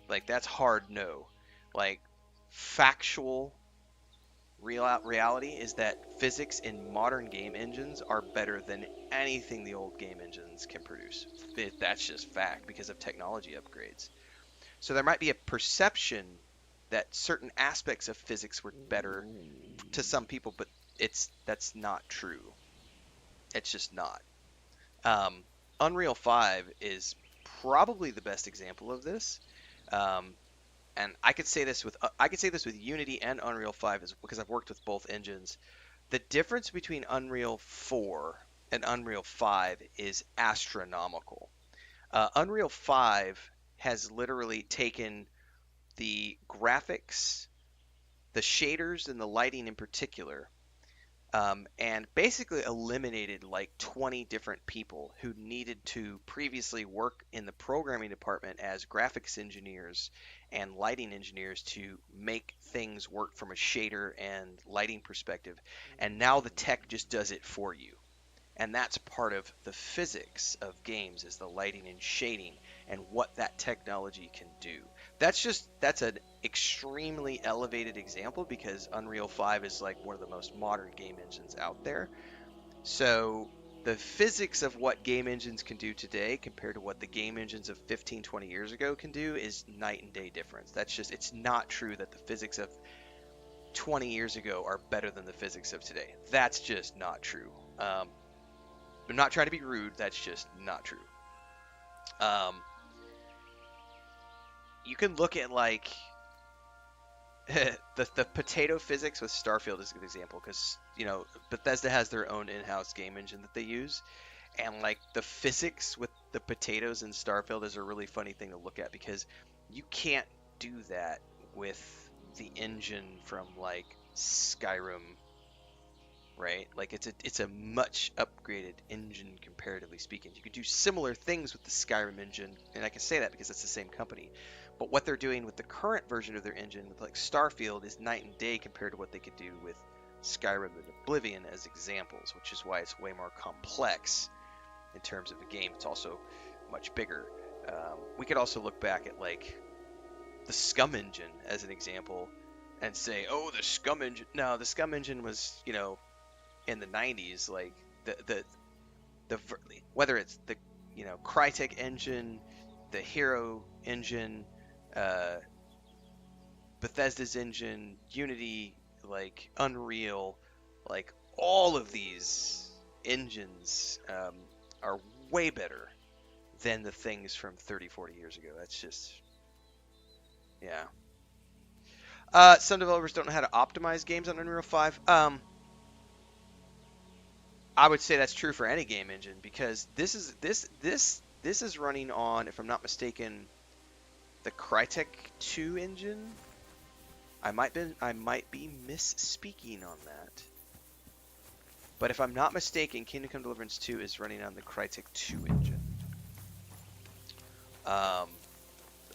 Like, that's hard no. Like, factual reality is that physics in modern game engines are better than anything the old game engines can produce. That's just fact because of technology upgrades. So there might be a perception that certain aspects of physics were better to some people, but that's not true. It's just not. Unreal 5 is probably the best example of this. And I could say this with Unity and Unreal 5 because I've worked with both engines. The difference between Unreal 4 and Unreal 5 is astronomical. Unreal 5 has literally taken the graphics, the shaders, and the lighting in particular, and basically eliminated like 20 different people who needed to previously work in the programming department as graphics engineers and lighting engineers to make things work from a shader and lighting perspective. And now the tech just does it for you. And that's part of the physics of games, is the lighting and shading and what that technology can do. That's an extremely elevated example because Unreal 5 is like one of the most modern game engines out there. So the physics of what game engines can do today compared to what the game engines of 15, 20 years ago can do is night and day difference. It's not true that the physics of 20 years ago are better than the physics of today. That's just not true. I'm not trying to be rude. That's just not true. You can look at like the potato physics with Starfield is a good example because Bethesda has their own in-house game engine that they use, and like the physics with the potatoes in Starfield is a really funny thing to look at because you can't do that with the engine from like Skyrim, right? Like it's a much upgraded engine comparatively speaking. You can do similar things with the Skyrim engine, and I can say that because it's the same company. But what they're doing with the current version of their engine with like Starfield is night and day compared to what they could do with Skyrim and Oblivion as examples, which is why it's way more complex in terms of the game. It's also much bigger. We could also look back at like the Scum engine as an example and say, oh, the Scum engine. No, the Scum engine was, in the 90s, like the whether it's the Crytek engine, the Hero engine, Bethesda's engine, Unity, like Unreal, like all of these engines are way better than the things from 30, 40 years ago. That's just, yeah. Some developers don't know how to optimize games on Unreal 5. I would say that's true for any game engine because this is running on, if I'm not mistaken, the Crytek 2 engine. I might be misspeaking on that. But if I'm not mistaken, Kingdom Come Deliverance 2 is running on the Crytek 2 engine.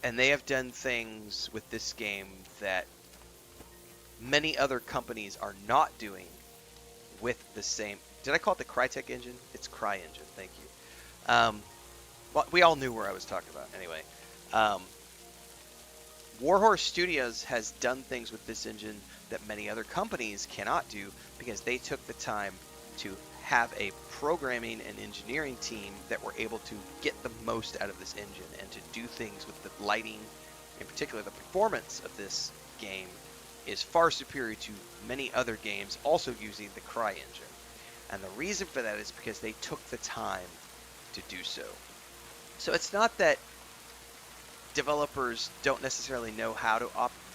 And they have done things with this game that many other companies are not doing with the same. Did I call it the Crytek engine? It's CryEngine. Thank you. Well, we all knew where I was talking about. Anyway, Warhorse Studios has done things with this engine that many other companies cannot do because they took the time to have a programming and engineering team that were able to get the most out of this engine and to do things with the lighting, in particular the performance of this game is far superior to many other games also using the CryEngine. And the reason for that is because they took the time to do so. So it's not that developers don't necessarily know how to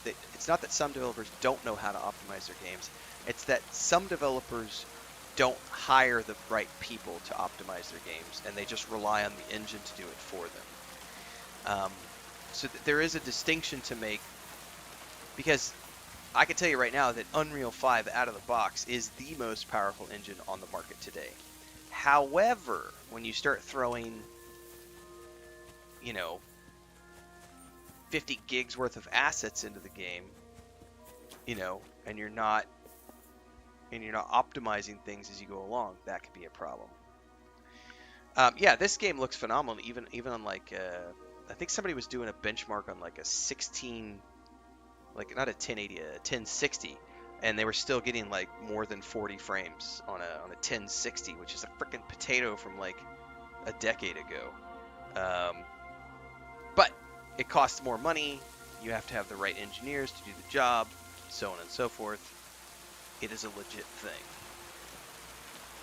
it's not that some developers don't know how to optimize their games. It's that some developers don't hire the right people to optimize their games, and they just rely on the engine to do it for them. So there is a distinction to make, because I can tell you right now that Unreal 5 out of the box is the most powerful engine on the market today. However, when you start throwing, 50 gigs worth of assets into the game, and you're not optimizing things as you go along, that could be a problem. Yeah, this game looks phenomenal. Even on like, I think somebody was doing a benchmark on like a 16. Like not a 1080, a 1060, and they were still getting like more than 40 frames on a 1060, which is a freaking potato from like a decade ago. But it costs more money. You have to have the right engineers to do the job, so on and so forth. It is a legit thing.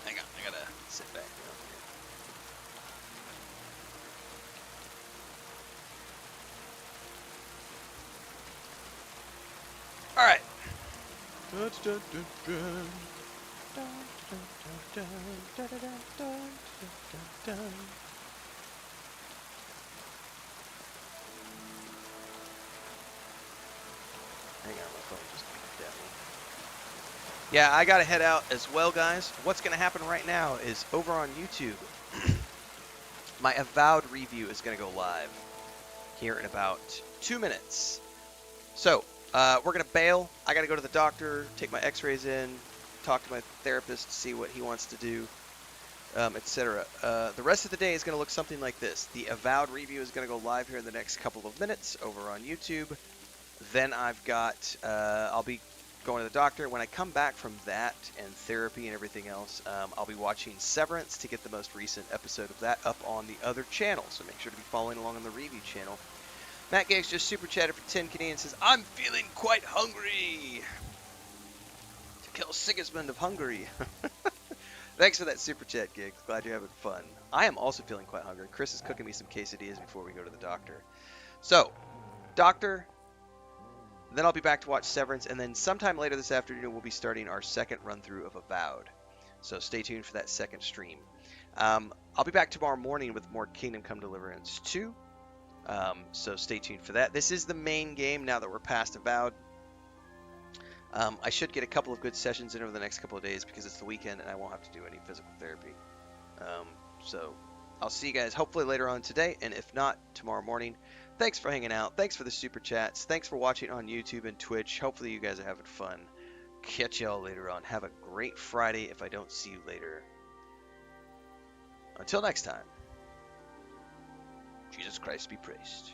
Hang on, I gotta sit back down here. All right. Hang on, my phone just beeped at me. Yeah, I gotta head out as well, guys. What's gonna happen right now is over on YouTube, my Avowed review is gonna go live here in about 2 minutes. So, we're going to bail. I got to go to the doctor, take my x-rays in, talk to my therapist to see what he wants to do, etc. The rest of the day is going to look something like this. The Avowed review is going to go live here in the next couple of minutes over on YouTube. Then I've got, I'll be going to the doctor. When I come back from that and therapy and everything else, I'll be watching Severance to get the most recent episode of that up on the other channel. So make sure to be following along on the review channel. Matt Giggs just super chatted for 10 Canadian, says, I'm feeling quite hungry. kill Sigismund of Hungary. Thanks for that super chat, Gigs. Glad you're having fun. I am also feeling quite hungry. Chris is cooking me some quesadillas before we go to the doctor. So, doctor, then I'll be back to watch Severance, and then sometime later this afternoon we'll be starting our second run-through of Avowed. So stay tuned for that second stream. I'll be back tomorrow morning with more Kingdom Come Deliverance 2. So stay tuned for that. This is the main game now that we're past Avowed. I should get a couple of good sessions in over the next couple of days because it's the weekend and I won't have to do any physical therapy. So I'll see you guys hopefully later on today, and if not, tomorrow morning. Thanks for hanging out. Thanks for the super chats. Thanks for watching on YouTube and Twitch. Hopefully you guys are having fun. Catch y'all later on. Have a great Friday if I don't see you later. Until next time, Jesus Christ be praised.